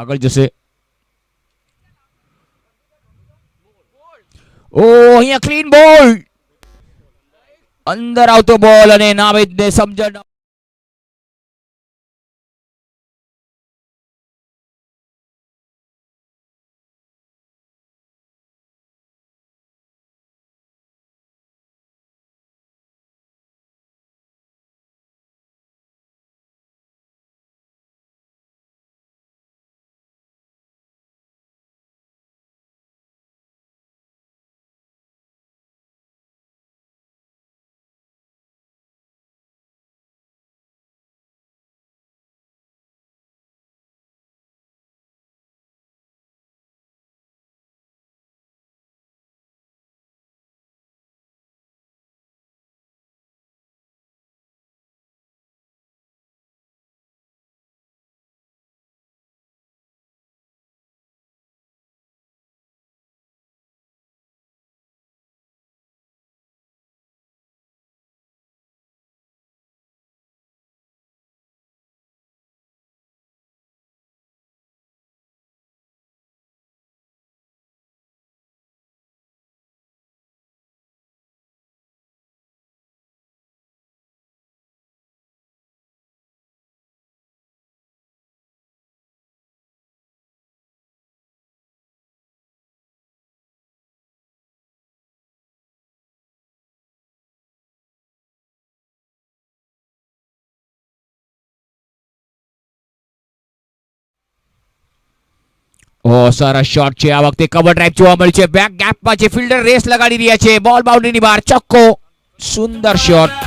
આગળ જશે. ઓ અહીંયા ક્લીન બોલ, અંદર આવતો બોલ અને નાવેદને સમજણ. ઓ સરસ શોટ છે, આ વખતે કવર ડ્રાઈવ જોવા મળી છે, બેક ગેપમાં છે, ફિલ્ડર રેસ લગાડી રહ્યા છે, બોલ બાઉન્ડરીની બહાર, ચોક્કો, સુંદર shot.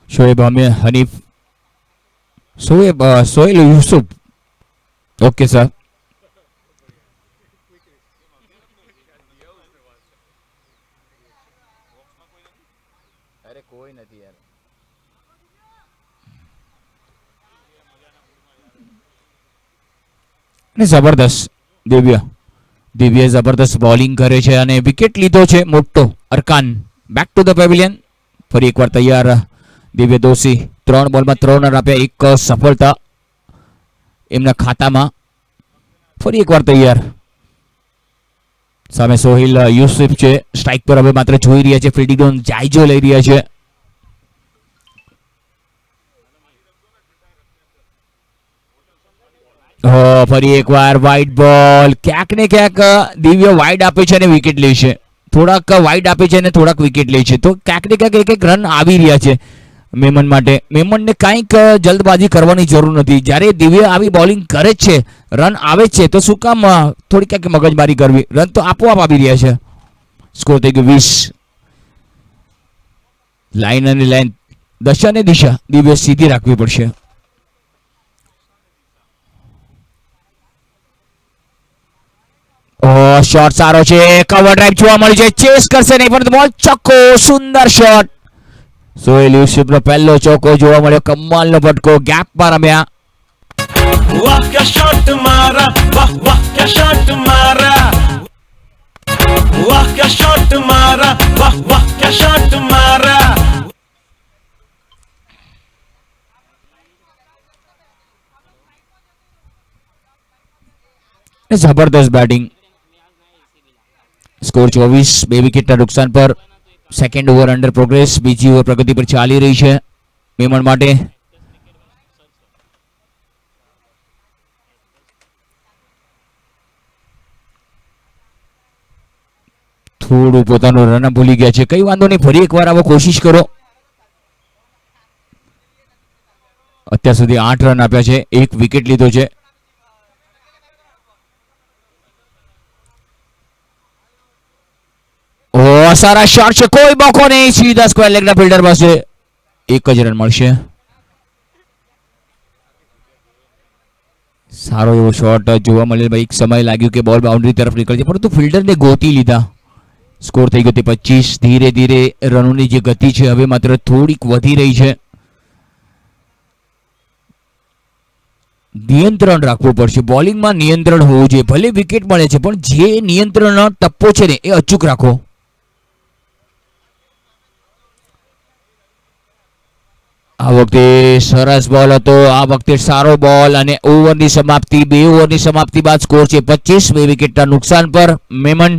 Shoaib Hanif, Sohail Yusuf. Okay sir. અરે કોઈ નથી યાર. અને જબરદસ્ત દિવ્ય જબરદસ્ત બોલિંગ કરે છે અને વિકેટ લીધો છે મોટો. અરકાન બેક ટુ ધ પેવિલિયન. ફરી એકવાર તૈયાર દિવ્ય દોશી. 3 બોલમાં 3 રન આપ્યા, એક સફળતા એમના ખાતામાં. ફરી એકવાર તૈયાર. સામે સોહિલ યુસુફ છે સ્ટ્રાઇક પર. હવે માત્ર જોઈ રહ્યા છે, ફિલ્ડિંગનો જાયજો લઈ રહ્યા છે. ફરી એકવાર વાઇડ બોલ. ક્યાંક ને ક્યાંક દિવ્ય વાઇડ આપે છે અને વિકેટ લે છે. થોડાક વાઇડ આપે છે અને થોડાક વિકેટ લે છે. તો ક્યાંક ને ક્યાંક એક રન આવી રહ્યા છે મેમન માટે. મેમનને કાંઈક જલ્દબાજી કરવાની જરૂર નથી. જ્યારે દિવ્ય આવી બોલિંગ કરે છે, રન આવે છે, તો શું કામ થોડી ક્યાંક મગજમારી કરવી? રન તો આપોઆપ આવી રહ્યા છે. સ્કોર થઈ ગયો 20. લાઇન અને લાઇન, દશા અને દિશા દિવ્ય સીધી રાખવી પડશે. શોટ સારો છે. કવર ડ્રાઈવ જોવા મળી છે. ચેસ કરશે નહીં, પરંતુ બોલ ચોખ્ખો. સુંદર શોટ. સોહેલ યુસુફનો પહેલો ચોકો જોવા મળ્યો. કમાલનો ફટકો, ગેપમાં રમ્યા. वाह क्या शॉट मारा, वाह वाह क्या शॉट मारा, वाह क्या शॉट मारा, वाह वाह क्या शॉट मारा. જબરદસ્ત બેટિંગ. સ્કોર 24. 2 વિકેટના નુકસાન પર. Second over under progress. બીજી ઓવર પ્રગતિ પર ચાલી રહી છે મેમન માટે. થોડું પોતાનું રન ભૂલી ગયા છે. કઈ વાંધો નહીં, ફરી એકવાર આવો કોશિશ કરો. અત્યાર સુધી 8 રન આપ્યા છે, 1 વિકેટ લીધો છે. સારા શોટ છે, કોઈ મોકો નહીં. સીધા સ્ક્વેર લેગના ફિલ્ડર પાસે 1 જ રન મળશે. સારો એવો શોટ જોવા મળેલ. ભાઈ એક સમય લાગ્યું કે બોલ બાઉન્ડ્રી તરફ નીકળે છે, પરંતુ ફિલ્ડરને ગોતી લીધા. સ્કોર થઈ ગયો 25. ધીરે ધીરે રનોની જે ગતિ છે હવે માત્ર થોડીક વધી રહી છે. નિયંત્રણ રાખવું પડશે. બોલિંગમાં નિયંત્રણ હોવું જોઈએ. ભલે વિકેટ મળે છે, પણ જે નિયંત્રણ ટપ્પો છે ને એ અચૂક રાખો. આ વખતે સરસ બોલ હતો. આ વખતે સારો બોલ અને ઓવરની સમાપ્તિ. 2 ઓવરની સમાપ્તિ બાદ સ્કોર છે 25. 2 વિકેટના નુકસાન પર મેમન.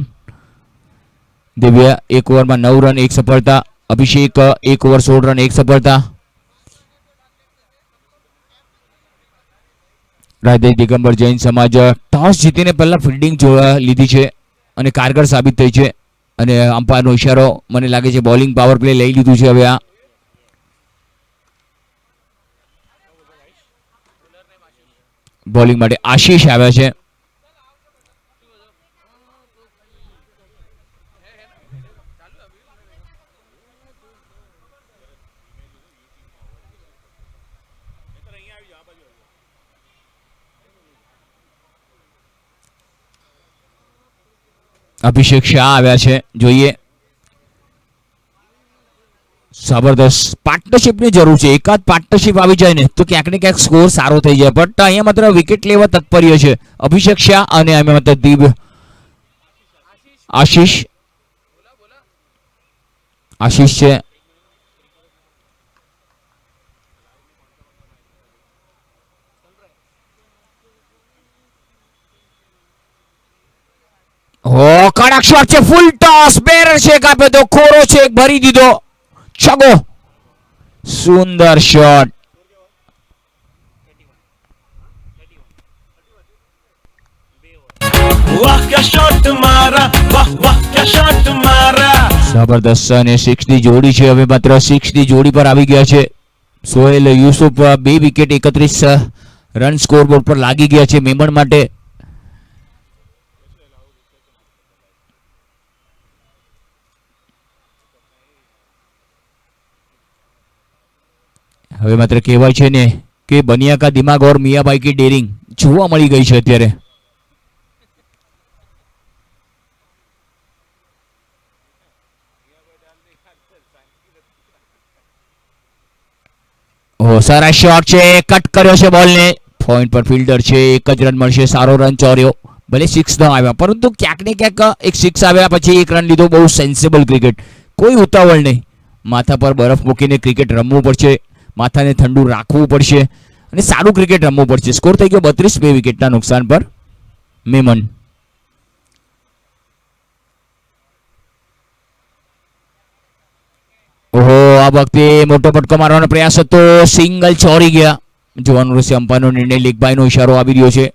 દિવ્ય 1 ઓવરમાં 9 રન 1 સફળતા. અભિષેક 1 ઓવર 16 રન 1 સફળતા. રાધે દિગંબર જૈન સમાજ ટોસ જીતીને પહેલા ફિલ્ડિંગ લીધી છે અને કારગર સાબિત થઈ છે. અને અમ્પાયરનો ઇશારો મને લાગે છે બોલિંગ પાવર પ્લે લઈ લીધું છે હવે. આ બોલિંગ માટે આશીષ આવ્યા છે. અભિષેક શાહ આવ્યા છે. જોઈએ. જબરદસ્ત પાર્ટનરશિપની જરૂર છે. એકાદ પાર્ટનરશિપ આવી જાય ને તો ક્યાંક ને ક્યાંક સ્કોર સારો થઈ જાય. બટ અહીંયા માત્ર વિકેટ લેવા તત્પર્ય છે અભિષેક શાહ અને અહીંયા માત્ર દિવ્ય આશીષ છે. કડક શોટ છે. ફૂલ ટોસ. બેરર છે, કાપ્યો તો ખોરો છે, ભરી દીધો. છગો. સુંદર શોટ. वाह क्या शॉट मारा, वाह वाह क्या शॉट मारा. જબરદસ્ત. અને 6 ની જોડી છે. હવે માત્ર 6 ની જોડી પર આવી ગયા છે. Sohail Yusuf 2 wicket 31 run scoreboard પર લાગી ગયા છે મેમન માટે. હવે માત્ર કહેવાય છે ને કે બનિયા કા દિમાગ ઓર મિયાભાઈ કી ડેરિંગ જોવા મળી ગઈ છે અત્યારે. ઓ સારા શોટ છે, કટ કર્યો છે બોલને, પોઈન્ટ પર ફિલ્ડર છે, એક જ રન મળશે. સારો રન ચોર્યો, ભલે સિક્સ ન આવ્યા પરંતુ ક્યાંક ને ક્યાંક એક સિક્સ આવ્યા પછી એક રન લીધો. બહુ સેન્સિબલ ક્રિકેટ, કોઈ ઉતાવળ નહીં. માથા પર બરફ મૂકીને ક્રિકેટ રમવું પડશે, માથાને ઠંડુ રાખવું પડશે અને સારું ક્રિકેટ રમવું પડશે. સ્કોર થઈ ગયો 32, 2 વિકેટના નુકસાન પર મેમન. ઓહો, આ વખતે મોટો પટકો મારવાનો પ્રયાસ હતો, સિંગલ ચોરી ગયા. જોવાનું રહેશે અંપાયરનો નિર્ણય. લેગબાયનો ઇશારો આવી રહ્યો છે.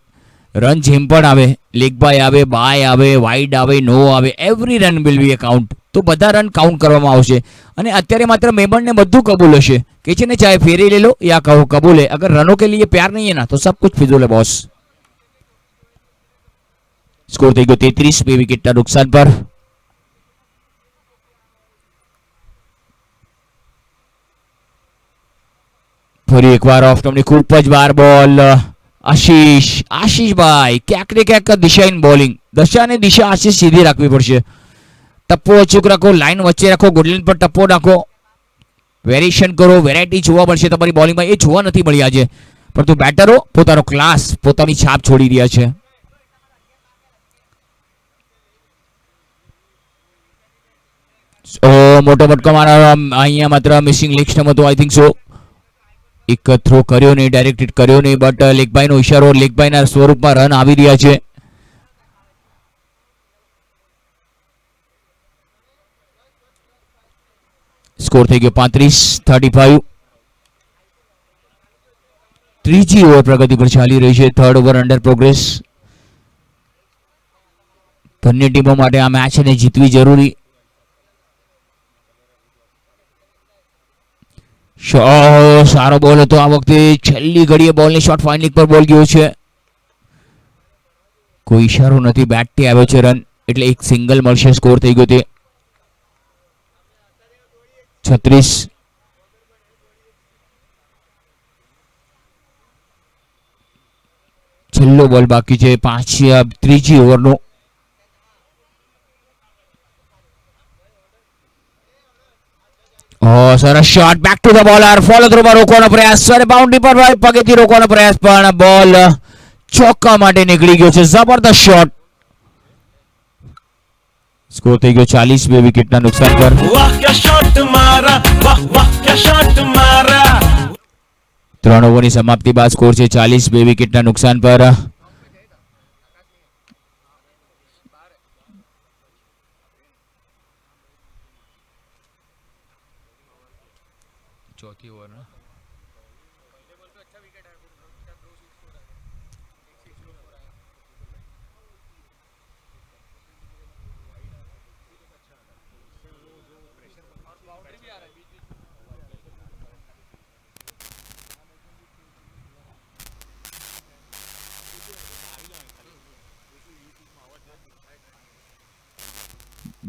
રન જેમ પણ આવે, લેગબાય આવે, બાય આવે, વાઇડ આવે, નો આવે, every run will be a count. તો બધા રન કાઉન્ટ કરવામાં આવશે અને અત્યારે માત્ર મેમનને બધું કબૂલ હશે. કે છે ને, ચાહે ફેરી લે લો યા કહો કબૂલ है, अगर रनों के लिए प्यार नहीं है ना तो सब कुछ फिजूल है बॉस. स्कोर થઈ ગયો 33, 2 વિકેટના નુકસાન પર. ફરી એકવાર ઓફ સ્ટમ્પની ખૂબ જ વાર બોલ. આશીષભાઈ ક્યાંક ને ક્યાંક દિશાહીન બોલિંગ. દશા અને દિશા આશીષ સીધી રાખવી પડશે. ટપ્પો અચૂક રાખો, લાઈન વચ્ચે રાખો, ગુડલેન્ડ પર ટપ્પો નાખો, વેરિએશન કરો, વેરાયટી જોવા મળશે તમારી બોલિંગમાં. એ જોવા નથી મળી આજે, પરંતુ બેટરો પોતાનો ક્લાસ, પોતાની છાપ છોડી રહ્યા છે. મોટો ફટકો મારવાનો અહીંયા માત્ર મિસિંગ લેગ સ્ટમ્પ હતો આઈ થિંક સો. એક થ્રો કર્યો નહીં, ડાયરેક્ટ હિટ કર્યો નહીં, બટ લેગબાઈનો ઇશારો, લેગબાઈના સ્વરૂપમાં રન આવી રહ્યા છે. સ્કોર થઈ ગયો 35-35. ત્રીજી ઓવર પ્રગતિ પર ચાલી રહી છે. Third over under progress. બંને ટીમો માટે આ મેચને જીતવી જરૂરી. સારો બોલ હતો આ વખતે. છેલ્લી ઘડીએ બોલની શોર્ટ ફાઇનલ પર બોલ ગયો છે. કોઈ ઇશારો નથી, બેટથી આવ્યો છે રન, એટલે એક સિંગલ મળશે. સ્કોર થઈ ગયો તે 36. છેલ્લો બોલ બાકી છે ત્રીજી ઓવરનો. સરસ shot, back to the bowler, follow through પર રોકવાનો પ્રયાસ અને બાઉન્ડ્રી પર પગેથી રોકવાનો પ્રયાસ, પણ બોલ ચોક્કા માટે નીકળી ગયો છે. જબરદસ્ત શોટ. स्कोर થઈ ગયો 40, 2 વિકેટના નુકસાન પર. वाह क्या शॉट मारा, वाह वाह क्या शॉट मारा. 3 ઓવરની સમાપ્તિ બાદ સ્કોર છે 40, 2 વિકેટના નુકસાન પર. ચોથી ઓવર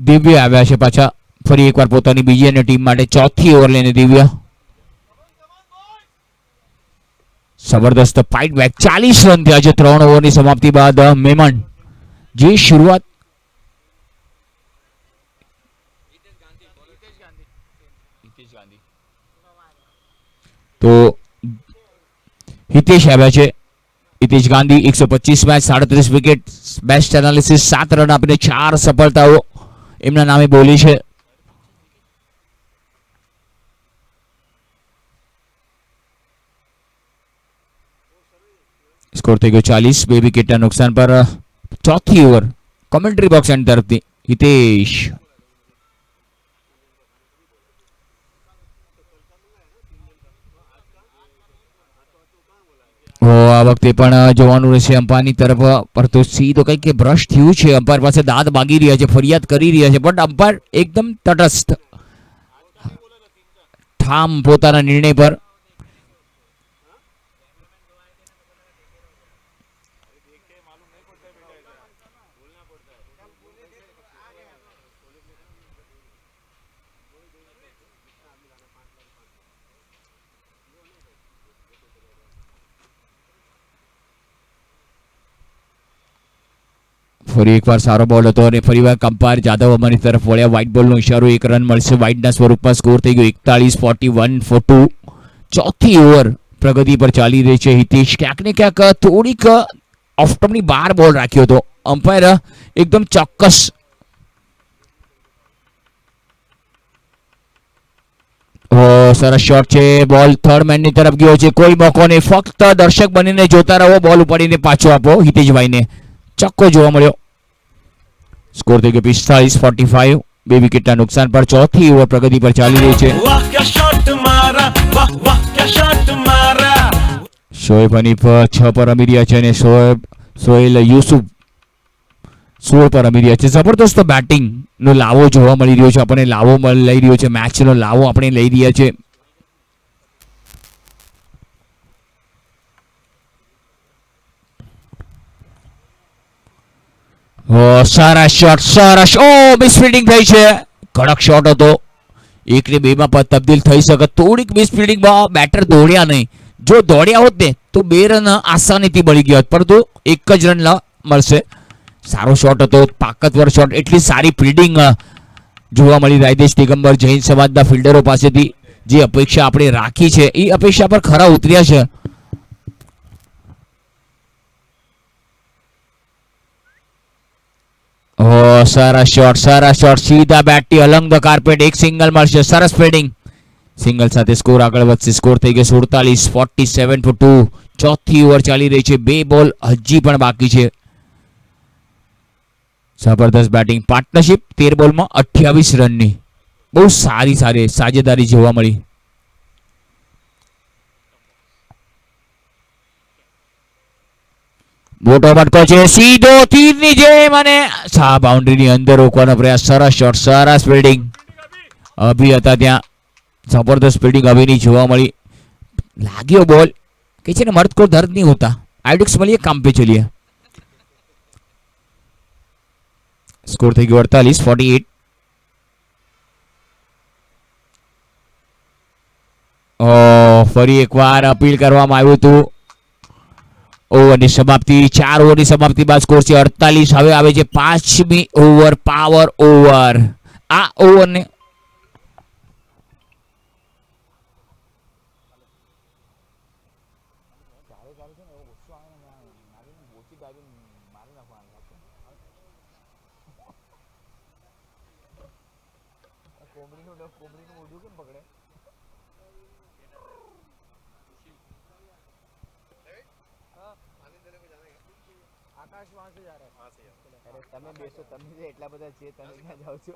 દિવ્ય આવ્યા છે પાછા ફરી એકવાર પોતાની બીજી અને ટીમ માટે ચોથી ઓવર લઈને. દિવ્ય જબરદસ્ત ફાઇટ બેક. 40 રન થયા છે 3 ઓવરની સમાપ્તિ બાદ. મેમન જે શરૂઆત તો હિતેશ આવ્યા છે. Hitesh Gandhi 125 match, 37 wicket, best analysis, 7 run આપીને 4 સફળતાઓ એમના નામે બોલી છે. સ્કોર થઈ ગયો 40, 2 વિકેટના નુકસાન પર. ચોથી ઓવર કોમેન્ટ્રી બોક્સ એન્ડ તરફથી હિતેશ. આ વખતે પણ જોવાનું રહેશે અંપાયરની તરફ પર. તો સીધો કંઈક બ્રશ થયું છે, અંપાયર પાસે દાંત ભાગી રહ્યા છે, ફરિયાદ કરી રહ્યા છે, બટ અંપાયર એકદમ તટસ્થ, ઠામ પોતાના નિર્ણય પર. ફરી એકવાર સારો બોલ હતો અને ફરીવાર કમ્પાયર જાદવ અમારી તરફ વળ્યા. વ્હાઇટ બોલનો ઇશારો, 1 રન મળશે વ્હાઇટના સ્વરૂપમાં. સ્કોર થઈ ગયો 41-41 for 2. ચોથી ઓવર પ્રગતિ પર ચાલી રહી છે. હિતેશ ક્યાંક ને ક્યાંક થોડીક ઓફ સ્ટમ્પની બહાર બોલ રાખ્યો હતો. અમ્પાયર એકદમ ચોક્કસ સરસ શોટ છે. બોલ થર્ડ મેનની તરફ ગયો છે. કોઈ મોકો નહીં, ફક્ત દર્શક બનીને જોતા રહો. બોલ ઉપાડીને પાછો આપો હિતેશભાઈને. ચોક્કો જોવા મળ્યો. સ્કોર થઈ ગયો 45-45. 2 વિકેટના નુકસાન પર ચોથી ઓવર પ્રગતિ પર ચાલી રહી છે. वाह क्या शॉट मारा वाह वाह क्या शॉट मारा શોએબ હનીફ 6 પર રમી રહ્યા છે અને સોહેલ યુસુફ 16 પર રમી રહ્યા છે. જબરદસ્ત બેટિંગ નો લાવો જોવા મળી રહ્યો છે આપણને. લાવો લઈ રહ્યો છે, મેચનો લાવો આપણે લઈ રહ્યા છે. સારા શોટ, સરસ. ઓ મિસફિલ્ડિંગ થઈ છે. કડક શોટ હતો. 1 ને 2 માં તબદીલ થઈ શકે. થોડીક મિસફિલ્ડિંગમાં બેટર દોડ્યા નહીં. જો દોડ્યા હોત ને તો 2 રન આસાનીથી મળી ગયા હોત, પરંતુ 1 જ રન મળશે. સારો શોટ હતો, તાકાતવર શોટ. એટલી સારી ફિલ્ડિંગ જોવા મળી રાયદેશ દિગંબર જૈન સમાજના ફિલ્ડરો પાસેથી. જે અપેક્ષા આપણે રાખી છે એ અપેક્ષા પર ખરા ઉતર્યા છે. સારા શોટ, સારા શોટ. સીધા બેટથી અલંગ ધ કાર્પેટ. 1 સિંગલ મળશે. સરસ ફિલ્ડિંગ. સિંગલ સાથે સ્કોર આગળ વધશે. સ્કોર થઈ ગયો 47-47 for 2. ચોથી ઓવર ચાલી રહી છે. 2 બોલ હજી પણ બાકી છે. જબરદસ્ત બેટિંગ પાર્ટનરશિપ. 13 બોલમાં 28 રનની બહુ સારી સાજેદારી જોવા મળી. મોટો ફટકો છે, સીધો તીરની જેમ અને બાઉન્ડ્રીની અંદર રોકવાનો પ્રયાસ. સરસ શોટ, સરસ ફિલ્ડિંગ. અભી હતા ત્યાં. જબરદસ્ત ફિલ્ડિંગ અભિની જોવા મળી. લાગ્યો બોલ કે છે ને, મર્દ કો દર્દ નહીં હોતા. આઈડિક્સ મળીએ, કામ પે ચલીએ. સ્કોર થઈ ગયો 48-48. ફરી એકવાર અપીલ કરવામાં આવ્યું હતું. ઓવરની સમાપ્તિ, 4 ઓવરની સમાપ્તિ બાદ સ્કોર છે 48. હવે આવે છે 5મી ઓવર, પાવર ઓવર. આ ઓવરને તમે બેસો, તમે એટલા બધા છે, તમે ક્યાં જાઓ છો?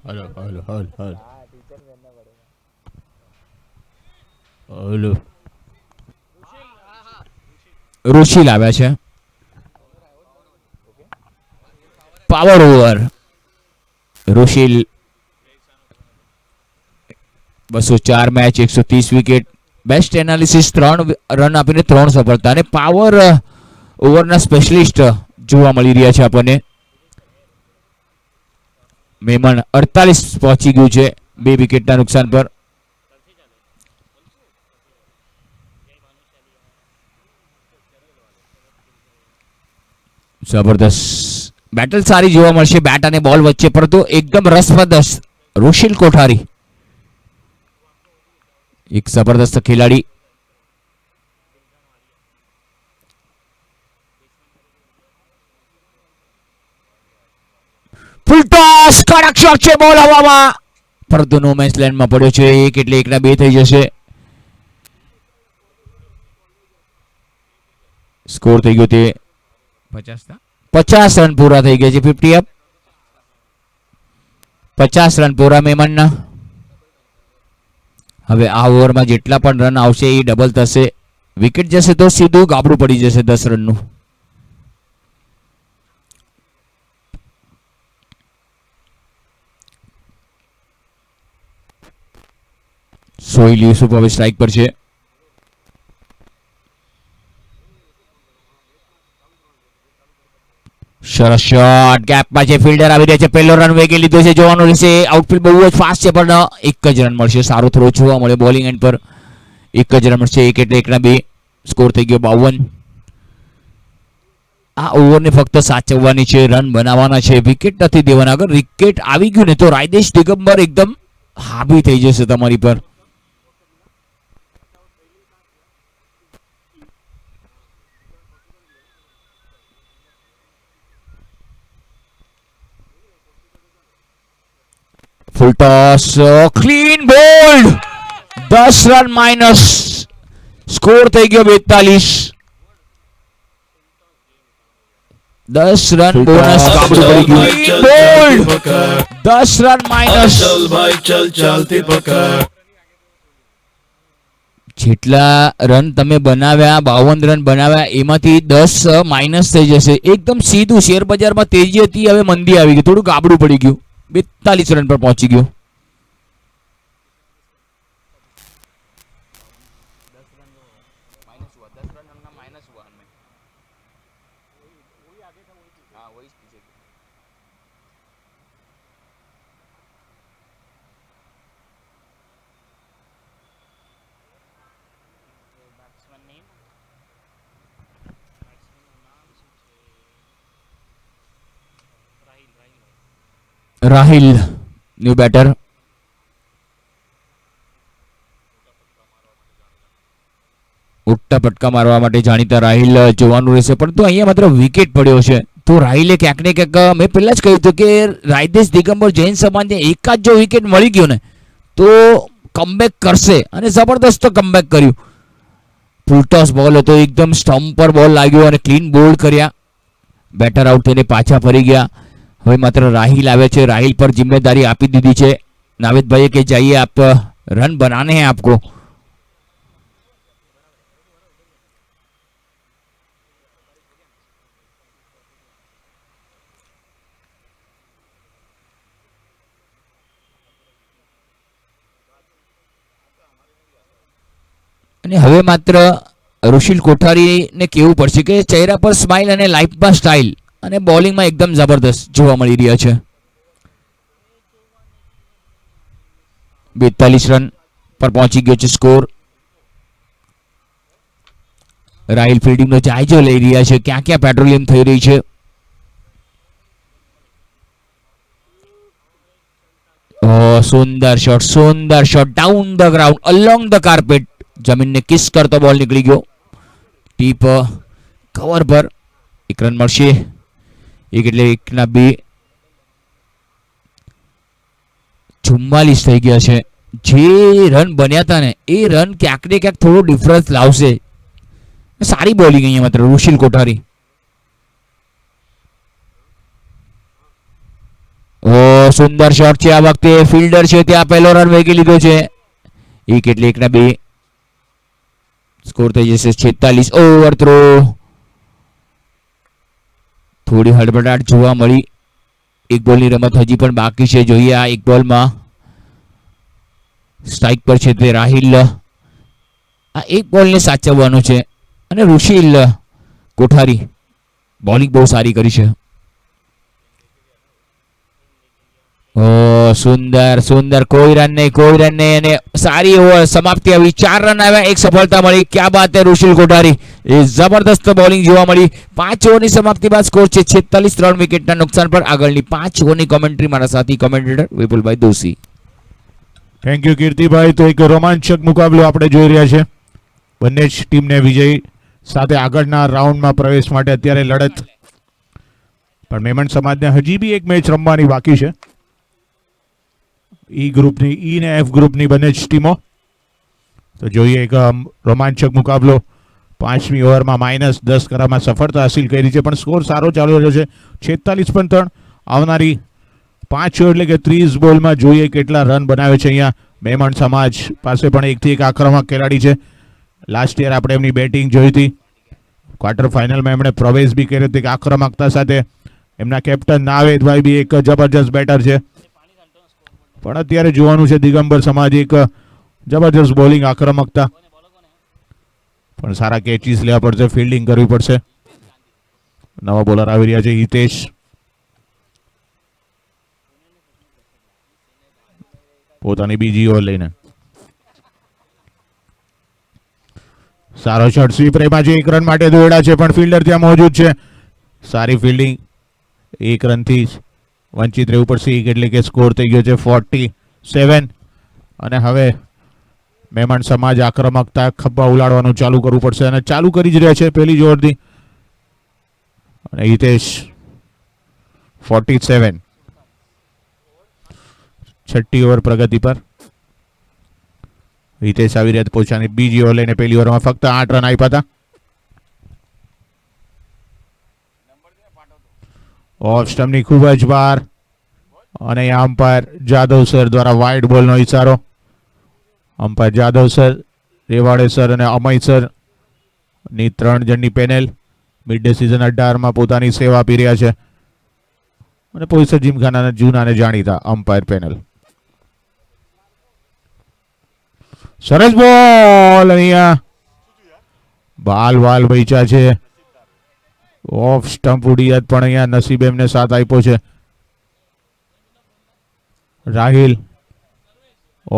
હલો હલો હલો હલો હા, ટીચર બેનના પડે. હલો રુશિલ આવ્યા છે. Power over. Rushil 204 match, 130 wicket. Best analysis, 3 run આપીને 3 સફળતા. અને પાવર ઓવરના સ્પેશિયલિસ્ટ જોવા મળી રહ્યા છે આપણને. મેમન 48 પહોંચી ગયું છે 2 વિકેટના નુકસાન પર. જબરદસ્ત બેટલ સારી જોવા મળશે બેટ અને બોલ વચ્ચે, પરંતુ એકદમ રસપ્રદ. રુશિલ કોઠારી એક જબરદસ્ત ખેલાડી. ફૂલ ટોસ, કડક શોટ છે. બોલ હવામાં, પરંતુ નો મેચ લેન્ડમાં પડ્યો છે. 1 એટલે 1 ના 2 થઈ જશે. સ્કોર થઈ ગયો તે 50 રન પૂરા થઈ ગયા છે. 50 અપ. 50 રન પૂરા મેમનના. હવે આ ઓવરમાં જેટલા પણ રન આવશે એ ડબલ થશે. વિકેટ જશે તો સીધું ગાબડું પડી જશે 10 રનનું. સોહિલ યુસુફ હવે સ્ટ્રાઇક પર છે. સરસ શોટ, ગેપમાં છે. ફિલ્ડર આવી રહ્યા છે. પહેલો રન વેગે લીધો છે. જોવાનું રહેશે. આઉટફિલ્ડ બહુ જ ફાસ્ટ છે, પણ 1 જ રન મળશે. સારો થ્રો જોવા મળે બોલિંગ એન્ડ પર. એક જ રન મળશે. 1 એટલે 1 ના 2. સ્કોર થઈ ગયો 52. આ ઓવરને ફક્ત સાચવવાની છે, રન બનાવવાના છે, વિકેટ નથી દેવાના. અગર વિકેટ આવી ગયું ને તો રાયદેશ દિગંબર એકદમ હાવી થઈ જશે તમારી પર. Full toss, clean bowled, 10 run minus. Score થઈ ગયો 42. 10 રન બોનસ કાબુ પડી ગયું. Clean bowled, 10 run minus. चल भाई चल चलती पकड़ જેટલા રન તમે બનાવ્યા, 52 રન બનાવ્યા, એમાંથી 10 માઇનસ થઈ જશે. એકદમ સીધું. શેર બજારમાં તેજી હતી, હવે મંદી આવી ગઈ, થોડું ગાબડું પડી ગયું. 42 રન પર પહોંચી ગયો. 10 रन हमने माइनस हुआ हमें। हाँ वही पीछे की। बैट्समैन नेम बैट्समैन नाम શું છે? Rahil new batter. ઉઠ્ઠા પટકા મારવા માટે જાણીતા રાહિલ જોવાનું રહેશે, પરંતુ અહીંયા માત્ર વિકેટ પડ્યો છે. તો રાહિલે ક્યાંક ને ક્યાંક, મેં પહેલા જ કહ્યું હતું કે રાયદેશ દિગંબર જૈન સમાજને એકાદ જો વિકેટ મળી ગયો ને તો કમબેક કરશે, અને જબરદસ્ત કમબેક કર્યું. ફૂલ ટોસ બોલ હતો, એકદમ સ્ટમ્પ પર બોલ લાગ્યો અને ક્લીન બોલ્ડ કર્યા. બેટર આઉટ થઈને પાછા ફરી ગયા. હવે માત્ર રાહિલ આવે છે. રાહિલ પર જિમ્મેદારી આપી દીધી છે નાવેદભાઈએ કે જઈએ આપ રન બનાને हैं आपको. અને હવે માત્ર ઋષિલ કોઠારીને કહેવું પડશે કે ચહેરા પર સ્માઇલ અને લાઈફમાં સ્ટાઇલ અને બોલિંગમાં એકદમ જબરદસ્ત જોવા મળી રહ્યા છે. 42 રન પર પહોંચી ગયો છે સ્કોર. રાહિલ ફિલ્ડિંગનો જાયજો લઈ રહ્યા છે, ક્યાં ક્યાં પેટ્રોલિયમ થઈ રહી છે. સુંદર shot down the ground along the carpet. જમીનને કિસ કરતો બોલ નીકળી ગયો ટીપ કવર પર. 1 રન મળશે. 1 એટલે 1 ના 2. 44 થઈ ગયા છે. જે રન બન્યા હતા ને એ રન ક્યાંક ને ક્યાંક થોડો ડિફરન્સ લાવશે. સારી બોલિંગ અહીંયા માત્ર ઋષિલ કોઠારી. સુંદર શોટ છે આ વખતે. ફિલ્ડર છે ત્યાં પહેલો રન વેગી લીધો છે. 1 એટલે 1 ના 2. સ્કોર થઈ જશે 46. Over throw. થોડી હડબડાટ જોવા મળી. 1 બોલની રમત હજી પણ બાકી છે. જોઈએ આ 1 બોલમાં સ્ટ્રાઇક પર છે તે રાહિલ. આ 1 બોલને સાચવવાનો છે અને ઋષિલ કોઠારી બોલિંગ બહુ સારી કરી છે. સુંદર કોઈ રન નહીં અને સારી ઓવર સમાપ્તિ આવી. 4 રન આવ્યા, 1 સફળતા મળી. ક્યાં બાત હે ઋષિલ કોઠારી. એ જબરદસ્ત બોલિંગ જોવા મળી. 5 ઓવરની સમાપ્તિ બાદ સ્કોર છે 46. 3 વિકેટના નુકસાન પર. આગળની 5 ઓવરની કોમેન્ટ્રી મારા સાથી commentator Vipulbhai Doshi. Thank you Kirtibhai. તો એક રોમાંચક મુકાબલો આપણે જોઈ રહ્યા છે. બંને જ ટીમને વિજય સાથે આગળના રાઉન્ડમાં પ્રવેશ માટે અત્યારે લડત. પણ મેમણ સમાજને હજી બી એક મેચ રમવાની બાકી છે. ઈ ગ્રુપની, ઈ ને એફ ગ્રુપની બંને જ ટીમો. તો જોઈએ એક રોમાંચક મુકાબલો. 5મી ઓવરમાં -10 કરવામાં સફળતા હાસિલ કરી છે, પણ સ્કોર સારો ચાલી રહ્યો છે. 46.3. આવનારી 5 ઓવર એટલે કે 30 બોલમાં જોઈએ કેટલા રન બનાવે છે. અહીંયા મેમણ સમાજ પાસે પણ એકથી એક આક્રમક ખેલાડી છે. લાસ્ટ યર આપણે એમની બેટિંગ જોઈ હતી. ક્વાર્ટર ફાઇનલમાં એમણે પ્રવેશ બી કર્યો હતો. આક્રમકતા સાથે એમના કેપ્ટન નાવેદભાઈ બી એક જબરજસ્ત બેટર છે. પણ અત્યારે જોવાનું છે દિગંબર સમાજ એક જબરજસ્ત બોલિંગ આક્રમકતા. પણ સારા કેચીસ લેવા પડશે, ફિલ્ડિંગ કરવી પડશે. નવા બોલર આવી રહ્યા છે હિતેશ. પોતાની બીજી ઓવર લઈને સારો શોટ સ્વીપ રેમાં છે, 1 રન માટે દોડ્યા છે પણ ફિલ્ડર ત્યાં મોજૂદ છે. સારી ફિલ્ડિંગ, 1 રનથી વંચિત રહેવું પડશે, એટલે કે સ્કોર થઈ ગયો છે 47. અને હવે મહેમાન સમાજ આક્રમકતા ખભા ઉલાડવાનું ચાલુ કરવું પડશે અને ચાલુ કરી જ રહ્યા છે પહેલી જ ઓવરથી. અને હિતેશ 47, છઠ્ઠી ઓવર પ્રગતિ પર. હિતેશ આવી રહ્યા પોતાની બીજી ઓવર લઈને પહેલી ઓવરમાં ફક્ત 8 રન આપ્યા હતા. ઓફ સ્ટમ્પની ખૂબ જ વાર અને અમ્પાયર જાદવ સર દ્વારા વાઇડ બોલનો ઇશારો. અમ્પાયર જાદવ સર, રેવાડે સર અને અમય સર ની 3 જણની પેનલ મિડ ડે સિઝન 18માં પોતાની સેવા આપી રહ્યા છે. અને પોઈસર જીમખાનાના જૂના અને જાણીતા અમ્પાયર પેનલ. સરસ બોલ, અહીંયા બાલ વાલ વેચા છે. ઓફ સ્ટમ્પ ઉડી પણ અહીંયા નસીબ એમને સાથ આપ્યો છે. રાહિલ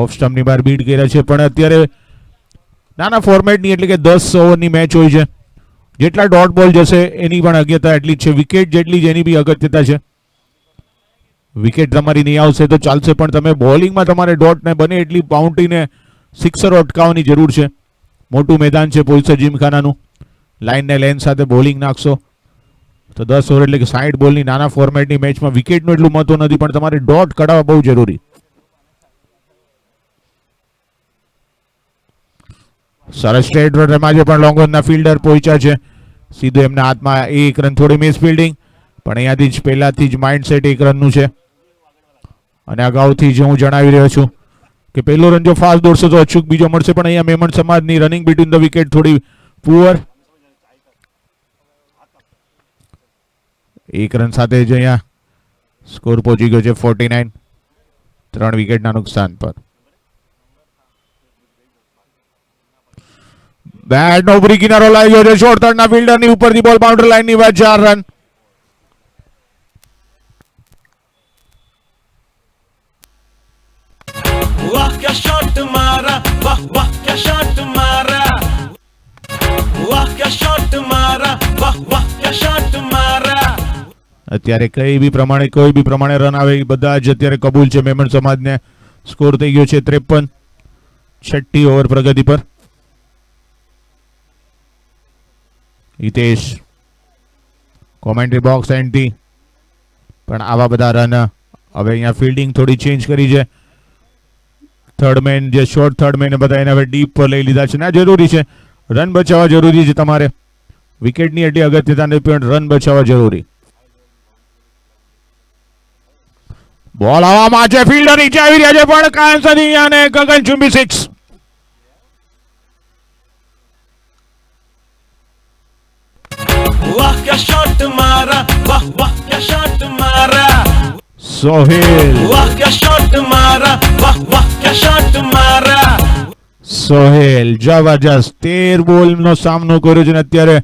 ઓફ સ્ટમ્પની બહાર બીટ કર્યા છે પણ અત્યારે નાના ફોર્મેટની એટલે કે 10 ઓવરની મેચ હોય છે. જેટલા ડોટ બોલ જશે એની પણ અગત્યતા એટલી જ છે, વિકેટ જેટલી જ એની બી અગત્યતા છે. વિકેટ તમારી નહીં આવશે તો ચાલશે પણ તમે બોલિંગમાં તમારે ડોટને બને એટલી બાઉન્ડ્રીને સિક્સર અટકાવવાની જરૂર છે. મોટું મેદાન છે પોઈસર જીમખાનાનું, લાઇનને લેન સાથે બોલિંગ નાખશો તો 10 ઓવર એટલે કે 60 બોલની નાના ફોર્મેટની મેચમાં વિકેટનું એટલું મહત્વ નથી પણ તમારે ડોટ કઢાવવા બહુ જરૂરી. સરસ સ્ટ્રેટ રનમાં છે પણ લોંગ ઓનના ફિલ્ડર પહોંચ્યા છે સીધું એમના હાથમાં. 1 રન, થોડી મિસ ફિલ્ડિંગ પણ અહીંયાથી જ પહેલાથી જ માઇન્ડસેટ 1 રનનું છે. અને અગાઉથી જ હું જણાવી રહ્યો છું કે પહેલો રન જો ફાસ્ટ દોડશે તો અચૂક બીજો મળશે પણ અહીંયા મહેમાન સમાજની રનિંગ બિટવીન ધ વિકેટ થોડી પુઅર. 1 રન સાથે જ અહીંયા સ્કોર પહોંચી ગયો છે 49, 3 વિકેટના નુકસાન પર. બેટનો ઉપરી કિનારો લાવી ગયો છે, શોર્ટ થર્ડના ફિલ્ડરની ઉપરથી બોલ બાઉન્ડ્રી લાઇનની વાત, 4 રન. वाह क्या शॉट मारा, वाह वाह क्या शॉट मारा, वाह क्या शॉट मारा, वाह वाह क्या शॉट मारा. અત્યારે કોઈ બી પ્રમાણે રન આવે એ બધા જ અત્યારે કબૂલ છે મહેમાન સમાજને. સ્કોર થઈ ગયો છે 53, છઠ્ઠી ઓવર પ્રગતિ પર. હિતેશ કોમેન્ટ્રી બોક્સ એન્ડથી પણ આવા બધા રન. હવે અહીંયા ફિલ્ડિંગ થોડી ચેન્જ કરી છે. થર્ડ મેન જે શોર્ટ થર્ડ મેન બધા એને હવે ડીપ પર લઈ લીધા છે ને આ જરૂરી છે. રન બચાવવા જરૂરી છે તમારે. વિકેટની એટલી અગત્યતા નથી પણ રન બચાવવા જરૂરી. બોલ હવામાં છે, ફિલ્ડર નીચે આવી રહ્યા છે પણ કાયમસરી અને ગગનચુંબી 6. वाह क्या शॉट मारा, वाह वाह क्या शॉट मारा, સોહેલ, वाह क्या शॉट मारा, वाह वाह क्या शॉट मारा. સોહેલ જબરજસ્ત 13 બોલનો સામનો કર્યો છે અને અત્યારે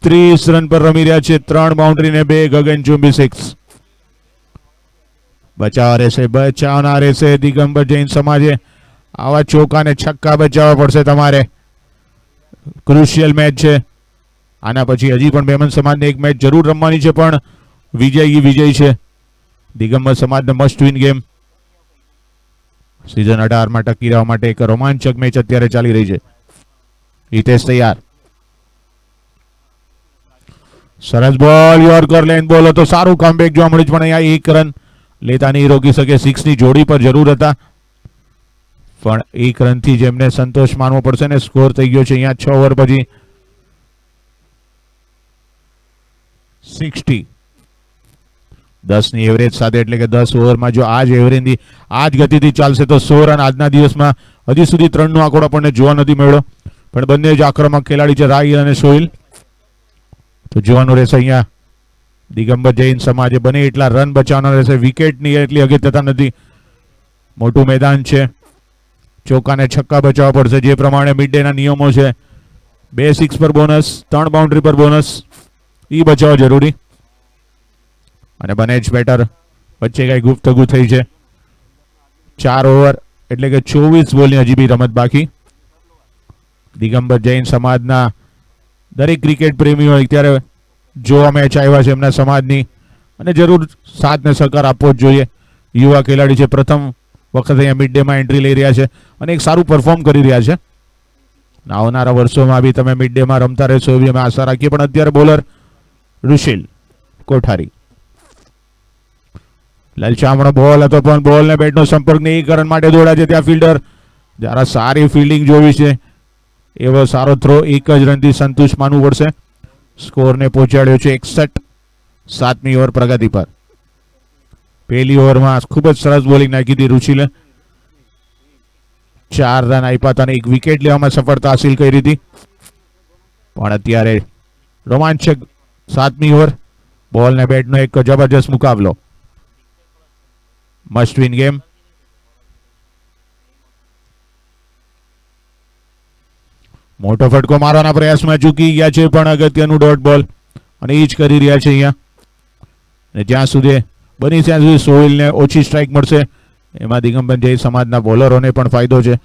30 રન પર રમી રહ્યા છે. 3 બાઉન્ડ્રી ને 2 ગગનચુંબી 6. બચાવના રહેશે દિગંબર જૈન સમાજે. આવા ચોકા ને છક્કા બચાવવા પડશે તમારે. ક્રુશિયલ મેચ છે. આના પછી હજી પણ મહેમાન સમાજને એક મેચ જરૂર રમવાની છે પણ વિજય છે. દિગંબર સમાજને મસ્ટ વિન ગેમ. સિઝન 18માં ટકી રહેવા માટે એક રોમાંચક મેચ અત્યારે ચાલી રહી છે. હિતેશ તૈયાર. સરસ બોલ, યોર્કર લેન બોલ હતો, સારું કમબેક જોવા મળ્યું પણ અહીંયા 1 રન લેતા નહીં રોકી શકે. 6 ની જોડી પર જરૂર હતા પણ 1 રનથી જ એમને સંતોષ માનવો પડશે ને સ્કોર થઈ ગયો છે અહીંયા 6 ઓવર પછી 60. 10 ની એવરેજ સાથે એટલે કે 10 ઓવરમાં જો આ જ એવરેજની આ જ ગતિથી ચાલશે તો 100 રન આજના દિવસમાં હજી સુધી 3 નો આંકડો આપણને જોવા નથી મળ્યો પણ બંને જ આક્રમક ખેલાડી છે રાહિલ અને સોહિલ. તો જોવાનું રહેશે અહીંયા દિગંબર જૈન સમાજે બને એટલા રન બચાવવાના રહેશે. વિકેટની એટલી અગત્યતા નથી. મોટું મેદાન છે, ચોકાને છક્કા બચાવવા પડશે જે પ્રમાણે મિડ ડે ના નિયમો છે. 2 6 પર બોનસ, 3 બાઉન્ડ્રી પર બોનસ, એ બચાવવા જરૂરી. અને બને જ બેટર વચ્ચે કઈ ગુફ્તગુ થઈ છે. 4 ઓવર એટલે કે 24 બોલની હજી બી રમત બાકી. દિગંબર જૈન સમાજના દરેક ક્રિકેટ પ્રેમીઓ અત્યારે જોવા મેચ આવ્યા છે એમના સમાજની, અને જરૂર સાથ ને સહકાર આપવો જ જોઈએ. યુવા ખેલાડી છે, પ્રથમ વખત અહીંયા મિડ ડેમાં એન્ટ્રી લઈ રહ્યા છે અને એક સારું પરફોર્મ કરી રહ્યા છે. આવનારા વર્ષોમાં બી તમે મિડ ડેમાં રમતા રહેશો એવી અમે આશા રાખીએ. પણ અત્યારે બોલર ઋષિલ કોઠારી, લલચામણો બોલ હતો પણ બોલને બેટનો સંપર્ક નહીં, રન માટે દોડ્યા છે. ત્યાં ફિલ્ડર જરા સારી ફિલ્ડિંગ જોવી છે, એવો સારો થ્રો 1 જ રનથી સંતુષ્ટ માનવું પડશે. સ્કોરને પહોંચાડ્યો છે 61. 7મી ઓવર પ્રગતિ પર. પહેલી ઓવરમાં ખૂબ જ સરસ બોલિંગ નાખી હતી રુચિલે, 4 રન આપ્યા હતા અને 1 વિકેટ લેવામાં સફળતા હાસિલ કરી હતી. પણ અત્યારે રોમાંચક 7મી ઓવર, બોલ ને બેટનો એક જબરજસ્ત મુકાબલો. Must win game. મોટો ફટકો મારવાના પ્રયાસમાં ચૂકી ગયા છે, પણ અગત્યનું ડોટ બોલ અને એ જ કરી રહ્યા છે અહીંયા. અને જ્યાં સુધી બની ત્યાં સુધી સોહિલને ઓછી સ્ટ્રાઇક મળશે, એમાં દિગંબર જૈન સમાજના બોલરોને પણ ફાયદો છે.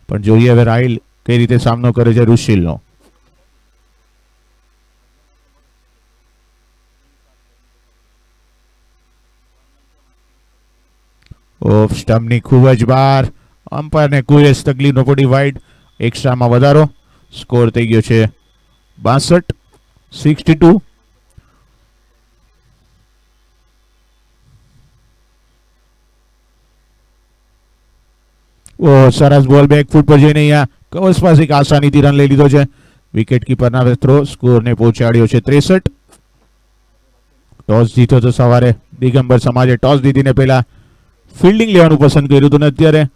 પણ જોઈએ હવે રાહિલ કઈ રીતે સામનો કરે છે રુશિલનો. ઓફ સ્ટમ્પની ખૂબ જ બહાર, અમ્પાયરને કોઈ જ તકલીફ ન પડી. વાઇડ, એક્સ્ટ્રામાં વધારો. સ્કોર થઈ ગયો છે 62, 62. ઓ સરસ બોલ બેક ફૂટ પર જઈને અહીંયા કવચ પાસે એક આસાનીથી રન લઈ લીધો છે. વિકેટ કીપરના થ્રો સ્કોરને પહોંચાડ્યો છે 63. ટોસ જીત્યો તો સવારે દિગંબર સમાજે ટોસ જીતીને પહેલા ફિલ્ડિંગ લેવાનું પસંદ કર્યું હતું, ને અત્યારે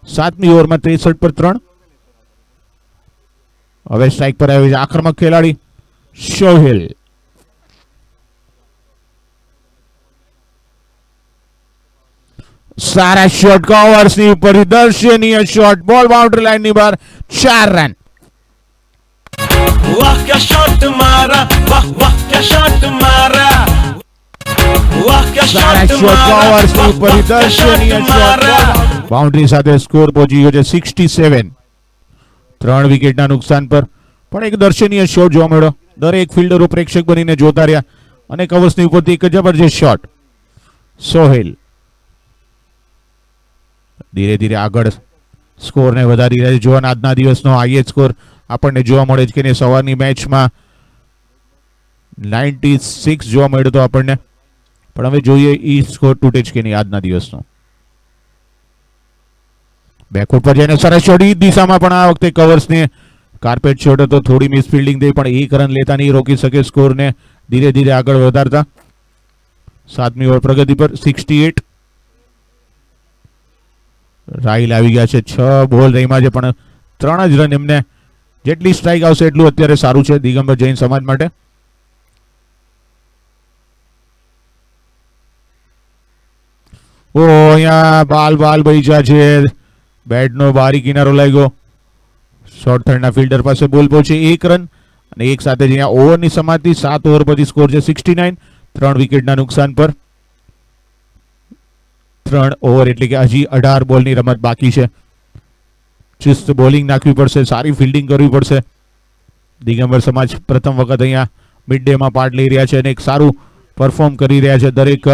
7મી ઓવરમાં 63 પર 3. હવે સ્ટ્રાઇક પર આવ્યો છે આક્રમક ખેલાડી સોહિલ. સારા શોટ, કવર્સની ઉપર દર્શનીય શોટ, બોલ બાઉન્ડ્રી લાઈનની બહાર, 4 રન. वाह क्या शॉट मारा, वाह वाह क्या शॉट मारा, वाह क्या સારા शॉट શોટ, मारा, કવર્સની वाह ઉપર वाह क्या દર્શનીય शॉट શોટ, मारा. બાઉન્ડ્રી સાથે સ્કોર પહોંચી ગયો છે 67. 3 વિકેટના નુકસાન પર પણ એક દર્શનીય શોટ જોવા મળ્યો. દરેક ફિલ્ડરો પ્રેક્ષક બનીને જોતા રહ્યા અને કવર્સની ઉપરથી એક જબરજસ્ત શોટ. સોહેલ ધીરે ધીરે આગળ સ્કોરને વધારી રહ્યા છે. જોવાન આજના દિવસનો હાઈએસ્ટ સ્કોર આપણને જોવા મળે છે કે નહીં. સવારની મેચમાં 96 જોવા મળ્યો હતો આપણને, પણ હવે જોઈએ એ સ્કોર તૂટે છે કે નહીં આજના દિવસનો. બેકફૂટ પર જઈને સરસ શોટ, એ દિશામાં પણ આ વખતે કવર્સને કાર્પેટ શોટ હતો, થોડી મિસ ફિલ્ડિંગ થઈ, પણ 1 રન લેતા નહીં રોકી શકે સ્કોરને ધીરે ધીરે આગળ વધારતા. 7મી ઓવર પ્રગતિ પર 68. રાહિલ આવી ગયા છે, 6 બોલ રહીમાં છે, પણ 3 જ રન. એમને જેટલી સ્ટ્રાઇક આવશે એટલું અત્યારે સારું છે દિગંબર જૈન સમાજ માટે. ઓ અહીંયા બાલ બહીજા છે, બેટનો બારી કિનારો લાગ્યો. શોર્ટ થર્ડના ફિલ્ડર પાસે બોલ પહોંચે, 1 રન અને એક સાથે જ અહીંયા ઓવરની સમાપ્તિ. 7 ઓવર પછી સ્કોર છે 69. 3 વિકેટના નુકસાન પર. 3 ઓવર એટલે કે હજી 18 બોલની રમત બાકી છે. ચુસ્ત બોલિંગ નાખવી પડશે, સારી ફિલ્ડિંગ કરવી પડશે. દિગંબર સમાજ પ્રથમ વખત અહીંયા મિડ ડેમાં પાર્ટ લઈ રહ્યા છે અને એક સારું પરફોર્મ કરી રહ્યા છે દરેક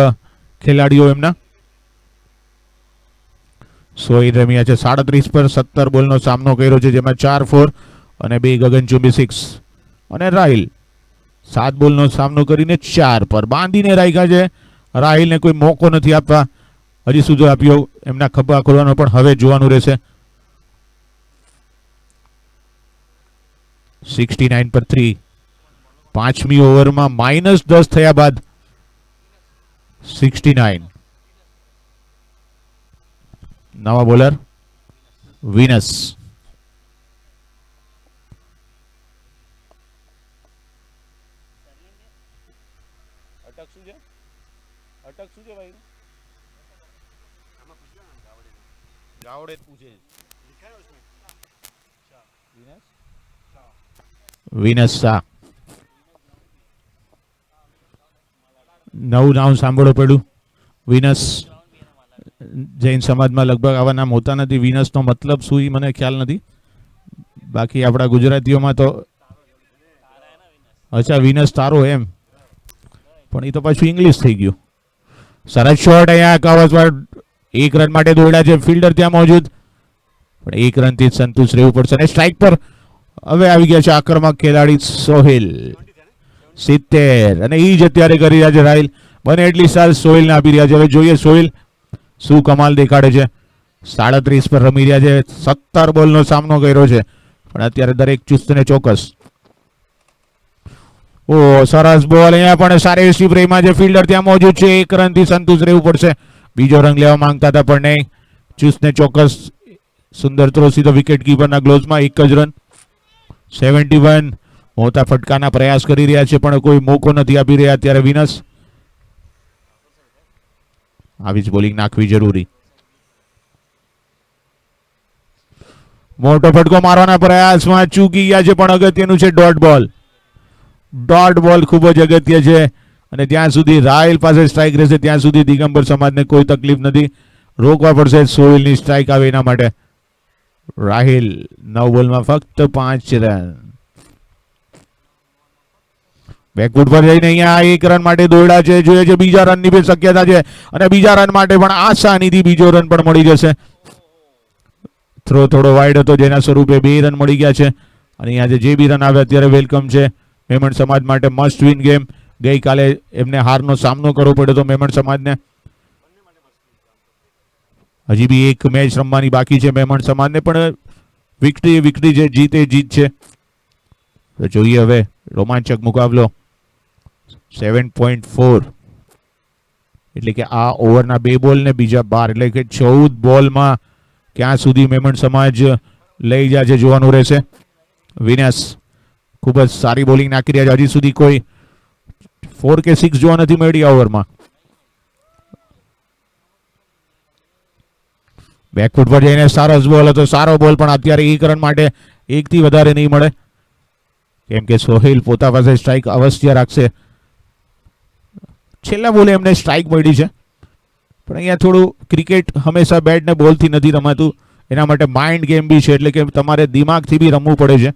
ખેલાડીઓ એમના. સોહિલ રમ્યા છે 37 પર, 17 બોલનો સામનો કર્યો છે, જેમાં 4 4 અને 2 ગગનચુંબી 6. અને રાહિલ 7 બોલનો સામનો કરીને 4 પર બાંધીને રાખ્યા છે. રાહિલને કોઈ મોકો નથી આપવા હજી સુધી આપ્યો એમના ખભા ખોલવાનો, પણ હવે જોવાનું રહેશે. 69 પર 3. 5મી ઓવરમાં -10 થયા બાદ 69. નવા બોલર વિનસ. વિનસ શાહ. નવું નામ સાંભળો પડ્યું વિનસ. જૈન સમાજમાં લગભગ આવા નામ હોતા નથી. વિનસનો મતલબ શું એ મને ખ્યાલ નથી. બાકી આપણા ગુજરાતીઓમાં તો અચ્છા વિનસ તારો એમ, પણ એ તો પાછું ઇંગ્લિશ થઈ ગયું. સરસ શોટ અહીંયા કવચ પર 1 રન માટે દોડ્યા છે, ફિલ્ડર ત્યાં મોજૂદ, પણ 1 રનથી જ સંતુષ્ટ રહેવું પડશે. અને સ્ટ્રાઇક પર હવે આવી ગયા છે આક્રમક ખેલાડી સોહેલ 70, અને એ જ અત્યારે કરી રહ્યા છે રાહિલ. બને એટલી સાલ સોહેલને આપી રહ્યા છે. હવે જોઈએ સોહેલ શું કમાલ દેખાડે છે. 37 પર રમી રહ્યા છે, 17 બોલનો સામનો કર્યો છે, પણ અત્યારે દરેક ચુસ્ત ને ચોક્કસ. ઓ સરસ બોલ, અહીંયા પણ સારી સ્ટીપ રેમાં છે, ફિલ્ડર ત્યાં મોજૂદ છે, 1 રનથી સંતુષ્ટ રહેવું પડશે. બીજો રંગ લેવા માંગતા હતા પણ નહીં, ચુસ્ત ને ચોક્કસ સુંદર થ્રો સીધો વિકેટ કીપરના ગ્લોવ્સમાં, 1 જ રન. 71 મોટા ફટકાના પ્રયાસ કરી રહ્યા છે પણ કોઈ મોકો નથી આપી રહ્યા અત્યારે વિનસ. આવી જ બોલિંગ નાખવી જરૂરી. મોટો ફટકો મારવાના પ્રયાસમાં ચૂકી ગયા છે, પણ અગત્યનું છે ડોટ બોલ. ડોટ બોલ ખૂબ જ અગત્ય છે, અને ત્યાં સુધી રાહિલ પાસે સ્ટ્રાઇક રહેશે ત્યાં સુધી દિગંબર સમાજને કોઈ તકલીફ નથી. રોકવા પડશે સોહેલની સ્ટ્રાઇક આવે એના માટે. રાહિલ 9 બોલમાં ફક્ત 5 રન. બેકફૂટ પર જઈને અહીંયા 1 રન માટે દોડ્યા છે, જોઈએ છે બીજા રનની પણ શક્યતા છે, અને બીજા રન માટે પણ આસાનીથી બીજો રન પણ મળી જશે. થ્રો થોડો વાઇડ હતો જેના સ્વરૂપે 2 રન મળી ગયા છે, અને અહીંયા જે બી રન આવે અત્યારે વેલકમ છે મેમણ સમાજ માટે. Must win game. ગઈકાલે એમને હારનો સામનો કરવો પડ્યો હતો મેમણ સમાજને. હજી બી એક મેચ રમવાની બાકી છે મેમણ સમાજને, પણ વિક્ટરી છે, જીત એ જીત છે. તો જોઈએ હવે રોમાંચક મુકાબલો. 7.4 એટલે કે આ ઓવરના 2 બોલ ને બીજા 12 એટલે કે 14 બોલમાં ક્યાં સુધી મેમણ સમાજ લઈ જાય છે જોવાનું રહેશે. વિનસ ખૂબ જ સારી બોલિંગ નાખી રહ્યા છે. હજી સુધી કોઈ 4 કે 6 જોવા નથી મળી આ ઓવરમાં. બેકફૂટ પર જઈને સરસ બોલ હતો, સારો બોલ, પણ અત્યારે 1 રન માટે 1 થી વધારે નહીં મળે, કેમ કે સોહેલ પોતા પાસે સ્ટ્રાઇક અવશ્ય રાખશે. છેલ્લા બોલે એમને સ્ટ્રાઇક મળી છે, પણ અહીંયા થોડું ક્રિકેટ હંમેશા બેટ ને બોલથી નથી રમાતું, એના માટે માઇન્ડ ગેમ બી છે, એટલે કે તમારે દિમાગથી બી રમવું પડે છે.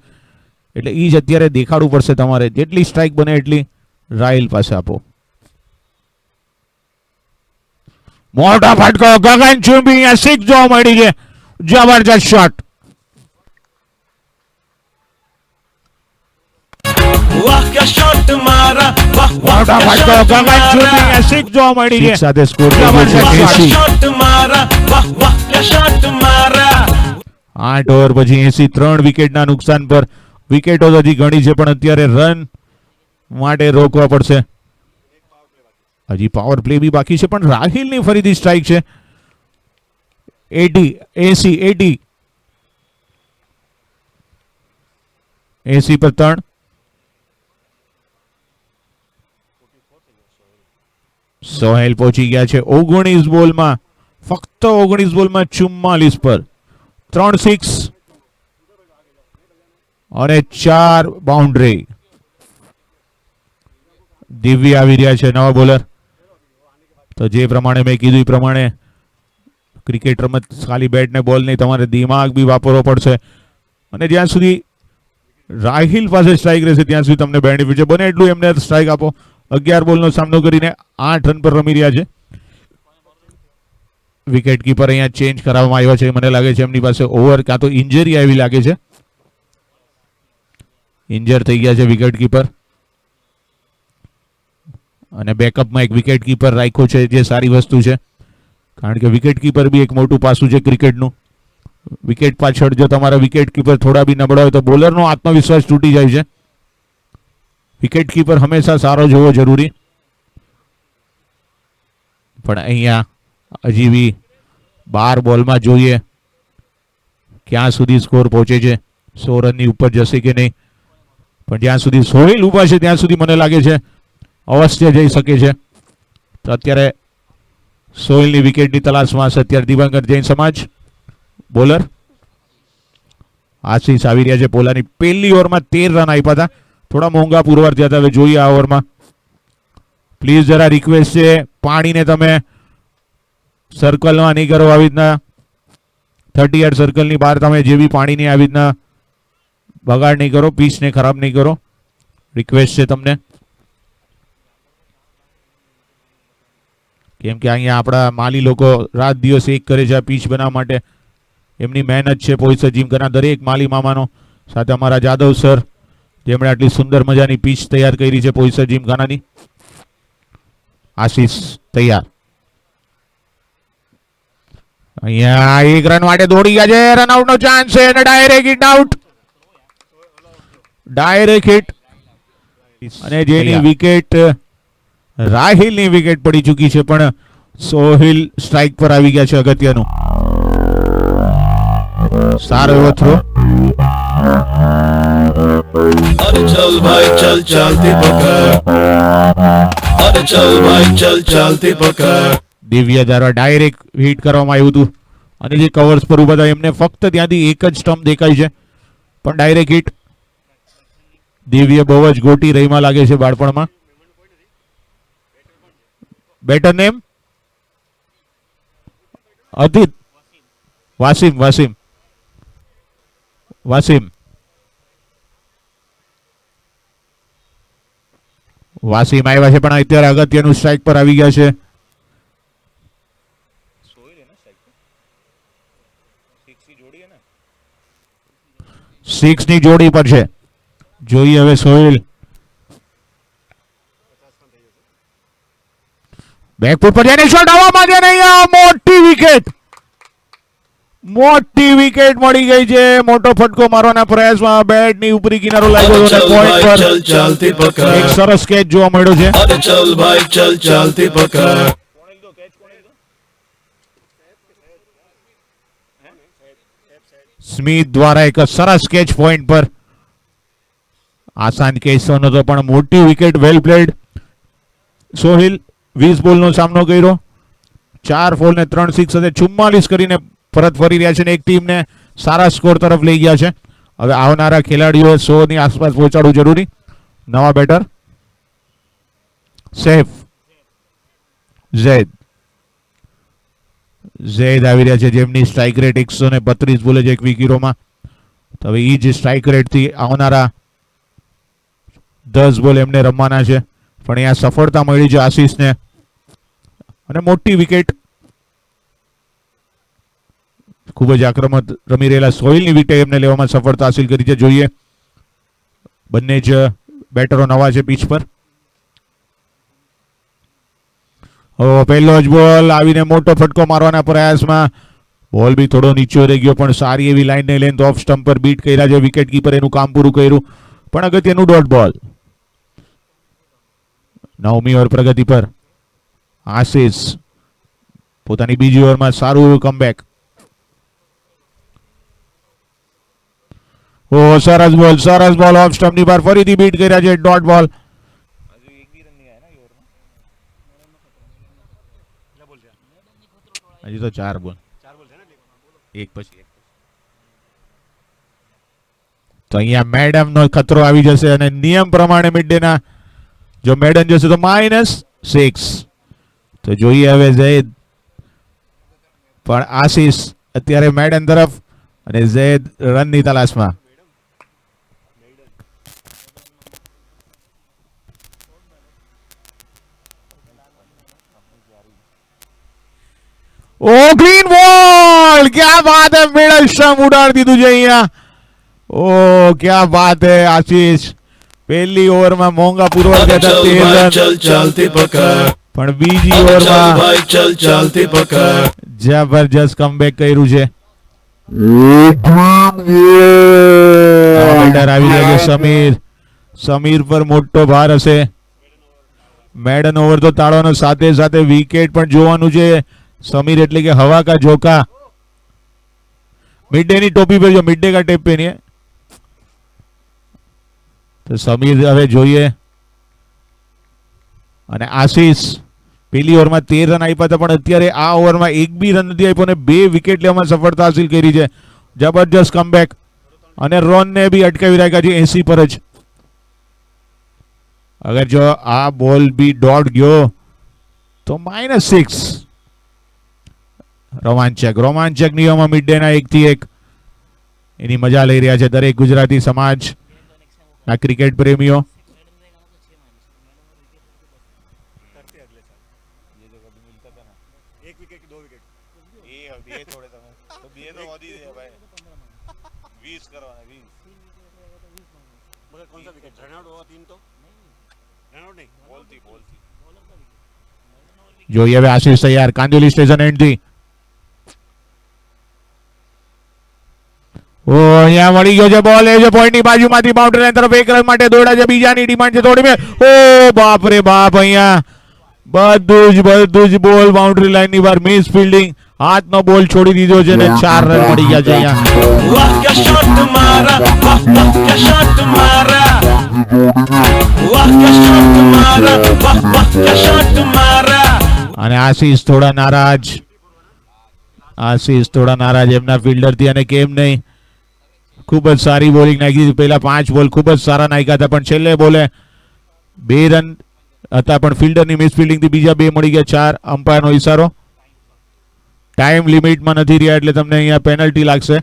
એટલે એ જ અત્યારે દેખાડવું પડશે તમારે. જેટલી સ્ટ્રાઇક બને એટલી રાહિલ પાસે આપો. મોટા ફટકો, ગગનચુંબી, અહીંયા 6 જોવા મળી છે. જબરજસ્ત શોટ. वाह क्या शॉट मारा, वाह वाह મોટા क्या ફટકો, शॉट ગગનચુંબી, मारा, અહીંયા 6 જોવા મળી છે. સાથે સ્કોર वाह क्या शॉट मारा, वाह वाह क्या शॉट मारा. 8 ઓવર પછી 83 વિકેટના નુકસાન પર. વિકેટો તો હજી ઘણી છે, પણ અત્યારે રન માટે રોકવા પડશે. હજી પાવર પ્લે બી બાકી છે, પણ રાહિલની ફરીથી સ્ટ્રાઇક છે. 80 પર 3. સોહેલ પહોંચી ગયા છે 19 બોલમાં, ફક્ત 19 બોલમાં 44 પર 3 6 અને 4 બાઉન્ડ્રી. દિવ્ય આવી રહ્યા છે નવા બોલર. તો જે પ્રમાણે મેં કીધું એ પ્રમાણે ક્રિકેટ રમત ખાલી બેટ ને બોલ નહીં, તમારે દિમાગ બી વાપરવો પડશે. અને જ્યાં સુધી રાહિલ પાસે સ્ટ્રાઇક રહેશે ત્યાં સુધી તમને બેનિફિટ છે. બને એટલું એમને સ્ટ્રાઇક આપો. 11 બોલનો સામનો કરીને 8 રન પર રમી રહ્યા છે. વિકેટ કીપર અહીંયા ચેન્જ કરાવવામાં આવ્યા છે. મને લાગે છે એમની પાસે ઓવર કાં તો ઇન્જરી આવી લાગે છે. ઇન્જર થઈ ગયા છે વિકેટ કીપર, અને બેકઅપમાં એક વિકેટ કીપર રાખ્યો છે, જે સારી વસ્તુ છે, કારણ કે વિકેટ કીપર બી એક મોટું પાસું છે ક્રિકેટનું. વિકેટ પાછળ જો તમારા વિકેટ કીપર થોડા બી નબળા હોય તો બોલરનો આત્મવિશ્વાસ તૂટી જાય છે. વિકેટ કીપર હંમેશા સારો જોવો જરૂરી. પણ અહીંયા હજી બી 12 બોલમાં જોઈએ ક્યાં સુધી સ્કોર પહોંચે છે. 100 રનની ઉપર જશે કે નહીં, પણ જ્યાં સુધી સોહેલ ઉભા છે ત્યાં સુધી મને લાગે છે અવશ્ય જઈ શકે છે. તો અત્યારે સોહેલની વિકેટની તલાશમાં છે અત્યારે દિવંગત જૈન સમાજ. બોલર આશીષ આવી રહ્યા છે. પોલાની પહેલી ઓવરમાં 13 રન આપ્યા હતા, થોડા મોંઘા પુરવાર થયા હતા. હવે જોઈએ આ ઓવરમાં. પ્લીઝ જરા રિક્વેસ્ટ છે, પાણીને તમે સર્કલમાં નહીં કરો આવી રીતના. 30 યાર્ડ સર્કલની બહાર તમે જે બી પાણીની આવી રીતના બગાડ નહીં કરો, પીચને ખરાબ નહીં કરો, રિક્વેસ્ટ છે તમને. કેમ કે અહીંયા આપણા માલી લોકો રાત દિવસ એક કરે છે આ પીચ બનાવવા માટે. એમની મહેનત છે પોઈસર જીમખાના દરેક માલી મામાનો, સાથે અમારા જાદવ સર જેમણે આટલી સુંદર મજાની પીચ તૈયાર કરી છે પોઈસર જીમખાનાની. આશીષ તૈયાર. અહીંયા એક રન માટે દોડી ગયા છે, રનઆઉટ નો ચાન્સ છે અને direct hit out. Direct hit. અને જેની વિકેટ રાહિલની વિકેટ પડી ચૂકી છે, પણ સોહિલ સ્ટ્રાઇક પર આવી ગયા છે. અગત્યનું સારો એવો થ્રો. अरे चल भाई चल चलती पकड़, अरे चल भाई चल चलती पकड़. દિવ્ય દ્વારા ડાયરેક્ટ હિટ કરવામાં આવ્યું હતું અને જે કવર્સ પર ઉભા હતા એમને ફક્ત ત્યાંથી એક જ સ્ટમ્પ દેખાય છે, પણ ડાયરેક્ટ હિટ. દિવ્ય બહુ જ ગોટી રહીમાં લાગે છે બાળપણમાં. Better name અતિત વાસીમ. વાસીમ વાસીમ વાસીમ આવ્યા છે, પણ અત્યારે અગત્યનું સ્ટ્રાઇક પર આવી ગયા છે. સિક્સ ની જોડી પર છે. જોઈએ હવે સોહિલ. બેકફૂટ પર જઈને શોટ હવામાં છે ને અહીંયા મોટી વિકેટ. મોટી વિકેટ મળી ગઈ છે. મોટો ફટકો મારવાના પ્રયાસમાં બેટની ઉપરી કિનારો લાગ્યો अरे અને चल પોઈન્ટ भाई પર चल चलती એક पकड़, સરસ કેચ જોવા મળ્યો છે. अरे चल भाई चल चलती पकड़. સ્મિથ દ્વારા એક સરસ કેચ પોઈન્ટ પર. આસાન કેચ તો નતો, પણ મોટી વિકેટ. વેલ પ્લેડ. સોહિલ 20 બોલનો સામનો કર્યો, 4 ફોલ ને 3 સિક્સ સાથે 44 કરીને પરત ફરી રહ્યા છે અને એક ટીમને સારા સ્કોર તરફ લઈ ગયા છે. હવે આવનારા ખેલાડીઓ 100 ની આસપાસ પહોંચાડવું જરૂરી. નવા બેટર સૈફ ઝૈદ. ઝૈદ આવી રહ્યા છે, જેમની સ્ટ્રાઇક રેટ 132 બોલે છે એક વિકેટોમાં. તો હવે એ જ સ્ટ્રાઇક રેટથી આવનારા 10 બોલ એમને રમવાના છે, પણ અહીંયા સફળતા મળી છે આશીષને અને મોટી વિકેટ. ખૂબ જ આક્રમક રમી રહેલા સોહિલની વિકેટ એમને લેવામાં સફળતા હાસિલ કરી છે. જોઈએ, બંને જ બેટરો નવા છે પીચ પર. પહેલો જ બોલ આવીને મોટો ફટકો મારવાના પ્રયાસમાં. બોલ બી થોડો નીચો રહી ગયો, પણ સારી એવી લાઈનને લેન્થ ઓફ સ્ટમ્પ પર બીટ કર્યા છે. વિકેટ કીપર એનું કામ પૂરું કર્યું, પણ અગત્યનું ડોટ બોલ. 9મી ઓવર પ્રગતિ પર. આશીષ પોતાની બીજી ઓવરમાં સારું એવું કમબેક. ઓ સરસ બોલ, સરસ બોલ. ઓફ સ્ટમ્પની બહાર ફરીથી બીટ કર્યા છે. ડોટ બોલ. હજી તો 4 બોલ, એક પછી એક. તો અહીંયા મેડમ નો ખતરો આવી જશે અને નિયમ પ્રમાણે મિડ ડે ના જો મેડમ જશે તો -6. તો જોઈએ હવે ઝૈદ, પણ આશીષ અત્યારે મેડન તરફ અને ઝૈદ રનની તલાશમાં. ઓ ગ્રીન બોલ, ક્યા બાત હે. મિડલ સ્ટમ્પ ઉડાડી દીધું છે અહીંયા. ઓ ક્યા બાત હે આશીષ. પહેલી ઓવરમાં મોંઘા પૂરવા अरे ગયા चल भाई 13 चल चलती पकड़, પણ બીજી अरे चल ઓવરમાં भाई चल चलती पकड़. જબરજસ્ત કમબેક કર્યું છે. બેટર આવી ગયા છે સમીર. સમીર પર મોટો ભાર હશે. મેડન ઓવર તો તાળવાનો, સાથે સાથે વિકેટ પણ જોવાનું છે. समीर એટલે કે हवा का झोंका. मिड डे ની ટોપી પર જો મિડ ડે કા ટેપ પહેરીએ તો સમીર હવે જોઈએ. અને આશીષ પહેલી ઓવરમાં 13 રન આપ્યા હતા, પણ અત્યારે આ ઓવરમાં એક બી રન નથી આપ્યો અને 2 વિકેટ લેવામાં સફળતા હાસિલ કરી છે. જબરજસ્ત કમબેક અને રનને બી અટકાવી રાખ્યા છે 80 પર જ. અગર જો આ બોલ બી ડોટ ગયો તો -6. રોમાંચક નિયમો મિડ ડે ના 1 થી 1. એની મજા લઈ રહ્યા છે દરેક ગુજરાતી સમાજના ક્રિકેટ પ્રેમીઓ. कौन सा विकेट रनआउट हुआ 3 तो रनआउट नहीं बॉल थी જોઈએ હવે આશીષ તૈયાર કાંદોલી સ્ટેશન એન્ડથી. ઓ અહીંયા મળી ગયો છે બોલ, એ છે પોઈન્ટની બાજુમાંથી બાઉન્ડરી લાઈન તરફ એક રન માટે દોડા છે. બીજાની ડિમાન્ડ છે થોડી મેં. ઓ બાપ રે બાપ, અહીંયા બધું જ બોલ બાઉન્ડરી લાઈન ની બહાર. મિસ ફિલ્ડિંગ, હાથનો બોલ છોડી દીધો છે ને 4 રન મળી ગયા છે અહીંયા. वाह क्या शॉट मारा वाह वाह क्या शॉट मारा वाह क्या शॉट मारा वाह वाह क्या शॉट मारा અને આશીષ થોડા નારાજ એમના ફિલ્ડર થી. અને કેમ નહીં, ખૂબ જ સારી બોલિંગ નાખી હતી. પહેલા 5 બોલ ખૂબ જ સારા નાખ્યા હતા, પણ છેલ્લે બોલે 2 રન હતા, પણ ફિલ્ડરની મિસ ફિલ્ડિંગ થી બીજા 2 મળી ગયા 4. અમ્પાયરનો ઈશારો, ટાઈમ લિમિટમાં નથી રહ્યા એટલે તમને અહીંયા પેનલ્ટી લાગશે.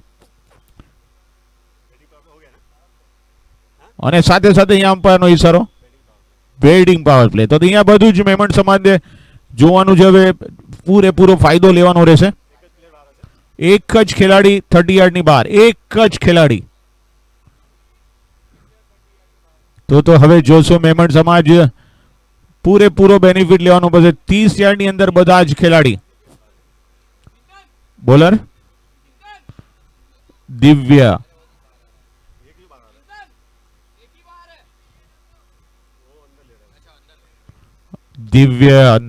અને સાથે અહીંયા અમ્પાયરનો ઈશારો, બેટિંગ પાવર પ્લે. તો અહીંયા બધું જ મેમન સમાજને જોવાનું છે. હવે પૂરેપૂરો ફાયદો લેવાનો રહેશે. એક જ ખેલાડી 30 યાર્ડની બહાર, એક જ ખેલાડી. તો હવે જોશો મેમન સમાજ પૂરેપૂરો બેનિફિટ લેવાનો પડશે. 30 યાર્ડની અંદર બધા જ ખેલાડી. બોલર દિવ્ય,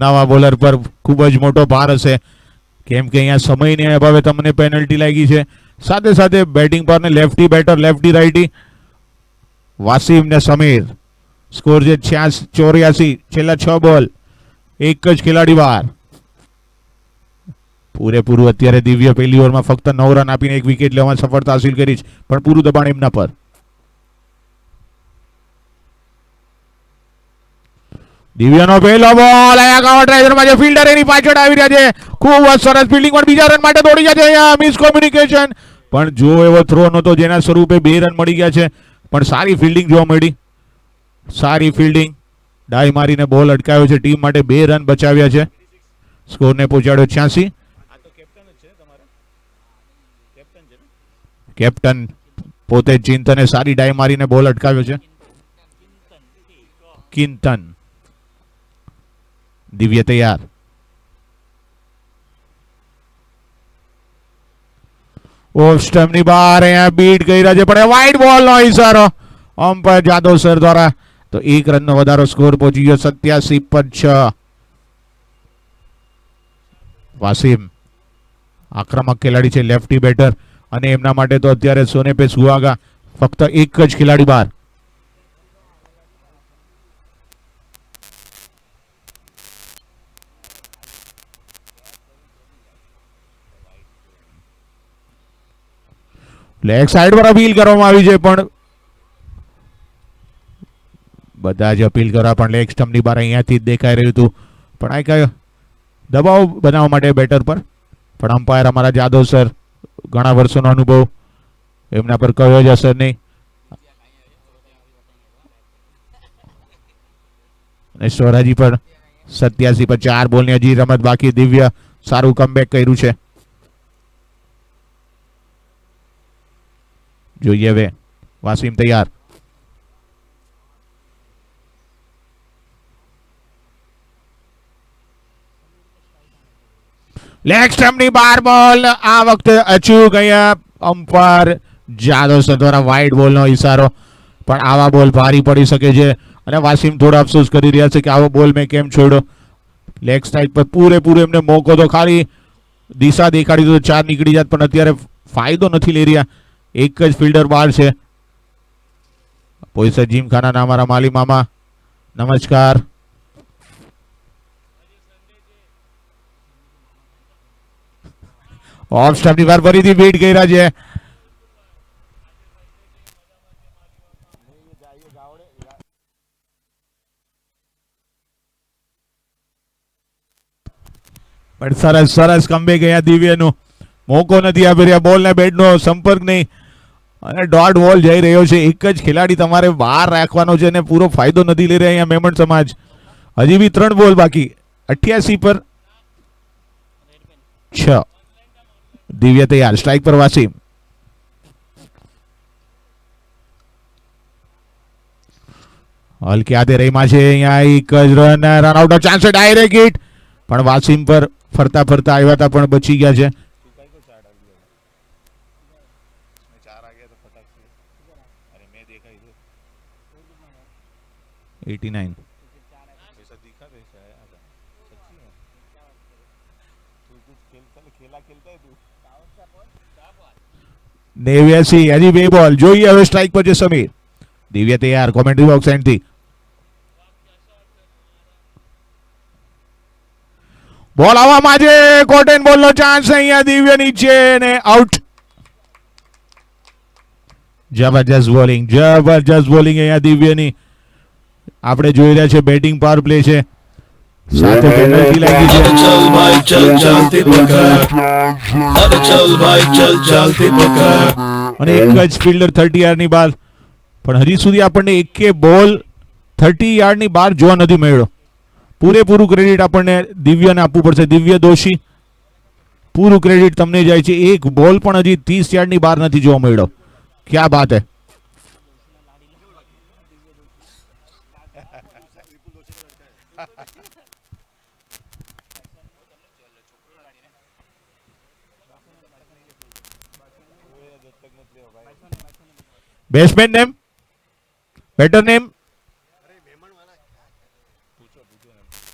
નવા બોલર પર ખૂબ જ મોટો ભાર હશે, કેમ કે અહીંયા સમયને અભાવે તમને પેનલ્ટી લાગી છે. સાથે બેટિંગ પર ને લેફ્ટી બેટર, લેફ્ટી રાઇટી વાસીમ ને સમીર. સ્કોર છે 84. છેલ્લા 6 બોલ, એક જ ખેલાડી બહાર. પૂરેપૂરું અત્યારે દિવ્ય પહેલી ઓવરમાં ફક્ત 9 રન આપીને 1 વિકેટ લેવામાં સફળતા હાસિલ કરી છે, પણ પૂરું દબાણ એમના પર. દિવ્યાનો પહેલો બોલ, અહીંયા કવર ડ્રાઈવરમાં જે ફિલ્ડર એની પાછળ આવી રહ્યા છે. ખૂબ જ સરસ ફિલ્ડિંગ, પણ બીજા રન માટે દોડી ગયા છે. અહીંયા મિસકોમ્યુનિકેશન, પણ જો એવો થ્રો નહોતો જેના સ્વરૂપે 2 રન મળી ગયા છે, પણ સારી ફિલ્ડિંગ જોવા મળી. સારી ફિલ્ડિંગ, ડાઈ મારીને બોલ અટકાવ્યો છે. ટીમ માટે 2 રન બચાવ્યા છે. સ્કોરને પહોંચાડ્યો 86. કેપ્ટન પોતે ચિંતને સારી ડાઈ મારીને બોલ અટકાવ્યો છે. કિંતન. દિવ્ય તૈયાર. ઓફ સ્ટમ્પની બહાર અહીંયા બીટ કર્યા છે, પણ વાઇડ બોલનો ઈશારો અમ્પાયર જાદવ સર દ્વારા. તો 1 રનનો વધારો, સ્કોર પહોંચી ગયો 87 પર 6. વાસીમ આક્રમક ખેલાડી છે, લેફ્ટી બેટર, અને એમના માટે તો અત્યારે સોને પે સુહાગા, ફક્ત એક જ ખેલાડી બહાર. લેગ સાઈડ પર અપીલ કરવામાં આવી છે, પણ બધા જ અપીલ કરવા, પણ લેગ સ્ટમ્પની બહાર અહીંયાથી જ દેખાઈ રહ્યું હતું. પણ આ કઈ દબાવ બનાવવા માટે બેટર પર, પણ અમ્પાયર અમારા જાદવ સર, ઘણા વર્ષોનો અનુભવ, એમના પર કયો જ અસર નહીં. અને સ્વરાજી પર 87 પર 4 બોલની હજી રમત બાકી. દિવ્ય સારું કમબેક કર્યું છે. જોઈએ હવે. વાસીમ તૈયાર. લેગ સ્ટમ્પની બહાર બોલ, આ વખતે અચૂક અહીંયા અમ્પાયર જાદવ સર દ્વારા વાઇડ બોલનો ઈશારો. પણ આવા બોલ ભારી પડી શકે છે, અને વાસીમ થોડા અફસોસ કરી રહ્યા છે કે આવો બોલ મેં કેમ છોડ્યો. લેગ સાઈડ પર પૂરેપૂરો એમને મોકો તો ખાલી દિશા દેખાડી તો 4 નીકળી જાત, પણ અત્યારે ફાયદો નથી લઈ રહ્યા. એક જ ફિલ્ડર બહાર છે. પોઈસર જીમખાના અમારા માલી મામા, નમસ્કાર. ઓફ સ્ટમ્પની વાર ફરીથી બીટ કર્યા છે. પણ સરસ કમબેક ગયા દિવ્યનું. મોકો નથી આપી રહ્યા, બોલ ને બેટનો સંપર્ક નહીં. અને ડોટ બોલ જઈ રહ્યો છે. એક જ ખેલાડી તમારે બહાર રાખવાનો છે અને પૂરો ફાયદો નથી લઈ રહ્યા અહીંયા મેમણ સમાજ. હજી બી 3 બોલ બાકી. 88 પર 6. દિવ્ય તૈયાર, સ્ટ્રાઇક પર વાસીમ. હલકી હાથે રહીમાં છે અહીંયા એક જ રન આઉટ નો ચાન્સ, ડાયરેક્ટ હિટ. પણ વાસીમ પર ફરતા ફરતા આવ્યા હતા પણ બચી ગયા છે. નેવ્યાસી, હજી 2 બોલ. જોઈએ હવે સ્ટ્રાઇક પર છે સમીર. દિવ્ય તૈયાર, કોમેન્ટ્રી બોક્સ એન્ડ થી બોલ આવવામાં છે. કોટન બોલ નો ચાન્સ અહીંયા દિવ્ય નીચે ને આઉટ. જબરજસ્ત બોલિંગ, જબરજસ્ત બોલિંગ અહીંયા દિવ્યની. આપણે જોઈ રહ્યા છે બેટિંગ પાવર પ્લે છે, સાથે પેનલ્ટી લાગી છે. चल भाई चल चलती पकड़, अरे चल भाई चल चलती पकड़. અને એક જ ફિલ્ડર 30 યાર્ડની બહાર, પણ હજી સુધી આપણને એકે બોલ 30 યાર્ડની બહાર જોવા નથી મળ્યો. પૂરેપૂરું ક્રેડિટ આપણને દિવ્યને આપવું પડશે. દિવ્ય દોશી, પૂરું ક્રેડિટ તમને જાય છે. એક બોલ પણ હજી 30 યાર્ડની બહાર નથી જોવા મળ્યો. ક્યાં બાત હે. Batsman name, batter name,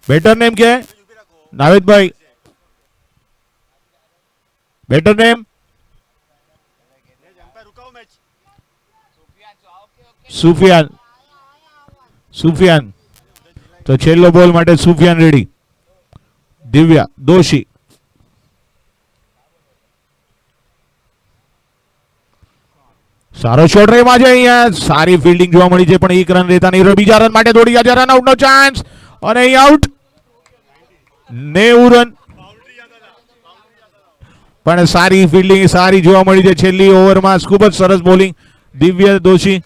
batter name क्या है नाविद भाई? Better name Sufiyan. સુફિયાન, તો છેલ્લો બોલ માટે સુફિયાન રેડી. દિવ્યા દોશી. સારો શોટ રેમાં છે અહીંયા. સારી ફિલ્ડિંગ જોવા મળી છે પણ 1 રન રહેતા નહીં. બીજા રન માટે દોડી ગયા છે. રન આઉટ નો ચાન્સ અને અહીં આઉટ. 90 રન, પણ સારી ફિલ્ડિંગ સારી જોવા મળી છે છેલ્લી ઓવરમાં. ખૂબ જ સરસ બોલિંગ દિવ્ય દોશી.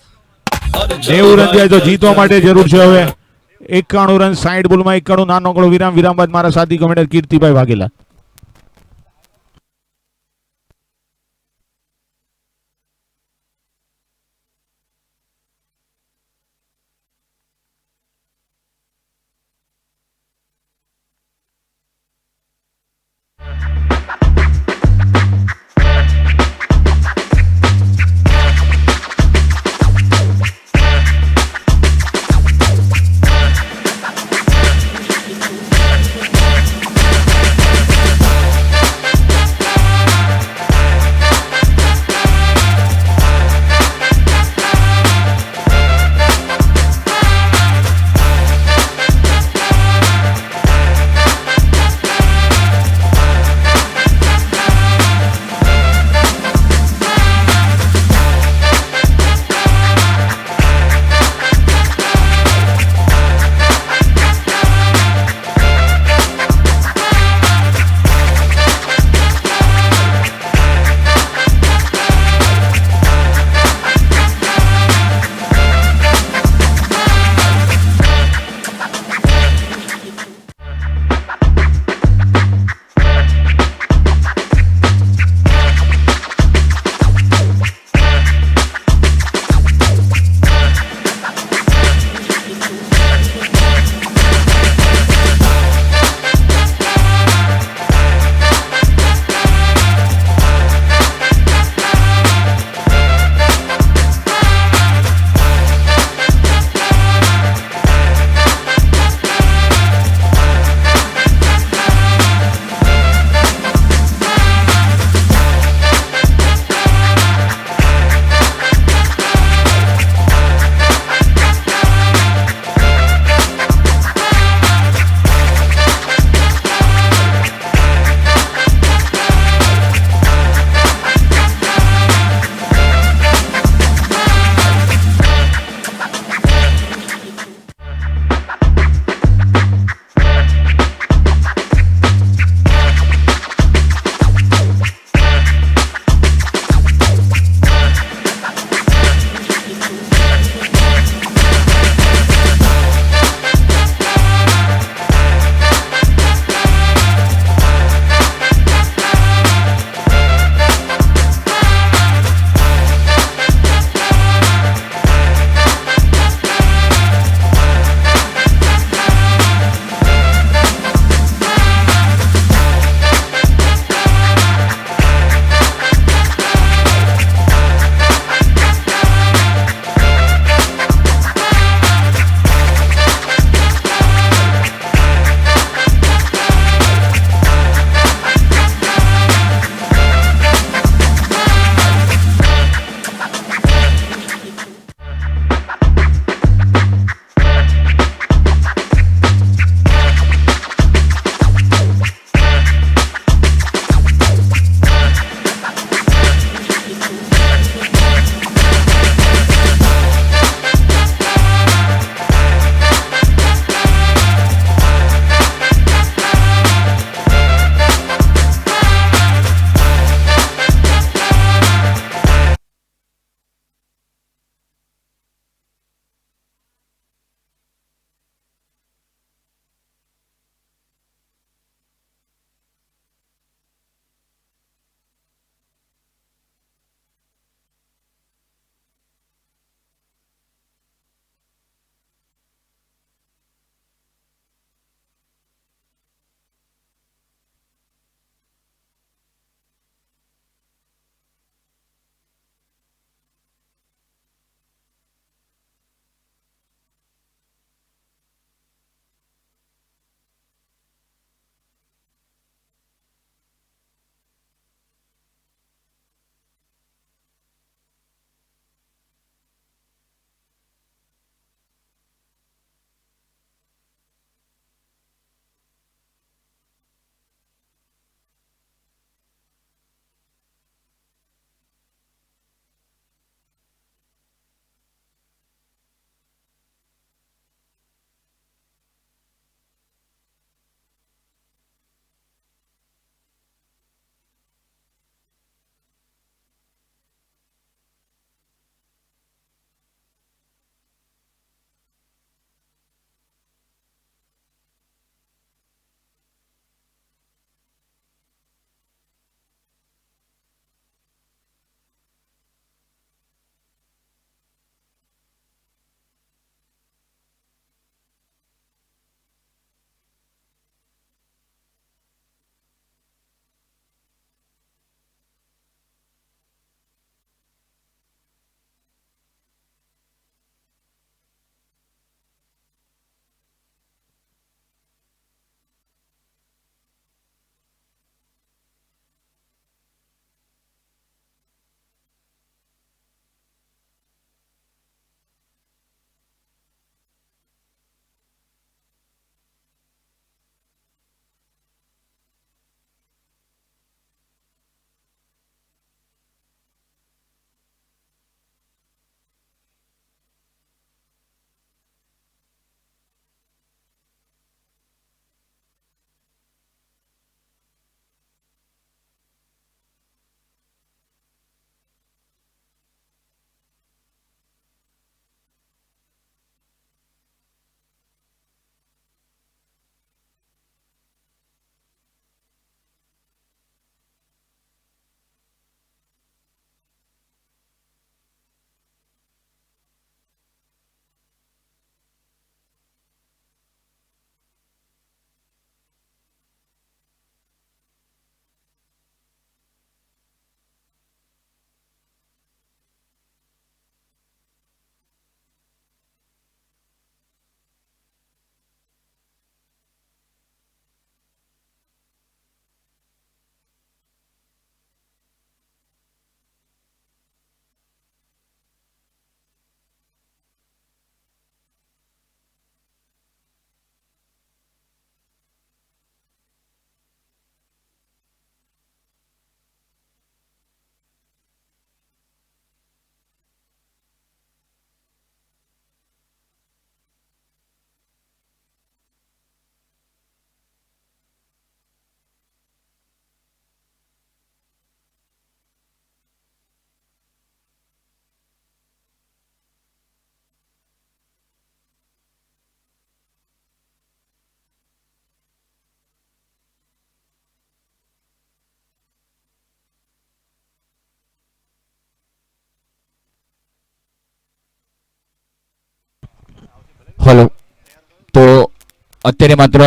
90 રન જાય તો જીતવા માટે જરૂર છે હવે 91 રન. 60 બોલમાં 91. નાનો ગણો વિરામ. વિરામ બાદ મારા સાથી કમેન્ટર કીર્તિભાઈ વાઘેલા. હલો. તો અત્યારે માત્ર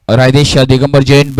રાયદેશ દિગંબર જૈન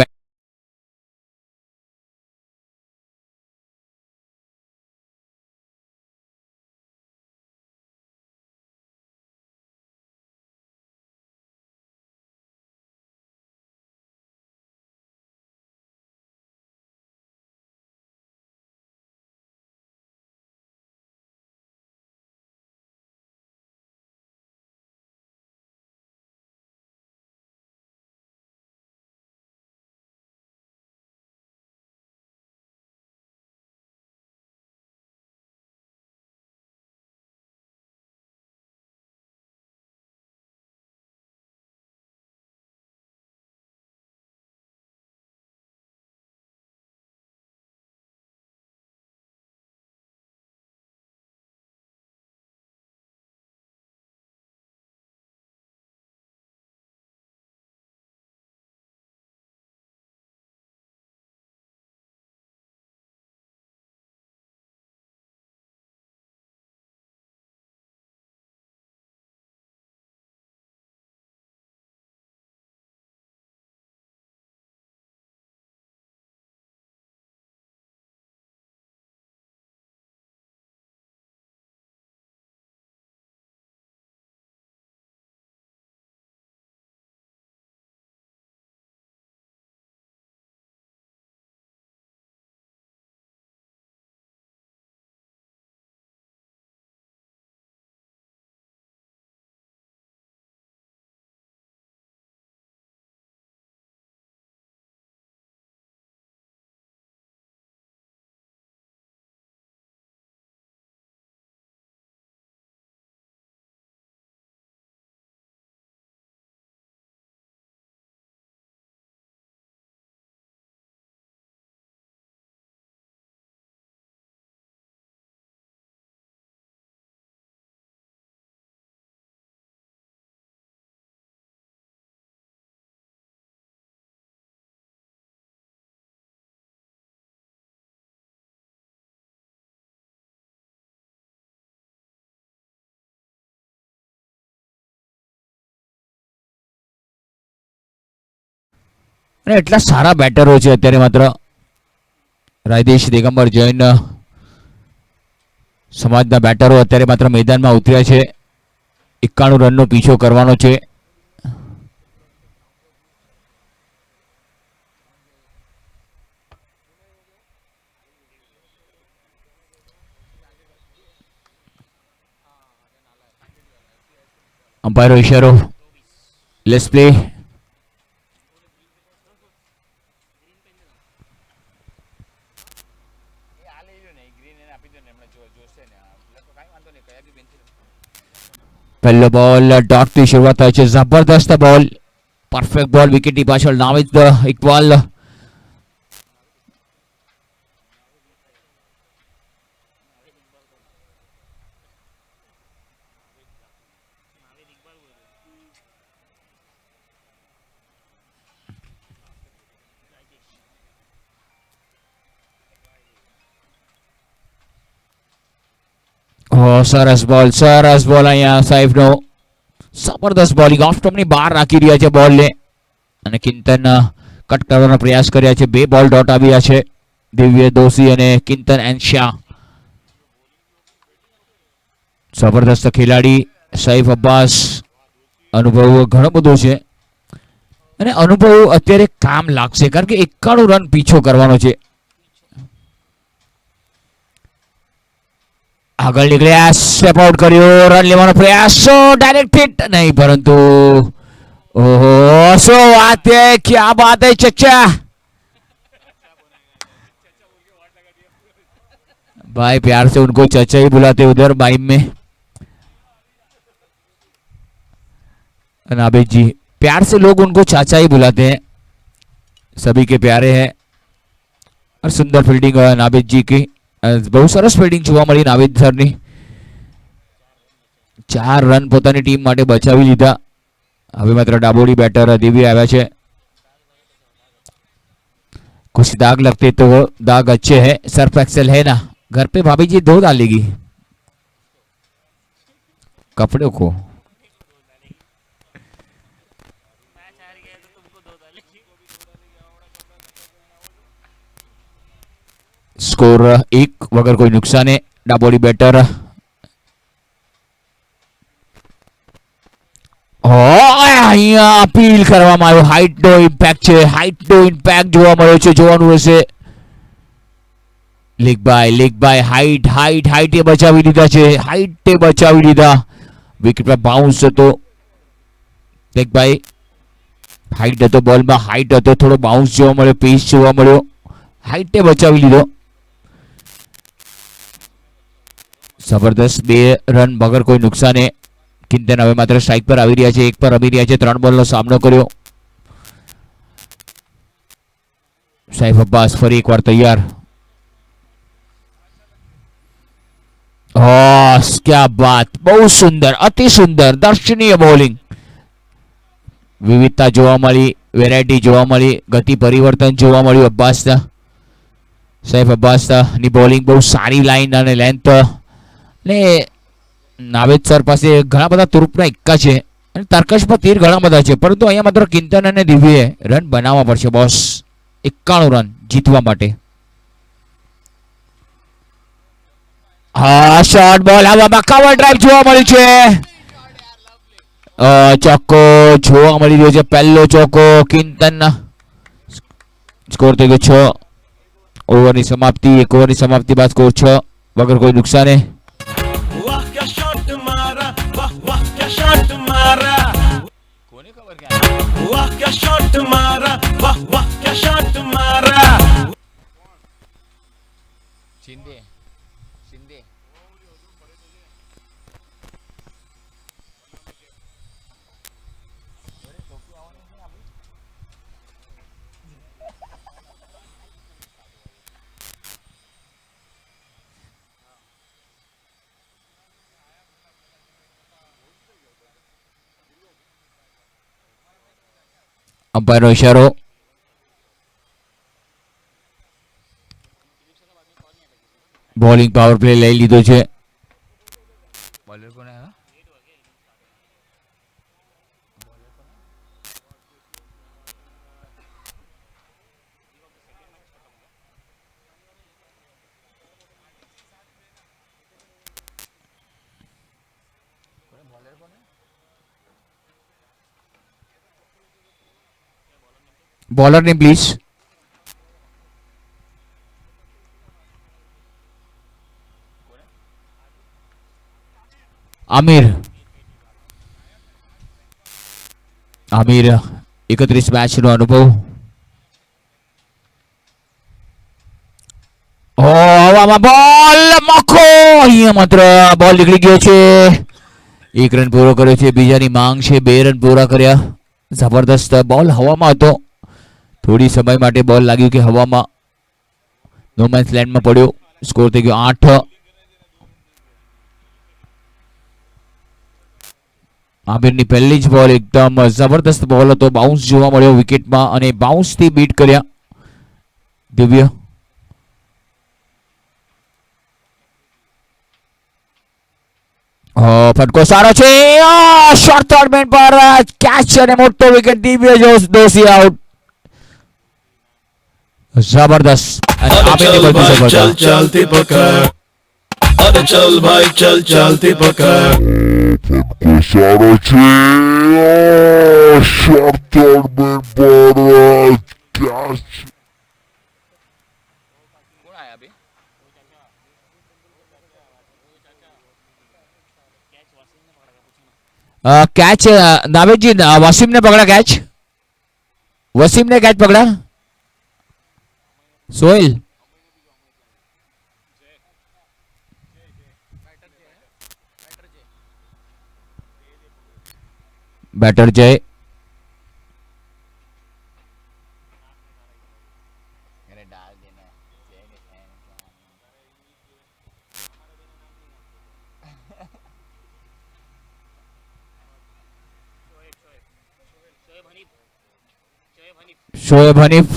અને એટલા સારા બેટરો છે અત્યારે માત્ર રાયદેશ દિગંબર જૈન સમાજના બેટરો અત્યારે માત્ર મેદાનમાં ઉતર્યા છે. 91 રનનો પીછો કરવાનો છે. અમ્પાયરનો ઇશારો. Let's play. એ આ લઈ લ્યો ને ગ્રીન એને આપી દો ને એમણે જોશે ને એટલે તો કાંઈ વાંધો નહીં કયા બી બેનથી પહેલો બોલ ડોટથી શરૂઆત થાય છે. જબરદસ્ત બોલ, પરફેક્ટ બોલ વિકેટની પાછળ નાવિદ ઇકબાલ. સરસ બોલ અહીંયા સાહેબનો. જબરદસ્ત બોલિંગ ઓફ સ્ટમ્પની બહાર રાખી રહ્યા છે બોલને અને કિંતન કટ કરવાનો પ્રયાસ કર્યા છે. 2 બોલ ડોટ આવ્યા છે. દિવ્ય દોશી અને કિંતન એન્ડ શાહ. જબરદસ્ત ખેલાડી સૈફ અબ્બાસ. અનુભવ ઘણો બધો છે અને અનુભવ અત્યારે કામ લાગશે કારણ કે 91 રન પીછો કરવાનો છે. આગળ નીકળ્યા, સ્ટેપ આઉટ કર્યો, રન લેવાનો પ્રયાસ, ડાયરેક્ટ હિટ નહીં પરંતુ ઓહો શું વાત है, क्या बात है चचा. भाई प्यार से उनको चचा ही बुलाते उधर बाइम में. नाबिद जी, प्यार से लोग उनको चाचा ही बुलाते हैं, सभी के प्यारे हैं. और सुंदर फील्डिंग नाबिद जी की. બહુ સરસ ફિલ્ડિંગ જોવા મળી નાવિદ સરની. 4 રન પોતાની ટીમ માટે બચાવી લીધા. હવે માત્ર ડાબોડી બેટર દિવ્ય આવ્યા છે. कुछ दाग लगते तो वो दाग अच्छे हैं. सर्फ एक्सेल है ना घर पे, भाभी जी धो डालेगी कपड़ों को. સ્કોર 1 વગર કોઈ નુકસાને. ડાબોડી બેટર અહીંયા અપીલ કરવામાં આવ્યો. હાઇટનો ઇમ્પેક્ટ છે, હાઇટનો ઇમ્પેક્ટ જોવા મળ્યો છે. જોવાનું રહેશે. લેગ બાય હાઇટે બચાવી દીધા છે. હાઇટે બચાવી દીધા. વિકેટ પર બાઉન્સ હતો. લેગ બાય હાઇટ હતો બોલમાં, હાઇટ હતો, થોડો બાઉન્સ જોવા મળ્યો, પેસ જોવા મળ્યો. હાઇટે બચાવી લીધો. જબરદસ્ત 2 રન વગર કોઈ નુકસાને. કિંતન હવે માત્ર સ્ટ્રાઇક પર આવી રહ્યા છે, 1 પર રમી રહ્યા છે. 3 બોલનો સામનો કર્યો. સૈફ અબ્બાસ ફરી એકવાર તૈયાર. ક્યા બાત, બહુ સુંદર, અતિ સુંદર, દર્શનીય બોલિંગ. વિવિધતા જોવા મળી, વેરાયટી જોવા મળી, ગતિ પરિવર્તન જોવા મળ્યું અબ્બાસના. સૈફ અબ્બાસની બોલિંગ બહુ સારી, લાઈન અને લેન્થ. ને નાવેદ સર પાસે ઘણા બધા તુરુપના એક્કા છે અને તર્કશમાં તીર ઘણા બધા છે, પરંતુ અહીંયા માત્ર કિંતન અને દિવ્યએ રન બનાવવા પડશે બોસ. 91 રન જીતવા માટે. શોર્ટ બોલ હવામાં, કવર ડ્રાઈવ જોવા મળી છે. ચોક્કો જોવા મળી રહ્યો છે. પહેલો ચોક્કો કિંતન. સ્કોર થઈ ગયો 6 ઓવરની સમાપ્તિ. 1 ઓવરની સમાપ્તિ બાદ સ્કોર 6 વગર કોઈ નુકસાને. वाह क्या शॉट मारा, वाह वाह क्या शॉट मारा, કોને ખબર ક્યાં वाह क्या शॉट मारा, वाह वाह क्या शॉट मारा. શિંદે શિંદે અમ્પાયરનો ઇશારો. બોલિંગ પાવર પ્લે લઈ લીધો છે. બોલર કોને આવ્યા? બોલર ને પ્લીઝ. આમિર 31 મેચનો અનુભવ. હવામાં બોલ મખો. અહીંયા માત્ર બોલ નીકળી ગયો છે. 1 રન પૂરો કર્યો છે. બીજાની માંગ છે 2 રન પૂરા કર્યા. જબરદસ્ત બોલ હવામાં હતો. થોડી સમય માટે બોલ લાગ્યું કે હવામાં નો મેન્સ લેન્ડમાં પડ્યો. સ્કોર થઈ ગયો 8. આમિરની પહેલી જ બોલ એકદમ જબરદસ્ત બોલ હતો. બાઉન્સ જોવા મળ્યો વિકેટમાં અને બાઉન્સથી બીટ કર્યા દિવ્ય. ફટકો સારો છે. શોર્ટ થર્ડ મેન પર કેચ અને મોટો વિકેટ. દિવ્ય દોશી આઉટ. જબરદસ્ત. અને આમિરની બોલ પર જબરદસ્ત. चलती पकड़, अरे चल भाई चल चलती पकड़. સારો છે. શોર્ટ થર્ડ મેન પર કેચ. કોણ આયા બે? कैच नावेद जी वसीम ने पकड़ा कैच. वसीम ने कैच पकड़ा. सोहेल बैटर जय. અરે ડાલ દેના જય ને ફેન शोएब हनीफ.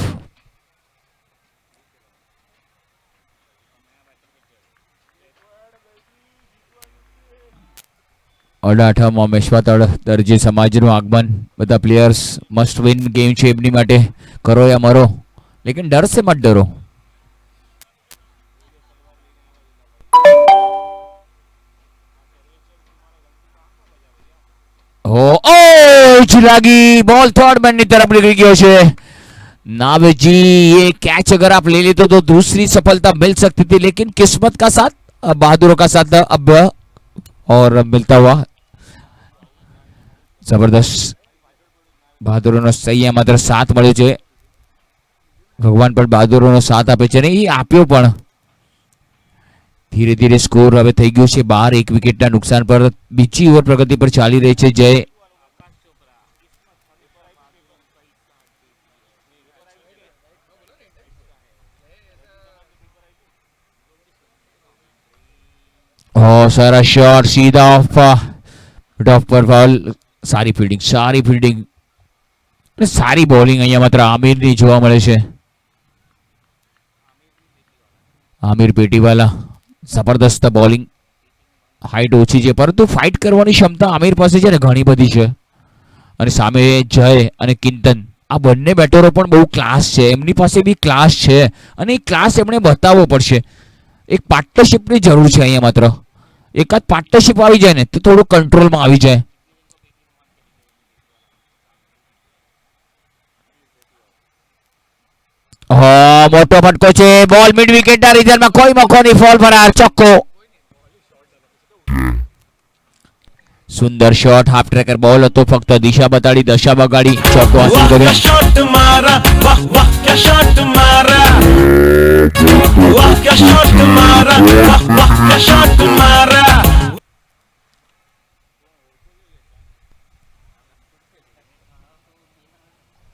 અડાઠામાં મેશ્વાતળ દરજી સમાજનું આગમન. બધા પ્લેયર્સ મસ્ટ વિન ગેમ છે એમની માટે. કરો યા મરો, લેકિન ડર સે મત ડરો. કેચ લાગી, બોલ થર્ડ મેન ની તરફ નીકળી ગયો છે. नावेजी, ये कैच अगर आप ले लेते तो दूसरी सफलता मिल सकती थी, लेकिन किस्मत का साथ, बहादुरों का साथ अब और मिलता हुआ जबरदस्त બહાદુરોનો સહી માત્ર 7 મળ્યો છે. ભગવાન પણ બહાદુરોનો સાથ આપે છે ને એ આપ્યો પણ. ધીરે ધીરે સ્કોર હવે થઈ ગયો છે 12, 1 વિકેટના નુકસાન પર. બીજી ઓવર પ્રગતિ પર ચાલી રહી છે જય. સારા શોટ, સીધા ઓફ પર બોલ. સારી ફિલ્ડિંગ, સારી ફિલ્ડિંગ, સારી બોલિંગ અહીંયા માત્ર આમિરની જોવા મળે છે. આમિર પેટીવાલા, જબરદસ્ત બોલિંગ. હાઈટ ઓછી છે પરંતુ ફાઇટ કરવાની ક્ષમતા આમિર પાસે છે ને ઘણી બધી છે. અને સામે જય અને કિંતન, આ બંને બેટરો પણ બહુ ક્લાસ છે. એમની પાસે બી ક્લાસ છે અને એ ક્લાસ એમણે બતાવવો પડશે. એક પાર્ટનરશિપની જરૂર છે અહીંયા માત્ર. એકાદ પાર્ટનરશિપ આવી જાય ને તો થોડું કંટ્રોલમાં આવી જાય. મોટો ફટકો છે, બોલ મિડ વિકેટના રીઝનમાં, કોઈ મકો નહીં, ફોલ ફરાર, ચોક્કો. સુંદર શોટ, હાફ ટ્રેકર બોલ હતો, ફક્ત દિશા બતાડી, દશા બગાડી, ચોક્કો હાસિલ वाह क्या કર્યો. शॉट मारा, वाह वाह क्या शॉट मारा, वाह क्या शॉट मारा, वाह वाह क्या शॉट मारा.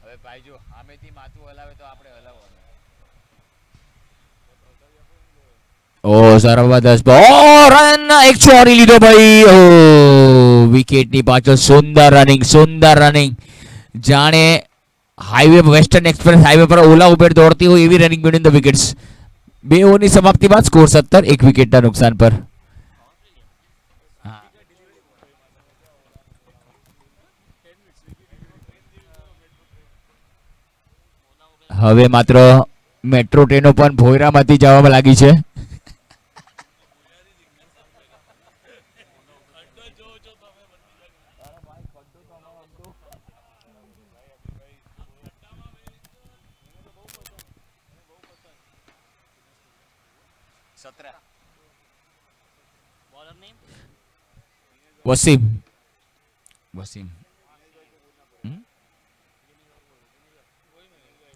હવે ભાઈ જો સામેથી માથું હલાવે તો આપણે હલાવવાનું. જબરદસ્ત રન, એક ચોરી લીધો ભાઈ. વિકેટની પાછળ સુંદર રનિંગ, સુંદર રનિંગ. જાણે હાઈવે, વેસ્ટર્ન એક્સપ્રેસ હાઈવે પર ઓલા ઉબેર દોડતી હોય એવી રનિંગ બિટવીન ધ વિકેટ્સ. 2 ઓવરની સમાપ્તિ બાદ સ્કોર 17, 1 વિકેટના નુકસાન પર. હવે માત્ર મેટ્રો ટ્રેનો પણ ભોયરામાંથી જવા લાગી છે. વસીમ, વસીમ,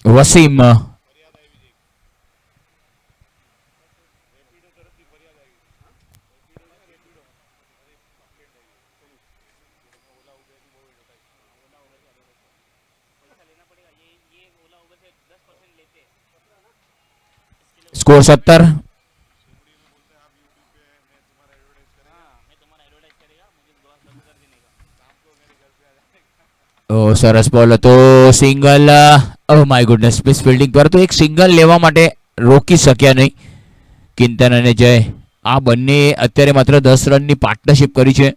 વસીમ, स्कोर 17. સરસ બોલ હતો, single. Oh my goodness, miss fielding પર તો એક સિંગલ લેવા માટે રોકી શક્યા નહીં કિંતન અને જય. આ બંને અત્યારે માત્ર 10 રનની પાર્ટનરશિપ કરી છે.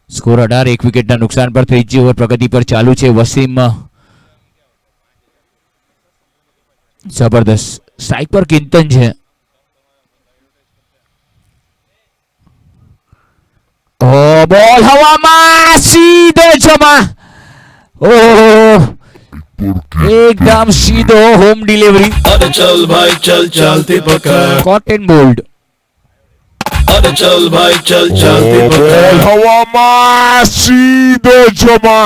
સ્કોર 18, 1 વિકેટના નુકસાન પર. ત્રીજી ઓવર પ્રગતિ પર ચાલુ છે. વસીમ, જબરદસ્ત સ્ટ્રાઇક પર કિંતન છે. બોલ હવામાં, સીધો જમા. एकदम सीधो होम डिलीवरी. अरे चल भाई चल चलती पकड़, कॉटन बोल्ड. अरे चल भाई चल चलती पकड़. हवामा सीधो जमा.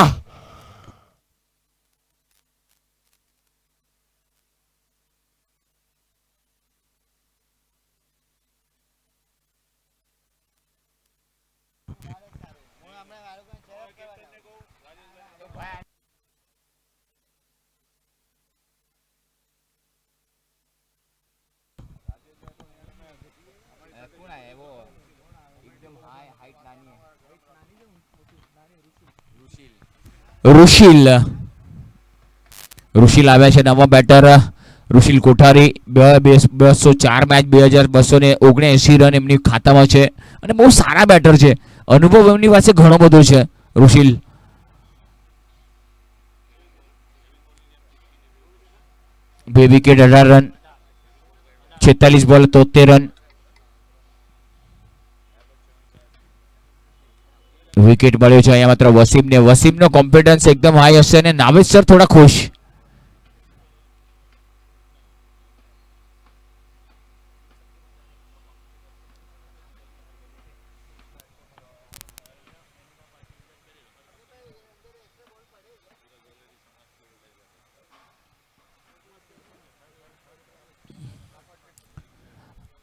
કોણ આયા એવો એકદમ હાઈટ નાની હે રુશિલ. ऋषिल, ऋषिल આવ્યા છે નવા બેટર. ऋषिल કોઠારી, 204 મેચ, 2279 રન એમની ખાતામાં છે અને બહુ સારા બેટર છે. અનુભવ એમની પાસે ઘણો બધો છે. ऋषिल 2 વિકેટ, 18 રન, 46 બોલ, 73 રન. વિકેટ મળ્યો છે અહીંયા માત્ર વસીમને. વસીમનો કોન્ફિડન્સ એકદમ હાઈ હશે અને નાવેદ સર થોડા ખુશ.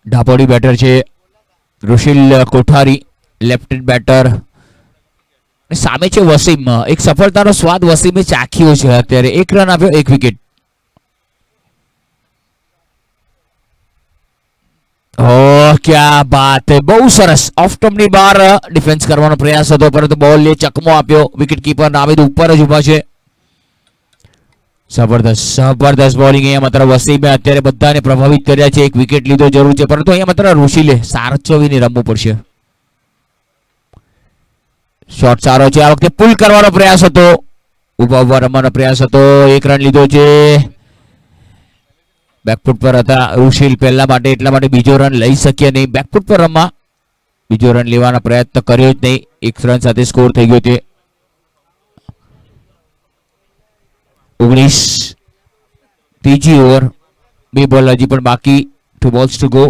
ડાપોડી બેટર છે રુશિલ કોઠારી, લેફ્ટ હેન્ડ બેટર. સામે છે વસીમ. એક સફળતાનો સ્વાદ વસીમે ચાખ્યો છે અત્યારે. 1 રન આપ્યો, 1 વિકેટ. ઓ ક્યા બાત હે, બહુ સરસ. ઓફ સ્ટમ્પની બહાર ડિફેન્સ કરવાનો પ્રયાસ હતો પરંતુ બોલ ચકમો આપ્યો. વિકેટ કીપર નાવિદ ઉપર જ ઊભા છે. જબરદસ્ત બોલિંગ અહીંયા માત્ર વસીમે અત્યારે બધાને પ્રભાવિત કર્યા છે. 1 વિકેટ લીધો જરૂર છે પરંતુ અહીંયા માત્ર રુશિલે સાચવીને રમવું પડશે. શોટ સારો છે. આ વખતે પુલ કરવાનો પ્રયાસ હતો, ઉભા રમવાનો પ્રયાસ હતો. 1 રન લીધો છે. બેકફૂટ પર હતા રુશિલ પહેલા માટે, એટલા માટે બીજો રન લઈ શક્યા નહીં. બેકફૂટ પર રમવા બીજો રન લેવાનો પ્રયત્ન કર્યો જ નહીં. 1 રન સાથે સ્કોર થઈ ગયો છે 19. ત્રીજી ઓવર, 2 બોલ હજી પણ બાકી. 2 balls to go.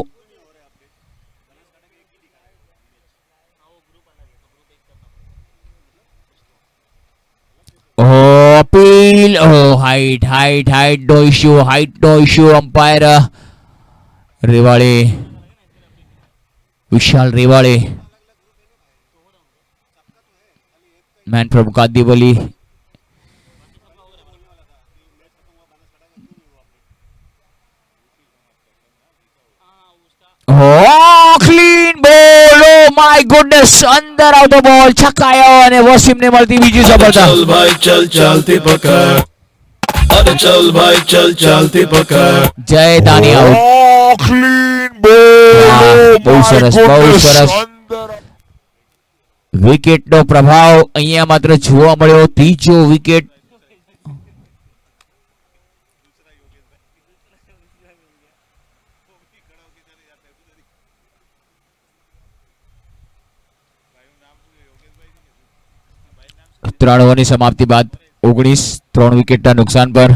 Appeal. Height no issue. Umpire Rewade, Vishal Rewade, man from Kandivali. Clean bowl. Oh my goodness, અંદર આવતો બોલ છકાયો અને વસીમને મળતી બીજી સફળતા. चल भाई चल चालती पकड़, अरे चल भाई चल चालती पकड़. જય દાની આઉટ. Oh, clean ball. બહુ My સરસ, બહુ goodness. સરસ. વિકેટનો પ્રભાવ અહીંયા માત્ર જોવા મળ્યો. ત્રીજો વિકેટ. ત્રણ ઓવરની સમાપ્તિ બાદ 19, 3 વિકેટના નુકસાન પર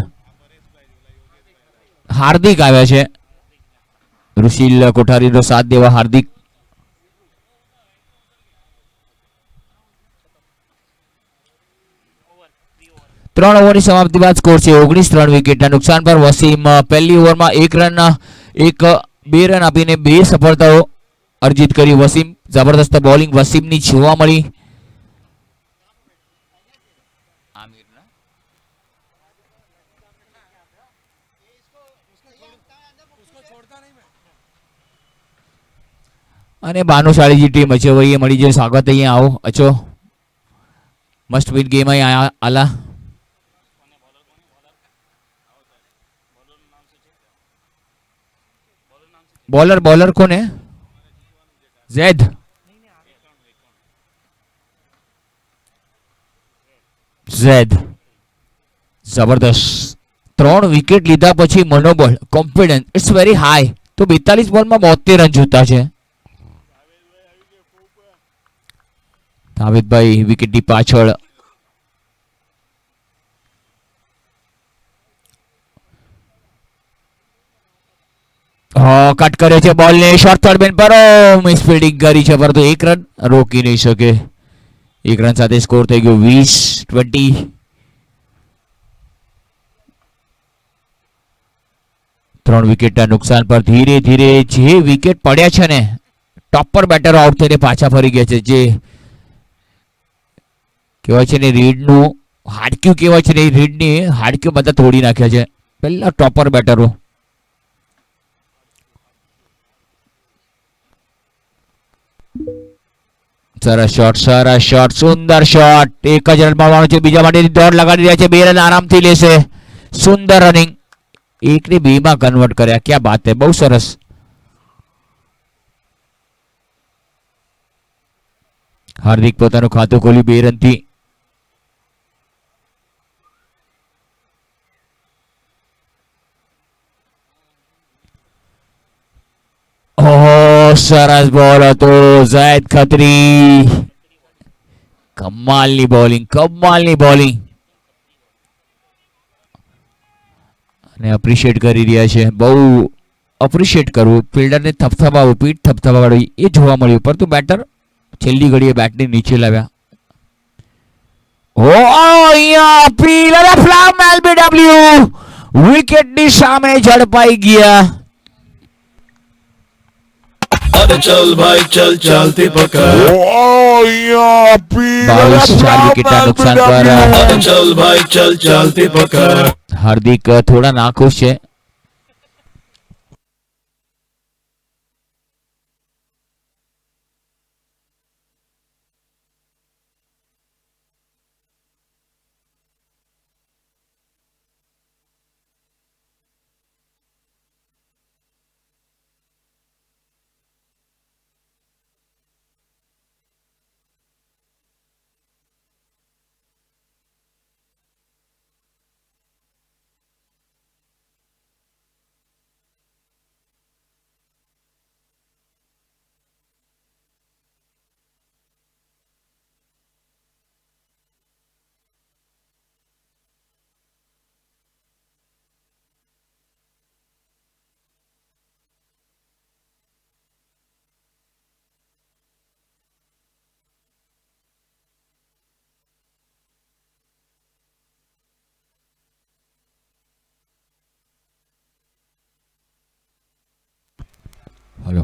હાર્દિક આવ્યા છે. રુશિલ કોઠારીનો સાથ દેવા હાર્દિક. ત્રણ ઓવરની સમાપ્તિ બાદ સ્કોર છે 19, 3 વિકેટના નુકસાન પર. વસીમ પહેલી ઓવરમાં 2 રન આપીને 2 સફળતાઓ અર્જિત કરી. વસીમ જબરદસ્ત બોલિંગ વસીમની જોવા મળી. અને ભાનુશાળીજી ટીમ અચો ભાઈએ મળી જાય સ્વાગત. અહીંયા આવો અચો. મસ્ટ વિન ગેમ અહીંયા આલા. બોલર કોને? ઝેડ. જબરદસ્ત. 3 વિકેટ લીધા પછી મનોબળ, કોન્ફિડન્સ ઇટ્સ વેરી હાઈ. તો 42 બોલમાં 72 રન જોતા છે. જાવેદભાઈ વિકેટની પાછળ. કટ કરે છે બોલને. શોર્ટ થર્ડ બેન પર મિસ ફિલ્ડિંગ કરી છે પરંતુ 1 રન રોકી નહીં શકે. 1 રન સાથે સ્કોર થઈ ગયો 20-20. 3 વિકેટના નુકસાન પર ધીરે ધીરે જે વિકેટ પડ્યા છે ને, ટોપર બેટરો આઉટ થઈને પાછા ફરી ગયા છે. જે કહેવાય છે ને રીડનું હાડક્યું કહેવાય છે ને, એ રીડની હાડક્યું બધા તોડી નાખ્યા છે પહેલા ટોપર બેટરો. સરસ શોટ, સુંદર શોટ. 1 જ રન મારવાનો છે. બીજા માટેની દોડ લગાડી રહ્યા છે. 2 રન આરામથી લેશે. સુંદર રનિંગ. 1 ને 2 માં કન્વર્ટ કર્યા. ક્યાં બાત હે, બહુ સરસ. હાર્દિક પોતાનું ખાતું ખોલ્યું 2 રનથી. સરસ બોલ હતો ઝાયદ ખત્રી. કમાલની બોલિંગ અને એપ્રિશિએટ કરી રહ્યા છે. બહુ એપ્રિશિએટ કરવું, ફિલ્ડરને થપથપાવવું, પીઠ થપથપાવવી એ જોવા મળ્યું, પરંતુ બેટર છેલ્લી ઘડીએ બેટને નીચે લાવ્યા. અહીંયા અપીલ અને ફ્લામ એલબીડબ્લ્યુ વિકેટની સામે ઝડપાઈ ગયા. अरे चल भाई चल चलती पकड़ Oh, yeah, Pete. 22 4 વિકેટના નુકસાન પર अरे चल भाई चल चलती पकड़ હાર્દિક થોડા નાખુશ છે. હલો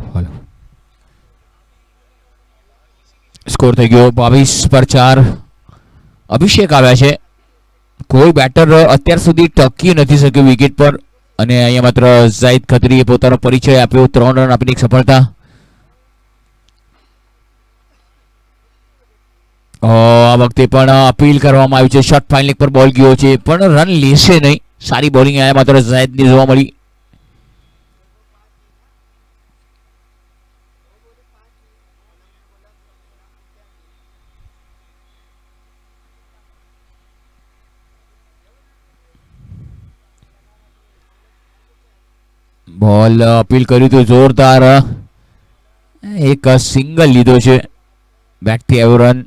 સ્કોર થઈ ગયો 22 પર 4. અભિષેક આવ્યા છે. કોઈ બેટર અત્યાર સુધી ટકી નથી શક્યું વિકેટ પર, અને અહીંયા માત્ર ઝાહિદ ખત્રીએ પોતાનો પરિચય આપ્યો. 3 રન આપીને એક સફળતા. આ વખતે પણ અપીલ કરવામાં આવી છે. શોર્ટ ફાઇન લેગ પર બોલ ગયો છે, પણ રન લેશે નહીં. સારી બોલિંગ અહીંયા માત્ર ઝાહિદની જોવા મળી. બોલ અપીલ કર્યું તો જોરદાર એક સિંગલ લીધો છે. બેટથી આવ્યો રન,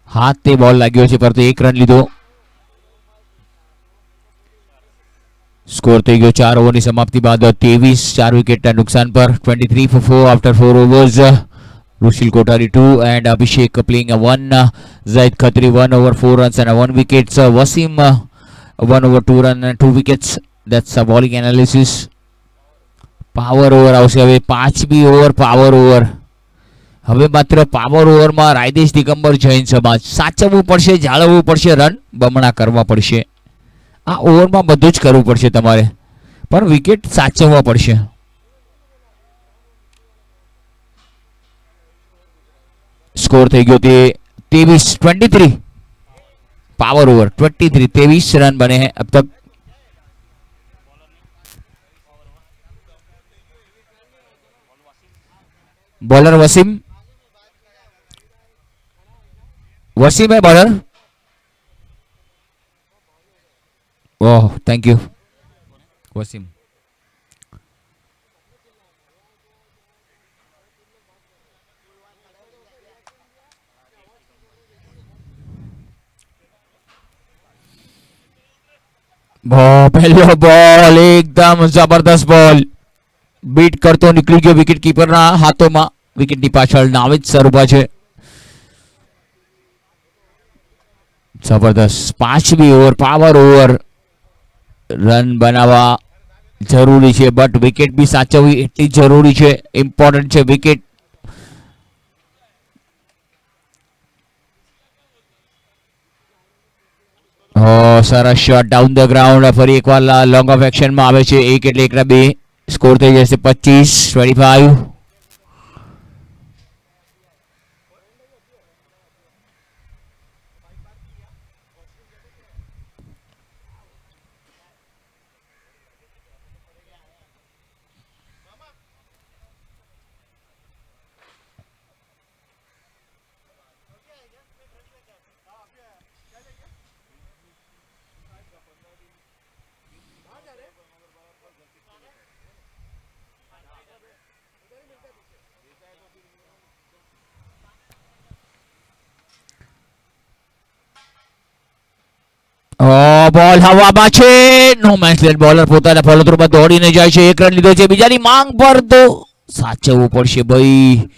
હાથ તે બોલ લાગ્યો છે, પરંતુ એક રન લીધો. સ્કોર થઈ ગયો 4 ઓવરની સમાપ્તિ બાદ 23 4 વિકેટના નુકસાન પર. 23 for 4 after 4 overs. Rushil Kothari 2 and Abhishek playing a 1. Zahid Khatri 1 over 4 runs and 1 wickets. Wasim 1 over 2 runs and 2 wickets. That's a bowling analysis. Power over આવશે હવે. 5મી ઓવર પાવર ઓવર. હવે માત્ર પાવર ઓવરમાં રાયદેશ દિગંબર જૈન સમાજ સાચવવું પડશે, જાળવવું પડશે, રન બમણા કરવા પડશે. આ ઓવરમાં બધું જ કરવું પડશે તમારે, પણ વિકેટ સાચવવા પડશે. સ્કોર થઈ ગયો તે 23 पावर ओवर 23 23 रन बने हैं अब तक. बॉलर वसीम है bowler. Oh thank you Wasim. पहलो बॉल एकदम जबरदस्त बॉल बीट करतो निकली गयो विकेट कीपर ना हाथों में. विकेट ની પાછળ નાવિદ સર ઉભા છે. જબરદસ્ત. 5મી ઓવર પાવર ઓવર. રન બનાવવા જરૂરી છે, બટ વિકેટ બી સાચવવી એટલી જરૂરી છે, ઇમ્પોર્ટન્ટ છે વિકેટ. સરસ શોટ ડાઉન ધ ગ્રાઉન્ડ. ફરી એકવાર લોંગ ઓફ એક્શનમાં આવે છે. 1 એટલે 1 ના 2. સ્કોર થઈ જશે 25-25. બોલ હવામાં છે, નો મેચ લેન્ડ. બોલર પોતાના ફોલો થ્રુમાં દોડીને જાય છે, 1 રન લીધો છે બીજાની માંગ પર, તો સાચવવું પડશે ભાઈ.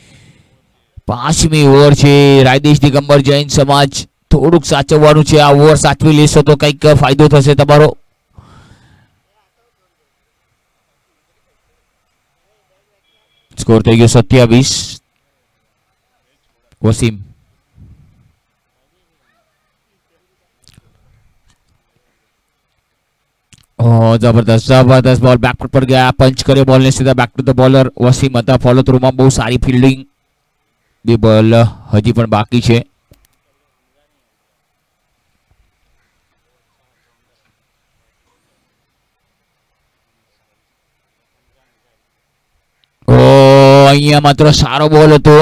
5મી ઓવર છે, રાયદેશ દિગંબર જૈન સમાજ થોડુંક સાચવવાનું છે. આ ઓવર સાચવી લેશો તો કંઈક ફાયદો થશે તમારો. સ્કોર થઈ ગયો 27. વસીમ જબરદસ્ત બોલ બેકફૂટ પર ગયા, પંચ કર્યો બોલને સીધા back to the bowler. Wasim હતા ફોલો થ્રુમાં, બહુ સારી ફિલ્ડિંગ. 2 બોલ હજી પણ બાકી છે. અહીંયા માત્ર સારો બોલ હતો,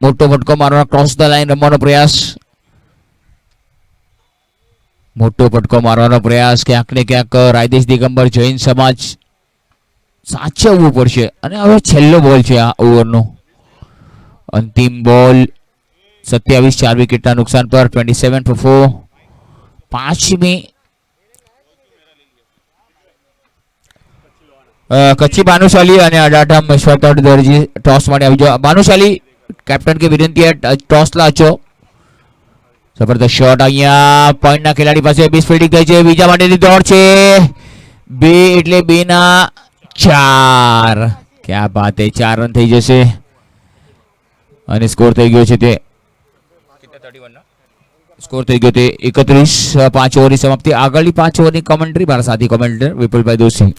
મોટો ફટકો મારવાનો, ક્રોસ ધ લાઈન રમવાનો પ્રયાસ. મોટો ફટકો મારવાનો પ્રયાસ, ક્યાંક ને ક્યાંક રાયદેશ દિગંબર જૈન સમાજ સાચવવું પડશે. અને હવે છેલ્લો બોલ છે આ ઓવરનો, અંતિમ બોલ. 27, 4 વિકેટના નુકસાન પર 27 for 4. 5મી કચ્છી ભાનુશાલી અને અડાઠા મેશ્વર દરજી ટોસ માટે આવી જાઓ. ભાનુશાલી कैप्टन की विनंती है, टॉस लाचो. जबरदस्त शॉट અહીંયા પોઈન્ટના ખેલાડી પાસે 20 ફિલ્ડિંગ થઈ છે, બીજા માટેની દોડ છે. 2 એટલે 2 ના 4. क्या बात है, 4 રન થઈ જશે અને સ્કોર થઈ ગયો છે તે कितना 31 ना સ્કોર થઈ ગયો તે 31. 5 ઓવરની સમાપ્તિ. આગળની 5 ઓવરની કમેન્ટ્રી મારા સાથી કમેન્ટર વિપુલભાઈ દોશી.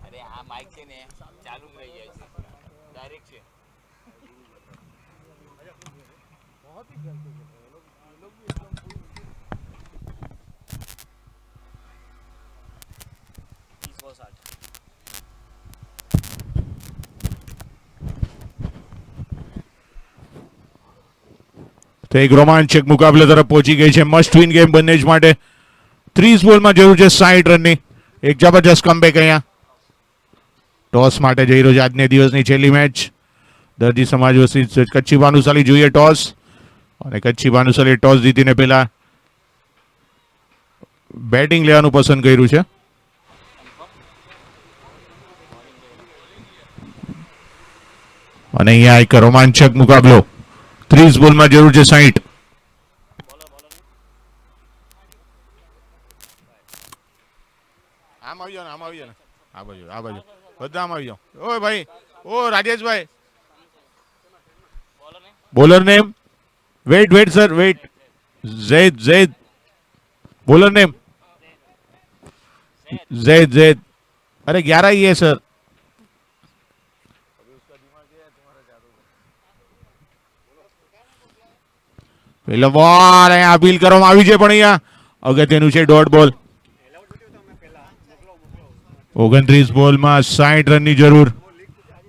अरे हाँ माइक से ने चालू में रही है डायरेक्ट से તો એક રોમાંચક મુકાબલા તરફ પહોંચી ગઈ છે. મસ્ટ વિન ગેમ બંને જ માટે. 30 બોલમાં જરૂર છે 60 રનની. એક જબરજસ્ત કમબેક અહીંયા. ટોસ માટે જઈ રહ્યો છે આજને દિવસની છેલ્લી મેચ. દરજી સમાજ વસી કચ્છી ભાનુશાલી જોઈએ ટોસ, અને કચ્છી ભાનુશાલી ટોસ જીતીને પહેલા બેટિંગ લેવાનું પસંદ કર્યું છે. અને અહીંયા એક રોમાંચક મુકાબલો. 30 બોલમાં જરૂર છે 60. આમ આવી જાઓ ને, આમ આવી જાઓ ને, આ બાજુ આ બાજુ બધા આમ આવી જાઓ. ઓય ભાઈ, ઓ રાજેશભાઈ, bowler name. Wait wait sir, wait. Zaid Zaid, bowler name Zaid Zaid. अरे 11 ही है सर. પેલો બોલ અહીંયા અપીલ કરવામાં આવી છે, પણ અહીંયા અગત્યનું છે ડોટ બોલ. 29 બોલમાં 60 રનની જરૂર.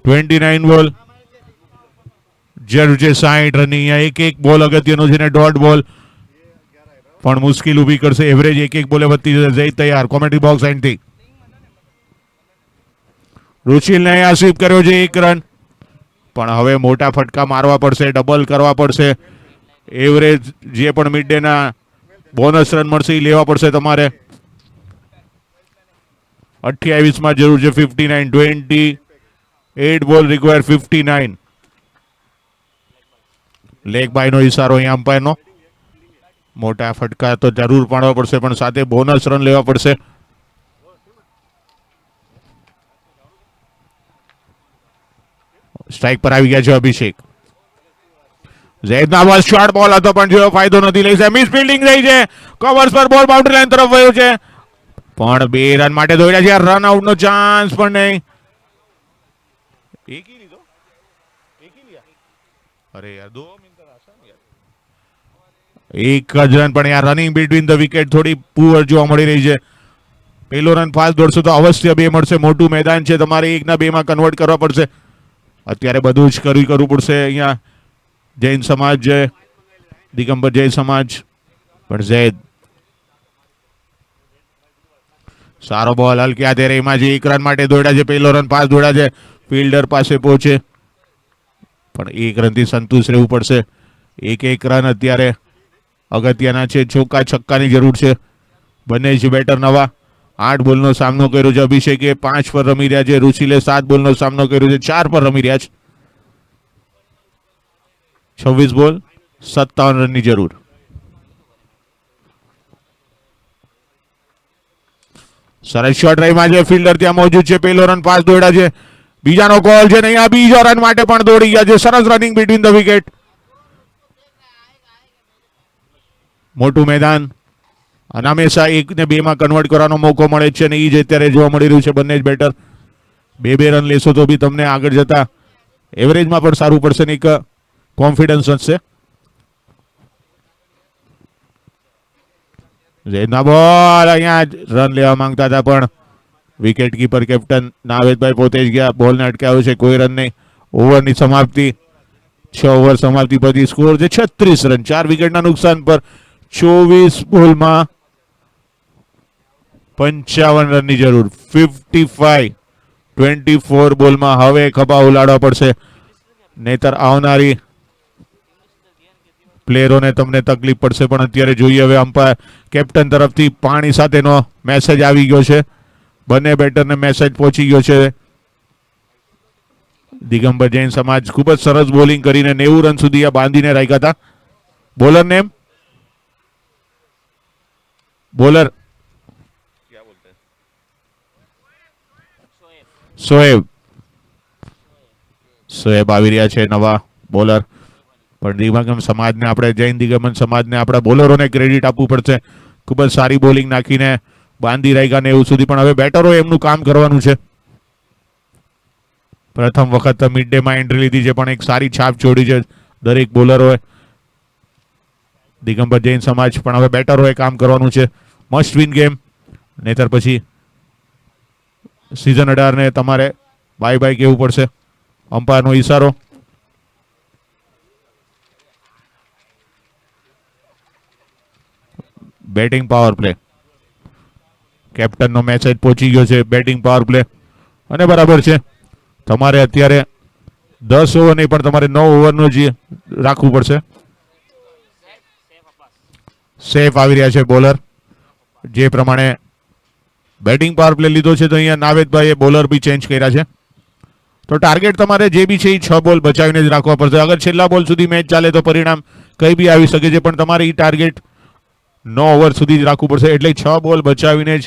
29 બોલ જરૂર છે 60 રનની. અહીંયા એક એક બોલ અગત્યનો છે ને ડોટ બોલ પણ મુશ્કેલ ઊભી કરશે. એવરેજ એક એક બોલે વધતી જશે. જય તૈયાર કોમેન્ટ્રી બોક્સ એન્ડથી. રુચિલને અહીંયા સ્વીપ કર્યો છે 1 રન, પણ હવે મોટા ફટકા મારવા પડશે, ડબલ કરવા પડશે. એવરેજ જે પણ મિડ ડે ના બોનસ રન મળશે એ લેવા પડશે તમારે. 28 માં જરૂર છે 59. 28 બોલ રિક્વાયર 59. લેગ બાય નો ઇશારો અહીંયા અમ્પાયરનો. મોટા ફટકા તો જરૂર પાડવા પડશે, પણ સાથે બોનસ રન લેવા પડશે. સ્ટ્રાઇક પર આવી ગયા છે અભિષેક. ઝૈદના બોલ શોર્ટ બોલ હતો, પણ જો ફાયદો નથી લઈ છે. મિસ ફિલ્ડિંગ થઈ છે. કવર્સ પર બોલ બાઉન્ડ્રી લાઈન તરફ વયો છે, પણ 2 રન માટે દોડ્યા છે. રન આઉટ નો ચાન્સ પણ નહીં. એક ही લીધો, એક ही लिया. અરે યાર 2 મિનિટ આસાન યાર. એક જ રન, પણ યાર રનિંગ બિટવીન ધ વિકેટ થોડી પુઅર જોવા મળી રહી છે. પહેલો રન ફાસ્ટ દોડશો તો અવશ્ય 2 મળશે. મોટું મેદાન છે, તમારે 1 ના 2 માં કન્વર્ટ કરવા પડશે. અત્યારે બધું જ કરવું પડશે. અહીંયા જૈન સમાજ, દિગંબર જૈન સમાજ. પણ ઝૈદ સારો બોલ હલક્યા ત્યારે એમાં જે 1 રન માટે દોડ્યા છે. પહેલો રન પાસ દોડ્યા છે, ફિલ્ડર પાસે પહોંચે, પણ 1 રનથી સંતુષ્ટ રહેવું પડશે. એક રન અત્યારે અગત્યના છે. ચોકા છક્કાની જરૂર છે. બંને જ બેટર નવા. 8 બોલનો સામનો કર્યો છે અભિષેકે. 5 પર રમી રહ્યા છે. ઋષિલે 7 બોલનો સામનો કર્યો છે. 4 પર રમી રહ્યા છે. 26 બોલ 57 રનની જરૂર. સરસ શોટ રહીમાં છે. ફિલ્ડર ત્યાં મોજૂદ છે. પહેલો રન પાસ દોડ્યા છે. બીજાનો કોલ છે. અહીંયા બીજો રન માટે પણ દોડી ગયા છે. સરસ રનિંગ બિટવીન ધ વિકેટ. મોટું મેદાન અને હંમેશા 1 ને 2 માં કન્વર્ટ કરવાનો મોકો મળે છે, અને એ જ અત્યારે જોવા મળી રહ્યું છે. બંને જ બેટર 2 રન લેશો તો બી તમને આગળ જતા એવરેજમાં પણ સારું પડશે ને એક કોન્ફિડન્સ વધશે. જેના બોલ અહીંયા રન લેવા માંગતા હતા પણ વિકેટ કીપર કેપ્ટન નાવેદભાઈ પોતે જ ગયા. બોલને અટકાવ્યો છે. કોઈ રન નહીં. ઓવરની સમાપ્તિ 6 ઓવર સમાપ્તિ પછી સ્કોર છે 36 રન. 4 વિકેટના નુકસાન પર 24 બોલમાં 55 રનની જરૂર. 55 24 બોલમાં હવે ખભા ઉલાડવા પડશે, નહીતર આવનારી પ્લેયરોને તમને તકલીફ પડશે. પણ અત્યારે જોઈએ હવે અમ્પાયર કેપ્ટન તરફથી પાણી સાથેનો મેસેજ આવી ગયો છે. બંને બેટરને મેસેજ પહોંચી ગયો છે. દિગંબર જૈન સમાજ ખૂબ જ સરસ બોલિંગ કરીને 90 રન સુધી આ બાંધીને રાખ્યા હતા. બોલર નેમ બોલર શોએબ આવી રહ્યા છે નવા બોલર. પણ દિગંબર સમાજને આપણે જૈન દિગંબર સમાજને આપણા બોલરોને ક્રેડિટ આપવું પડશે. ખૂબ જ સારી બોલિંગ નાખીને બાંધી રાખ્યા ને એવું સુધી. પણ હવે બેટરો એમનું કામ કરવાનું છે. પ્રથમ વખત મિડ ડે માં એન્ટ્રી લીધી છે, પણ એક સારી છાપ છોડી છે દરેક બોલરોએ. દિગંબર જૈન સમાજ પણ હવે બેટરોએ કામ કરવાનું છે. મસ્ટ વિન ગેમ, નહીતર પછી સિઝન 18 ને તમારે બાય બાય કહેવું પડશે. અમ્પાયરનો ઈશારો. Batting power play. કેપ્ટનનો મેસેજ પહોંચી ગયો છે. બેટિંગ પાવર પ્લે અને બરાબર છે. તમારે અત્યારે 10 ઓવર નહીં પણ તમારે 9 ઓવરનું જ રાખવું પડશે. સેફ આવી રહ્યા છે બોલર. જે પ્રમાણે બેટિંગ પાવર પ્લે લીધો છે તો અહીંયા નાવેદભાઈએ બોલર બી ચેન્જ કર્યા છે. તો ટાર્ગેટ તમારે જે બી છે એ 6 બોલ બચાવીને જ રાખવા પડશે. અગર છેલ્લા બોલ સુધી મેચ ચાલે તો પરિણામ કઈ બી આવી શકે છે, પણ તમારે એ ટાર્ગેટ 9 ઓવર સુધી જ રાખવું પડશે. એટલે 6 બોલ બચાવીને જ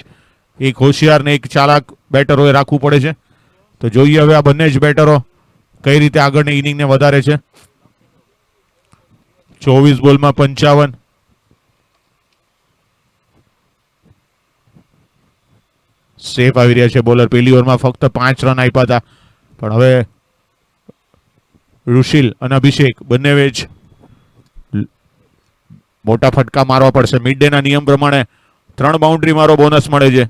એક હોશિયાર ને એક ચાલાક બેટરોએ રાખવું પડે છે. તો જોઈએ હવે આ બંને જ બેટરો કઈ રીતે આગળની ઇનિંગને વધારે છે. 24 બોલમાં 55. સેફ આવી રહ્યા છે બોલર. પહેલી ઓવરમાં ફક્ત 5 રન આપ્યા હતા, પણ હવે ઋષિલ અને અભિષેક બંને વેચ મોટા ફટકા મારવા પડશે. મિડ ડે ના નિયમ પ્રમાણે 3 બાઉન્ડ્રી મારો બોનસ મળે છે,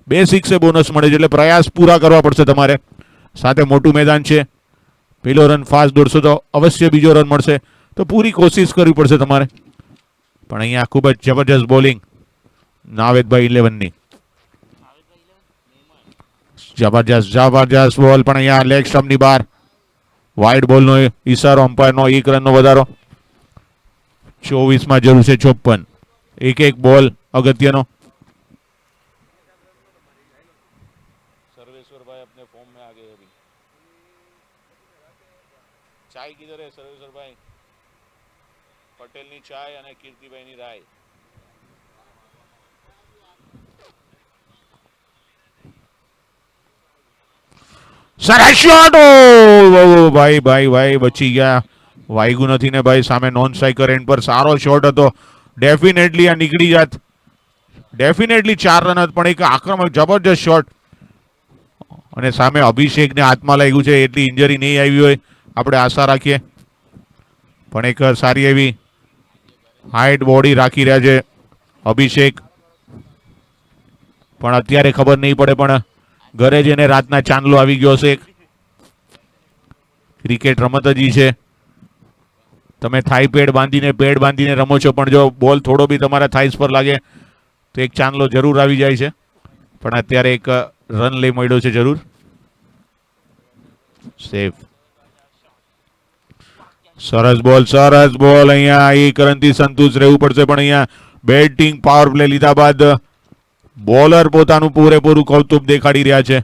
2 સિક્સે બોનસ મળે છે. એટલે પ્રયાસ પૂરા કરવા પડશે તમારે. સાથે મોટું મેદાન છે. પહેલો રન ફાસ્ટ દોડશો તો અવશ્ય બીજો રન મળશે. તો પૂરી કોશિશ કરવી પડશે તમારે. પણ અહીંયા ખૂબ જ જબરજસ્ત બોલિંગ નાવેદભાઈ 11ની. જબરજસ્ત બોલ, પણ અહીંયા લેગ સ્ટમ્પની બહાર. વાઇડ બોલનો ઈશારો, અમ્પાયરનો 1 રનનો વધારો. 24 માં જરૂર છે 54. એક બોલ અગત્યનો. सर्वेश्वर भाई अपने फॉर्म में आ गए अभी. चाय किधर है सर्वेश्वर भाई? पटेल ની ચાય અને કીર્તિભાઈ ની રાય. સરસ શોટ. ઓ ભાઈ બચી ગયા. વાગ્યું નથી ને ભાઈ. સામે નોન સ્ટ્રાઇકર એન્ડ પર સારો શોટ હતો. ડેફિનેટલી આ નીકળી જાત. ડેફિનેટલી 4 રન, પણ એક આક્રમક જબરજસ્ત શોટ. અને સામે અભિષેકને હાથમાં લાગ્યું છે. એટલી ઇન્જરી નહીં આવી હોય આપણે આશા રાખીએ. પણ એક સારી એવી હાઇટ બોડી રાખી રહ્યા છે અભિષેક. પણ અત્યારે ખબર નહીં પડે, પણ ઘરે જઈને રાતના ચાંદલો આવી ગયો હશે. ક્રિકેટ રમત જ છે. તમે થાઈ પેડ બાંધીને રમો છો, પણ જો બોલ થોડો બી તમારા થાઈસ પર લાગે તો એક ચાંદલો જરૂર આવી જાય છે. પણ અત્યારે એક રન લઈ મળ્યો છે જરૂર. સેફ. સરસ બોલ અહીંયા એક રનથી સંતુષ્ટ રહેવું પડશે, પણ અહીંયા બેટિંગ પાવર પ્લે લીધા બાદ બોલર પોતાનું પૂરેપૂરું કૌતુક દેખાડી રહ્યા છે.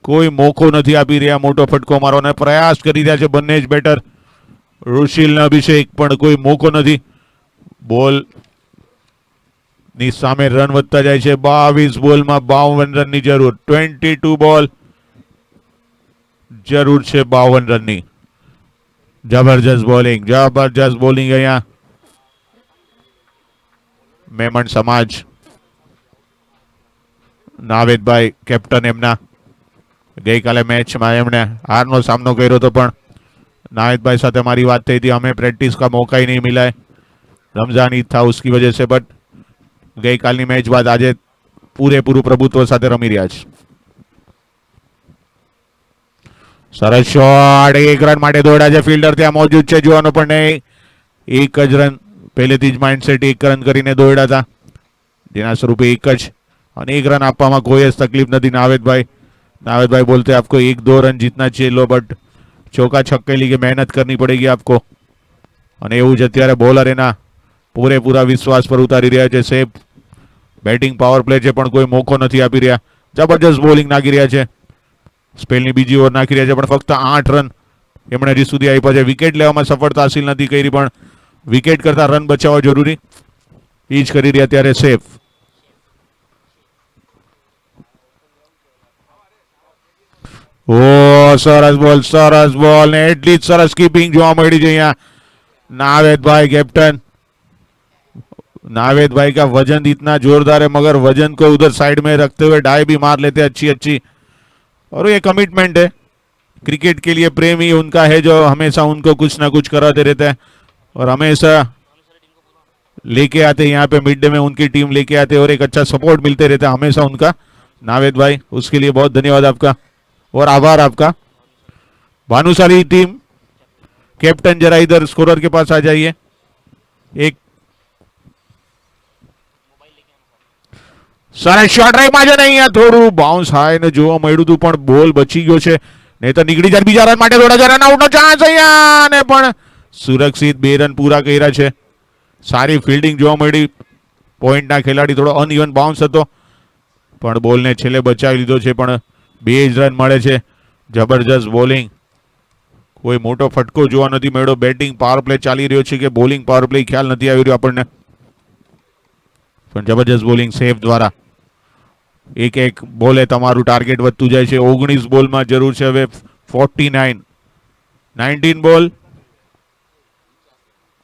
કોઈ મોકો નથી આપી રહ્યા મોટો ફટકો મારવાનો પ્રયાસ કરી રહ્યા છે બંને જ બેટર, રુશિલ અને અભિષેક, પણ કોઈ મોકો નથી. બોલ ની સામે રન વધતા જાય છે. 22 બોલમાં 52 રનની જરૂર. 22 બોલ જરૂર છે 52 રનની. જબરજસ્ત બોલિંગ અહીંયા મેમણ સમાજ, નાવેદભાઈ કેપ્ટન એમના. ગઈકાલે મેચમાં એમણે હારનો સામનો કર્યો હતો, પણ नावेद साथ हमारी बात थी हमें प्रैक्टिस का मौका ही नहीं मिला है, रमजान ईद था उसकी वजह से, बट गई कालनी मैच बाद आज पूरेपूरु प्रभुत्व साथ रमी रहा है. सरस शॉट, एक रन माटे दौड़ा है, फील्डर ત્યાં મોજૂદ છે જોવાનો, પણ નહીં, એક જ રન પહેલેથી જ માઇન્ડસેટ એક રન કરીને દોડ્યા હતા, જેના સ્વરૂપે એક જ અને એક રન આપવામાં કોઈ જ તકલીફ નથી. नावेद भाई बोलते आपको 1-2 रन जीतना चाहिए लो, बट चौका छक्के लिए मेहनत करनी पड़ेगी आपको. અને એવું જ અત્યારે બોલર એના પૂરેપૂરા વિશ્વાસ પર ઉતારી રહ્યા છે. સેફ બેટિંગ પાવર પ્લે છે પણ કોઈ મોકો નથી આપી રહ્યા. જબરજસ્ત બોલિંગ નાખી રહ્યા છે. સ્પેલની બીજી ઓવર નાખી રહ્યા છે પણ ફક્ત 8 રન એમણે હજી સુધી આપ્યા છે. વિકેટ લેવામાં સફળતા હાસિલ નથી કરી, પણ વિકેટ કરતા રન બચાવવા જરૂરી, એ જ કરી રહ્યા ત્યારે સેફ. ઓ સરસ બોલ ને એટલી જ સરસ કીપિંગ જોવા મળી છે અહીંયા. नावेद भाई कैप्टन, नावेद भाई का वजन इतना जोरदार है मगर वजन को उधर साइड में रखते हुए डाई भी मार लेते अच्छी, और ये कमिटमेंट है, क्रिकेट के लिए प्रेम ही उनका है जो हमेशा उनको कुछ ना कुछ कराते रहते हैं और हमेशा लेके आते यहाँ पे मिड डे में उनकी टीम लेके आते और एक अच्छा सपोर्ट मिलते रहता है हमेशा उनका. नावेद भाई उसके लिए बहुत धन्यवाद आपका और आभार आपका. भानुशाली टीम कैप्टन जरा इधर स्कोरर के पास आ जाइए. एक સરસ શોટ રાઈમાં છે ને અહીંયા થોડું બાઉન્સ હાઈ ને જોવા મળ્યું હતું પણ બોલ બચી ગયો છે, નહીં તો નીકળી જાય. બીજા રન માટે થોડા જરા રન આઉટનો ચાન્સ અહીંયા, અને પણ સુરક્ષિત 2 રન પૂરા કર્યા છે. સારી ફિલ્ડિંગ જોવા મળી. પોઈન્ટના ખેલાડી થોડો અનઇવન બાઉન્સ હતો પણ બોલને છેલ્લે બચાવી લીધો છે, પણ 2 જ રન મળે છે. જબરજસ્ત બોલિંગ, કોઈ મોટો ફટકો જોવા નથી મળ્યો. બેટિંગ પાવર પ્લે ચાલી રહ્યો છે કે બોલિંગ પાવર પ્લે ખ્યાલ નથી આવી રહ્યો આપણને, પણ જબરજસ્ત બોલિંગ સેફ દ્વારા. એક બોલે તમારું ટાર્ગેટ વધતું જાય છે. 19 બોલમાં જરૂર છે હવે 49. 19 બોલ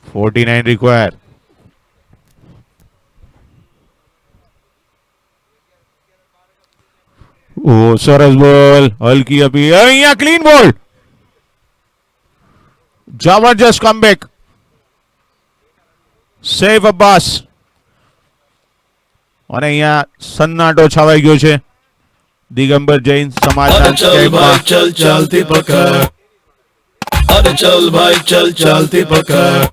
49 રિક્વાયર. ઓ સરસ બોલ, હલકી અપી, અહીંયા ક્લીન બોલ, જબરજસ્ત કમબેક. સૈફ અબ્બાસ, અને અહીંયા સન્નાટો છવાઈ ગયો છે દિગંબર જૈન સમાજના કેમ્પમાં. चल चलती पकड़, अरे चल भाई चल चलती पकड़.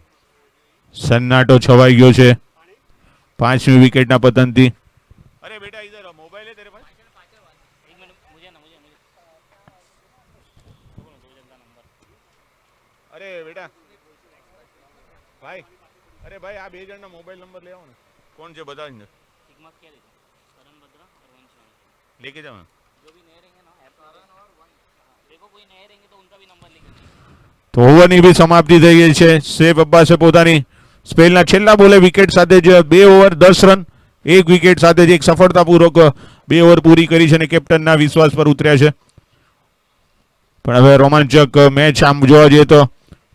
સન્નાટો છવાઈ ગયો છે 5મી વિકેટના પતનથી. અરે બેટા ઇધર મોબાઈલ હે તેરે પાસ? અરે બેટા ભાઈ, અરે ભાઈ આ 2 જણના મોબાઈલ નંબર લે આવો ને. કોણ છે બધા અંદર? लेके जाओ. તો ઓવરની બી સમાપ્તિ થઈ ગઈ છે. સૈફ અબ્બાસે પોતાની સ્પેલના છેલ્લા બોલે વિકેટ સાથે જ 2 ઓવર 10 રન 1 વિકેટ સાથે જ એક સફળતાપૂર્વક 2 ઓવર પૂરી કરી છે અને કેપ્ટનના વિશ્વાસ પર ઉતર્યા છે. પણ હવે રોમાંચક મેચ આમ જોવા જઈએ તો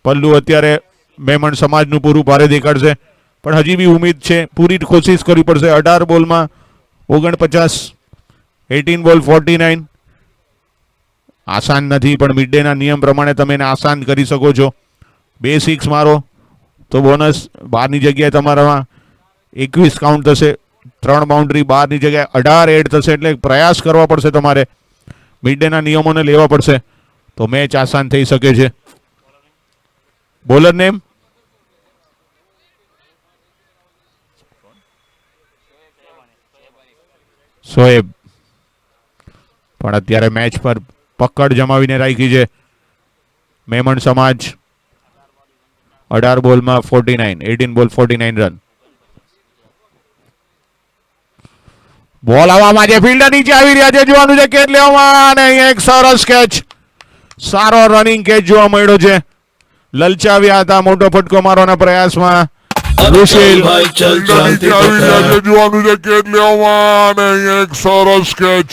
પલ્લુ અત્યારે મેમણ સમાજનું પૂરું ભારે દેખાડશે, પણ હજી બી ઉમેદ છે, પૂરી કોશિશ કરવી પડશે. 18 બોલમાં 49, 18 બોલ 49. આસાન નથી, પણ મિડ ડે ના નિયમ પ્રમાણે તમે એને આસાન કરી શકો છો. 2 સિક્સ મારો તો બોનસ, 12ની જગ્યાએ તમારામાં 21 કાઉન્ટ થશે. 3 બાઉન્ડ્રી, 12ની જગ્યાએ 18 એડ થશે. એટલે પ્રયાસ કરવા પડશે તમારે, મિડ ડે ના નિયમોને લેવા પડશે તો મેચ આસાન થઈ શકે છે. બોલર નેમ શોએબ, પણ અત્યારે મેચ પર પકડ જમાવીને રાખી છે મેમણ સમાજ. 18 બોલમાં 49, 18 બોલ 49 રન. બોલ હવામાં છે, ફિલ્ડર નીચે આવી રહ્યા છે, જોવાનું છે કેચ લેવામાં, અને અહીંયા એક સરસ કેચ, સારો રનિંગ કેચ જોવા મળ્યો છે. લલચાવ્યા હતા મોટો ફટકો મારવાના પ્રયાસમાં રુશિલ. ભાઈ ચલ ચાલતી પકડ જોવાનું છે કેચ લેવામાં, અને અહીંયા એક સરસ કેચ.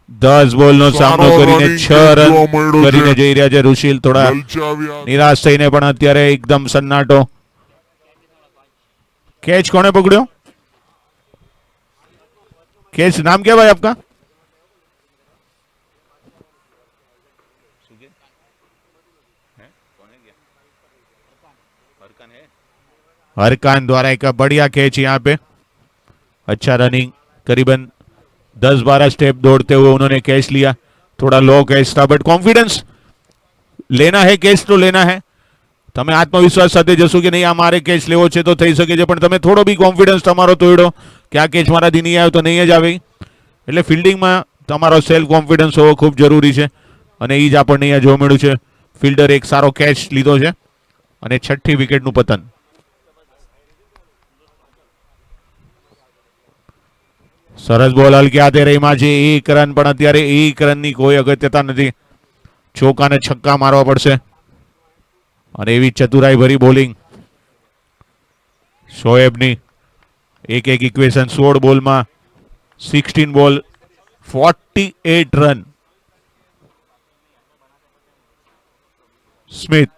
10 બોલનો સામનો સારો કરીને running 6 રન જોવા મળ્યો છે. કરીને જઈ રહ્યા છે રુશિલ. થોડા લલચાવ્યા નિરાશ થઈને પણ અત્યારે એકદમ સન્નાટો. કેચ કોણે પકડ્યો? કેચ નામ क्या भाई आपका? हरकान द्वारा एक बढ़िया कैच यहाँ पे. अच्छा रनिंग, करीबन 10-12 स्टेप दौड़ते हुए उन्होंने कैच लिया. थोड़ा लो कैच था बट कॉन्फिडेंस लेना है, कैच तो लेना है. તમે આત્મવિશ્વાસ સાથે જશો કે નહીં આ મારે કેચ લેવો છે તો થઈ શકે છે, પણ તમે થોડો બી કોન્ફિડન્સ તમારો તોડ્યો કે આ કેચ મારાથી નહીં આવ્યો તો નહીં જ આવે. એટલે ફિલ્ડિંગમાં તમારો સેલ્ફ કોન્ફિડન્સ હોવો ખૂબ જરૂરી છે, અને એ જ આપણને અહીંયા જોવા મળ્યું છે. ફિલ્ડર એક સારો કેચ લીધો છે અને 6ઠ્ઠી વિકેટનું પતન. સરસ બોલ હલકે હાથે રહીમાં છે. 1 રન, પણ અત્યારે 1 રનની કોઈ અગત્યતા નથી. ચોકા ને છક્કા મારવા પડશે, અને એવી ચતુરાઈ ભરી બોલિંગ શોએબની. એક ઇક્વેશન 16 બોલમાં 16 બોલ 48 રન. સ્મિથ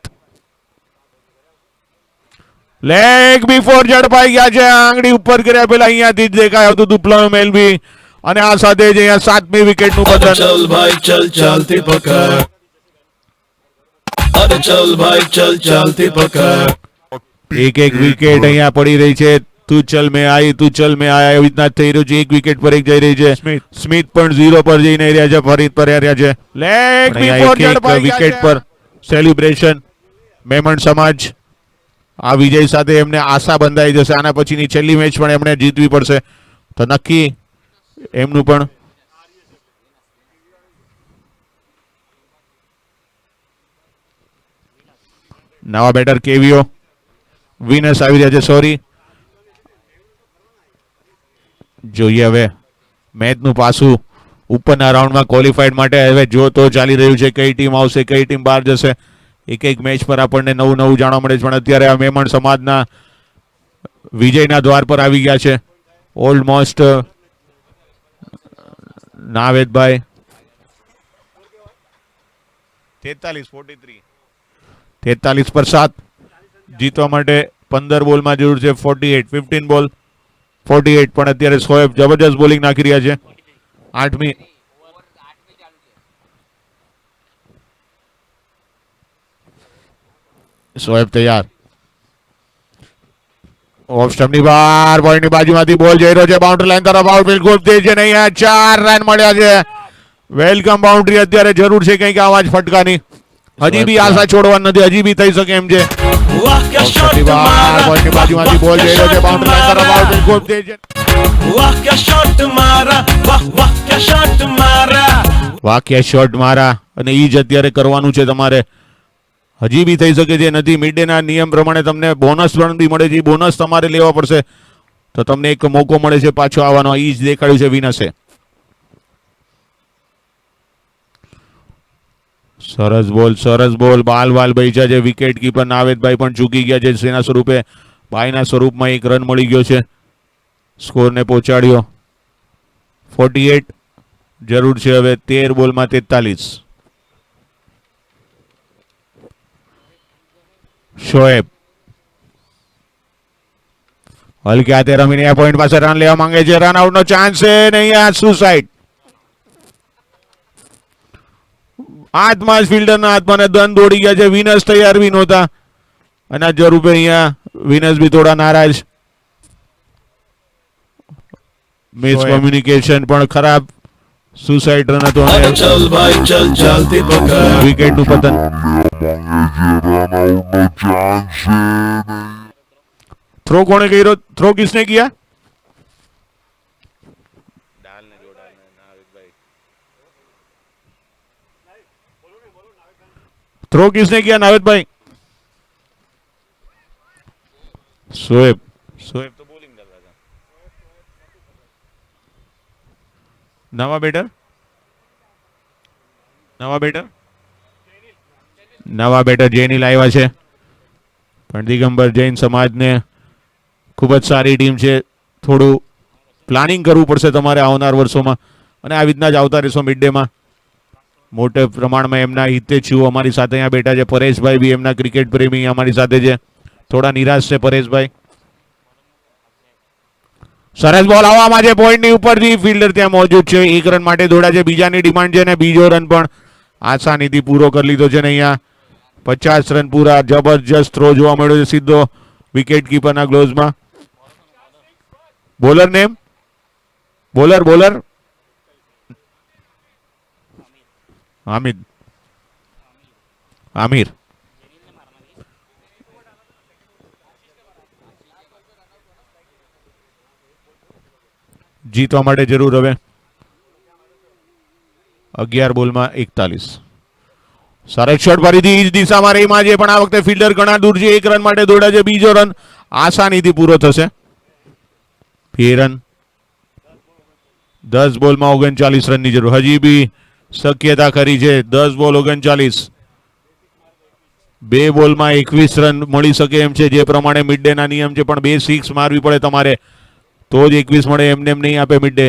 લેગ બિફોર ઝડપાઈ ગયા છે, આંગળી ઉપર કર્યા પેલા અહીંયાથી જ દેખાય હતું દુપ્લો મેલવી, અને આ સાથે જ અહીંયા 7મી વિકેટનું પતન. चल भाई चल चालती पकड़ अरे चल भाई चल चालती पकड़ એક વિકેટ અહીંયા પડી રહી છે. તું ચલ મેં આવી, તું ચલ મેં આયા, એવી રીતના થઈ રહ્યું છે. 1 વિકેટ પર 1 જઈ રહી છે. સ્મિથ પણ 0 પર જઈને રહ્યા છે, ફરી પર રહ્યા છે. લેગ બિફોર ઝડપાઈ વિકેટ પર સેલિબ્રેશન. મેમણ સમાજ આ વિજય સાથે એમને આશા બંધાઈ જશે. આના પછીની છેલ્લી મેચ પણ એમણે જીતવી પડશે, તો નક્કી એમનું પણ નવા બેટર કેવીઓ વિનસ આવી રહ્યા છે. સોરી, જોઈએ હવે મેચનું પાછું ઉપરના રાઉન્ડમાં ક્વોલિફાઈડ માટે હવે જો તો ચાલી રહ્યું છે. કઈ ટીમ આવશે, કઈ ટીમ બહાર જશે, એક મેચ પર આપણને નવું જાણવા મળે છે. પણ અત્યારે આ મેમણ સમાજના વિજયના દ્વાર પર આવી ગયા છે. ઓલમોસ્ટ નાવેદભાઈ 43 પર 7 જીતવા માટે 15 બોલમાં જરૂર છે. 48, 15 બોલ 48, પણ અત્યારે શોએબ જબરજસ્ત બોલિંગ નાખી રહ્યા છે. 8મી શોએબ તૈયાર. ઓફ સ્ટમ્પની બહાર બોલની બાજુમાંથી બોલ જઈ રહ્યો છે બાઉન્ડ્રી લાઈન તરફ. આઉટ બિલકુલ તેજ છે નહીં. 4 રન મળ્યા છે. Welcome boundary. અત્યારે જરૂર છે કંઈક આવા જ ફટકાની. હજી બી આશા છોડવાની નથી, હજી બી થઈ શકે એમ છે. वाह क्या शॉट બહાર मारा બોલની બાજુમાંથી બોલ જઈ રહ્યો છે બાઉન્ડ્રી લાઈન તરફ. આઉટ બિલકુલ તેજ છે. वाह क्या शॉट मारा वाह वाह क्या शॉट मारा વાક્ય શોટ મારા, અને ઈ જ અત્યારે કરવાનું છે તમારે. હજી બી થઈ શકે છે, નથી. મિડ ડે ના નિયમ પ્રમાણે તમને બોનસ પણ બી મળે છે. બોનસ તમારે લેવા પડશે, તો તમને એક મોકો મળે છે પાછો આવવાનો. ઈ જ દેખાડ્યું છે વિનસે. સરસ બોલ બાલ બૈજા છે. વિકેટ કીપર નાવેદભાઈ પણ ચૂકી ગયા છે. સેના સ્વરૂપે ભાઈના સ્વરૂપમાં 1 રન મળી ગયો છે. સ્કોરને પહોંચાડ્યો. 48 જરૂર છે હવે. 13 બોલમાં 43. શોએબ હલકે હાથે રમીને આ પોઈન્ટ પાસે રન લેવા માંગે છે. રન આઉટ નો ચાન્સ છે નહીં. આ સુસાઇડ. હાથમાં જ ફિલ્ડરના હાથમાં ને દંડ દોડી ગયા છે. વિનસ તૈયાર બી નહોતા, અને આ જરૂપે અહીંયા વિનસ બી થોડા નારાજ. મિસ કોમ્યુનિકેશન પણ ખરાબ. સુસાઇડ રન હતો अरे અને चल भाई चल चालती पकड़ વિકેટનું પતન. थ्रो कोने કર્યો? थ्रो किसने किया? थ्रो किसने किया नावेद भाई? शोएब शोएब तो बॉलिंग कर रहा था. નવા બેટર જેનિલ આવ્યા છે. પણ દિગંબર જૈન સમાજને ખૂબ જ સારી ટીમ છે. થોડું પ્લાનિંગ કરવું પડશે તમારે આવનાર વર્ષોમાં અને આવી રીતના જ આવતા રહેશો મિડ ડેમાં. મોટે પ્રમાણમાં એમના હિતેચ્છુઓ અમારી સાથે અહીંયા બેઠા છે. પરેશભાઈ બી એમના ક્રિકેટ પ્રેમી અમારી સાથે છે. થોડા નિરાશ છે પરેશભાઈ. સરસ બોલ હવામાં છે પોઈન્ટની ઉપરથી. ફિલ્ડર ત્યાં મોજૂદ છે. 1 રન માટે દોડ્યા છે. બીજાની ડિમાન્ડ છે ને બીજો રન પણ આસાનીથી પૂરો કરી લીધો છે ને અહીંયા 50 રન પૂરા. જબરજસ્ત થ્રો જોવા મળ્યો છે સીધો વિકેટ કીપરના ગ્લોવ્સમાં. બોલર નેમ બોલર આમિર જીતવા માટે જરૂર હવે 11 બોલમાં 41. સરસ શોટ ફરીથી ઈ જ દિશામાં રહીમાં છે પણ આ વખતે ફિલ્ડર ઘણા દૂર છે. 1 રન માટે દોડ્યા છે. બીજો રન આસાનીથી પૂરો થશે. 2 રન 10 બોલમાં 39 રનની જરૂર. હજી બી શક્યતા ખરી છે. 10 બોલ 39. 2 બોલમાં 21 રન મળી શકે એમ છે જે પ્રમાણે મિડ ડે ના નિયમ છે. પણ 2 સિક્સ મારવી પડે તમારે તો જ 21 મળે. એમને એમ નહીં આપે મિડ ડે.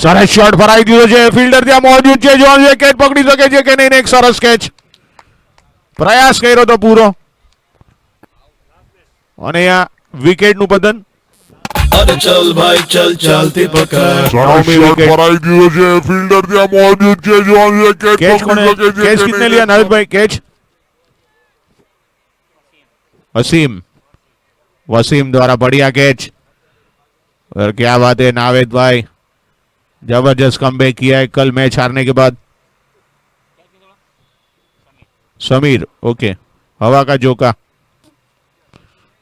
સરસ શોટ ફરાઈ દીધો છે. ફિલ્ડર ત્યાં મોજૂદ છે. જોન કેચ પકડી શકે છે કે નહીં. એક સરસ કેચ. પ્રયાસ કર્યો તો પૂરો અને અહીંયા વિકેટનું પતન. अरे चल भाई चल चलती पकड़ સરસ શોટ ફરાઈ ગયો છે. ફિલ્ડર ત્યાં મોજૂદ છે. જોન કેચ કેચ કોને પકડી શકે છે કેચ કે કિતને નહીં. लिया नाविद કેચ वसीम द्वारा बढ़िया कैच. और क्या बात है नावेद भाई, जबरदस्त कमबैक किया है कल मैच हारने के बाद. समीर ओके हवा का जोका.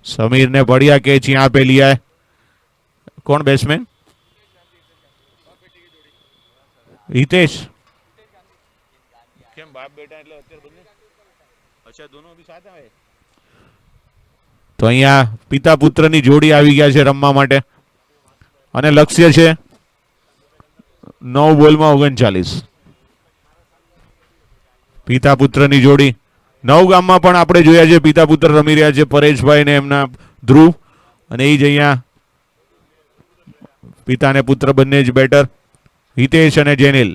समीर ने बढ़िया कैच यहाँ पे लिया है. कौन बैट्समैन? हितेश. કેમ બાપ બેટા એટલે અત્યારે બંને અચ્છા દોનો અભી સાથ આવે. તો અહીંયા પિતા પુત્રની જોડી આવી ગયા છે રમવા માટે અને લક્ષ્ય છે 9 બોલમાં 39. પિતા પુત્રની જોડી નવ ગામમાં પણ આપણે જોયા છે. પિતા પુત્ર રમી રહ્યા છે પરેશભાઈ ને એમના ધ્રુવ અને એ જ અહીંયા પિતા ને પુત્ર બંને જ બેટર હિતેશ અને જેનિલ.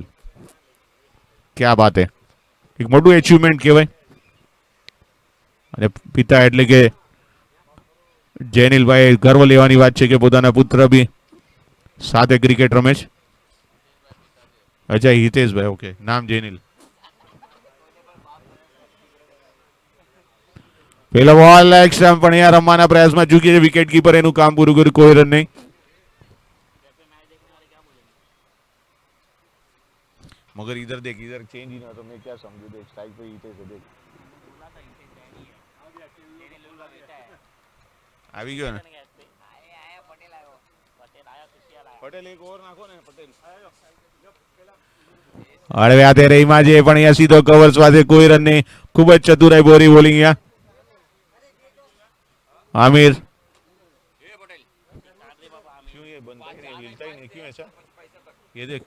ક્યા બાત હે, એક મોટું એચિવમેન્ટ કહેવાય. અને પિતા એટલે કે જેનિલભાઈ ગર્વ લેવાની વાત છે કે પોતાના પુત્ર બી સાથે ક્રિકેટ રમે છે. અચ્છા હિતેશભાઈ ઓકે નામ જેનિલ. પેલો બોલ એક્સ્ટ્રા પણ અહીંયા રમવાના પ્રયાસમાં ચૂકી છે. વિકેટ કીપર એનું કામ પૂરું કર્યું. કોઈ રન નહીં. मगर इधर देख इधर चेंज ही ना तो मैं क्या समझू. देख स्ट्राइक पे हितेश है देख આવી ગયો ને પટેલ એક ઓવર નાખો ને પટેલ. હળવ્યા તે રહીમાં છે પણ અહીંયા સીધો કવર્સ પાસે કોઈ રન નહીં. ખૂબ જ ચતુરાઈ બોરી બોલિંગ અહીંયા आमिर. क्यों ये बनता ही नहीं, हिलता ही नहीं, क्यों ऐसा? ये देख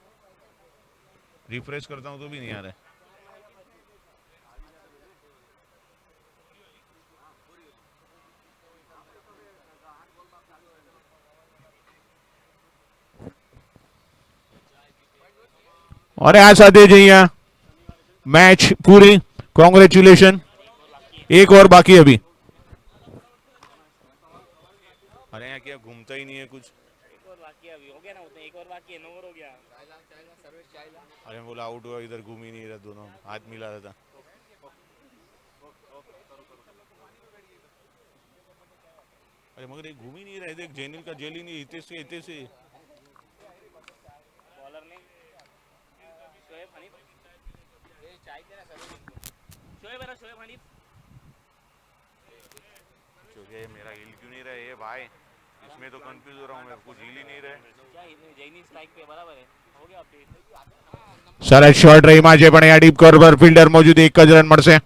रिफ्रेश करता हूँ तो भी नहीं आ रहा है. और आ साथे જ અહીંયા मैच पूरी. कॉन्ग्रेचुलेशन. एक और बाकी अभी. अरे यहाँ क्या घूमता ही नहीं है कुछ. एक और बाकी है अभी हो गया ना उतने एक और बाकी है 9 ओवर हो गया. अरे बोला आउट हुआ इधर घूम ही नहीं रहा. दोनों हाथ मिला रहा था. अरे मगर ये घूम ही नहीं रहे. देख जेनिल का जेली नहीं हितेश से बॉलर ने शोएब हनीफ ये चाहिए ना सर शोएब हनीफ क्योंकि मेरा हिल क्यों नहीं रहा है भाई. इसमें तो कंफ्यूज हो रहा हूँ मैं. कुछ हिल ही नहीं रहे. क्या जैनी स्ट्राइक पे बराबर है हो गया अपडेट. સરસ શોટ રહીમાં છે પણ અહીંયા ડીપ કવર પર ફિલ્ડર મોજૂદ. એક જ રન મળશે.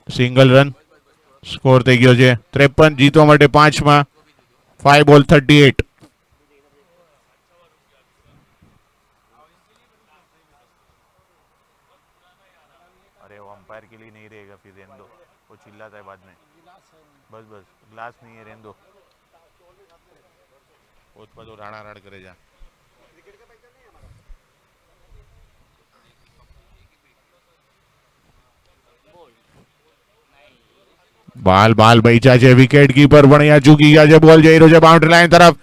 Single run. સ્કોર થઈ ગયો છે 53. જીતવા માટે 5માં 5 બોલ 38. अरे वो अंपायर के लिए नहीं रहेगा, फिर रहने दो, वो चिल्लाता है बाद में. बस बस ग्लास नहीं है, रहने दो. બધું રાણારાડ કરે છે. બાલ બૈચા છે. વિકેટ કીપર પણ અહીંયા ચૂકી ગયા છે. બોલ જઈ રહ્યો છે બાઉન્ડ્રી લાઈન તરફ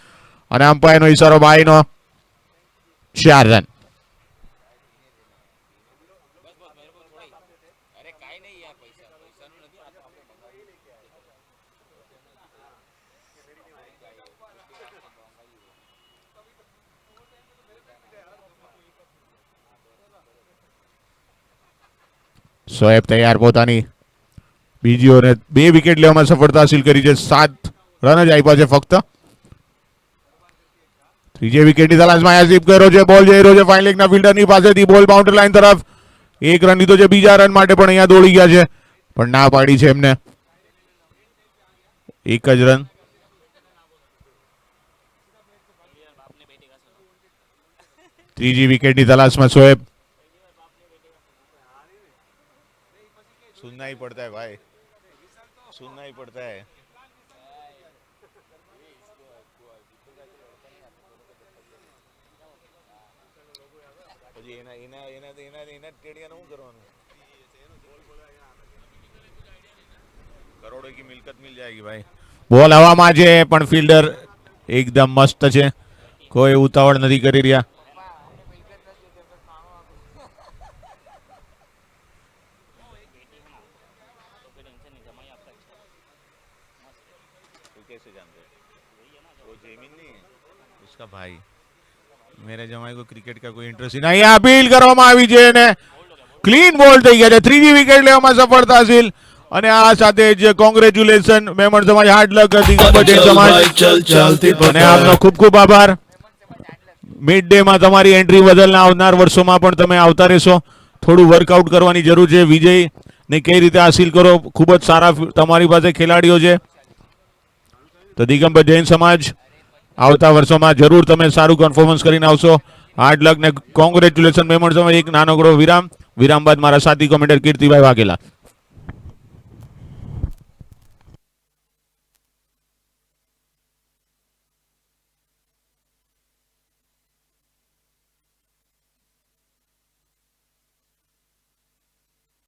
અને અમ્પાયરનો ઈશારો બાઈનો. 4 રન. અરે કાઈ નહીં યાર, પૈસાનું નથી આ તો આપણે શોએબ તૈયાર પોતાની બીજી ઓવરે 2 વિકેટ લેવામાં સફળતા હાસિલ કરી છે. 7 રન જ આપ્યા છે ફક્ત. ત્રીજી વિકેટની તલાશમાં આસિફ કર્યો છે. બોલ જઈ રહ્યો છે ફાઇન લેગના ફિલ્ડરની પાસેથી. બોલ બાઉન્ડ્રી લાઈન તરફ. 1 રન લીધો છે. બીજા રન માટે પણ અહીંયા દોડી ગયા છે, પણ ના પાડી છે એમને. 1 જ રન. ત્રીજી વિકેટની તલાશમાં શોએબ. सुनना ही पड़ता है भाई, सुनना ही पड़ता है. પછી એના ટેડિયાનું શું કરવાનું? કરોડો કી મિલકત મિલ જાયેગી ભાઈ. બોલ હવામાં છે પણ ફિલ્ડર એકદમ મસ્ત છે. કોઈ ઉતાવળ નથી કરી રહ્યા. तू कैसे जानते हैं? वो जेमिन नहीं है उसका भाई. मेरे जमाई को क्रिकेट का कोई इंटरेस्ट નહીં. અહીંયા અપીલ કરવામાં આવી છે અને ક્લીન બોલ થઈ ગયા છે. ત્રીજી વિકેટ લેવામાં સફળતા હાસિલ અને આ સાથે જ કોંગ્રેચ્યુલેશન મેમણ સમાજ. હાર્ડ લક દિગંબર જૈન સમાજ અને આપનો ખૂબ ખૂબ આભાર. મિડ ડે માં તમારી એન્ટ્રી બદલ આવનાર વર્ષોમાં પણ તમે આવતા રહેશો. થોડું વર્કઆઉટ કરવાની જરૂર છે. વિજય ને કઈ રીતે હાસિલ કરો, ખૂબ જ સારા તમારી પાસે ખેલાડીઓ છે. તો દિગંબર જૈન સમાજ આવતા વર્ષોમાં જરૂર તમે સારું પરફોર્મન્સ કરીને આવશો. હાર્ડ લક ને કોંગ્રેચ્યુલેશન મેમણ સમાજ. એક નાનકડો વિરામ બાદ મારા સાથી કોમેન્ટર કીર્તિભાઈ વાઘેલા.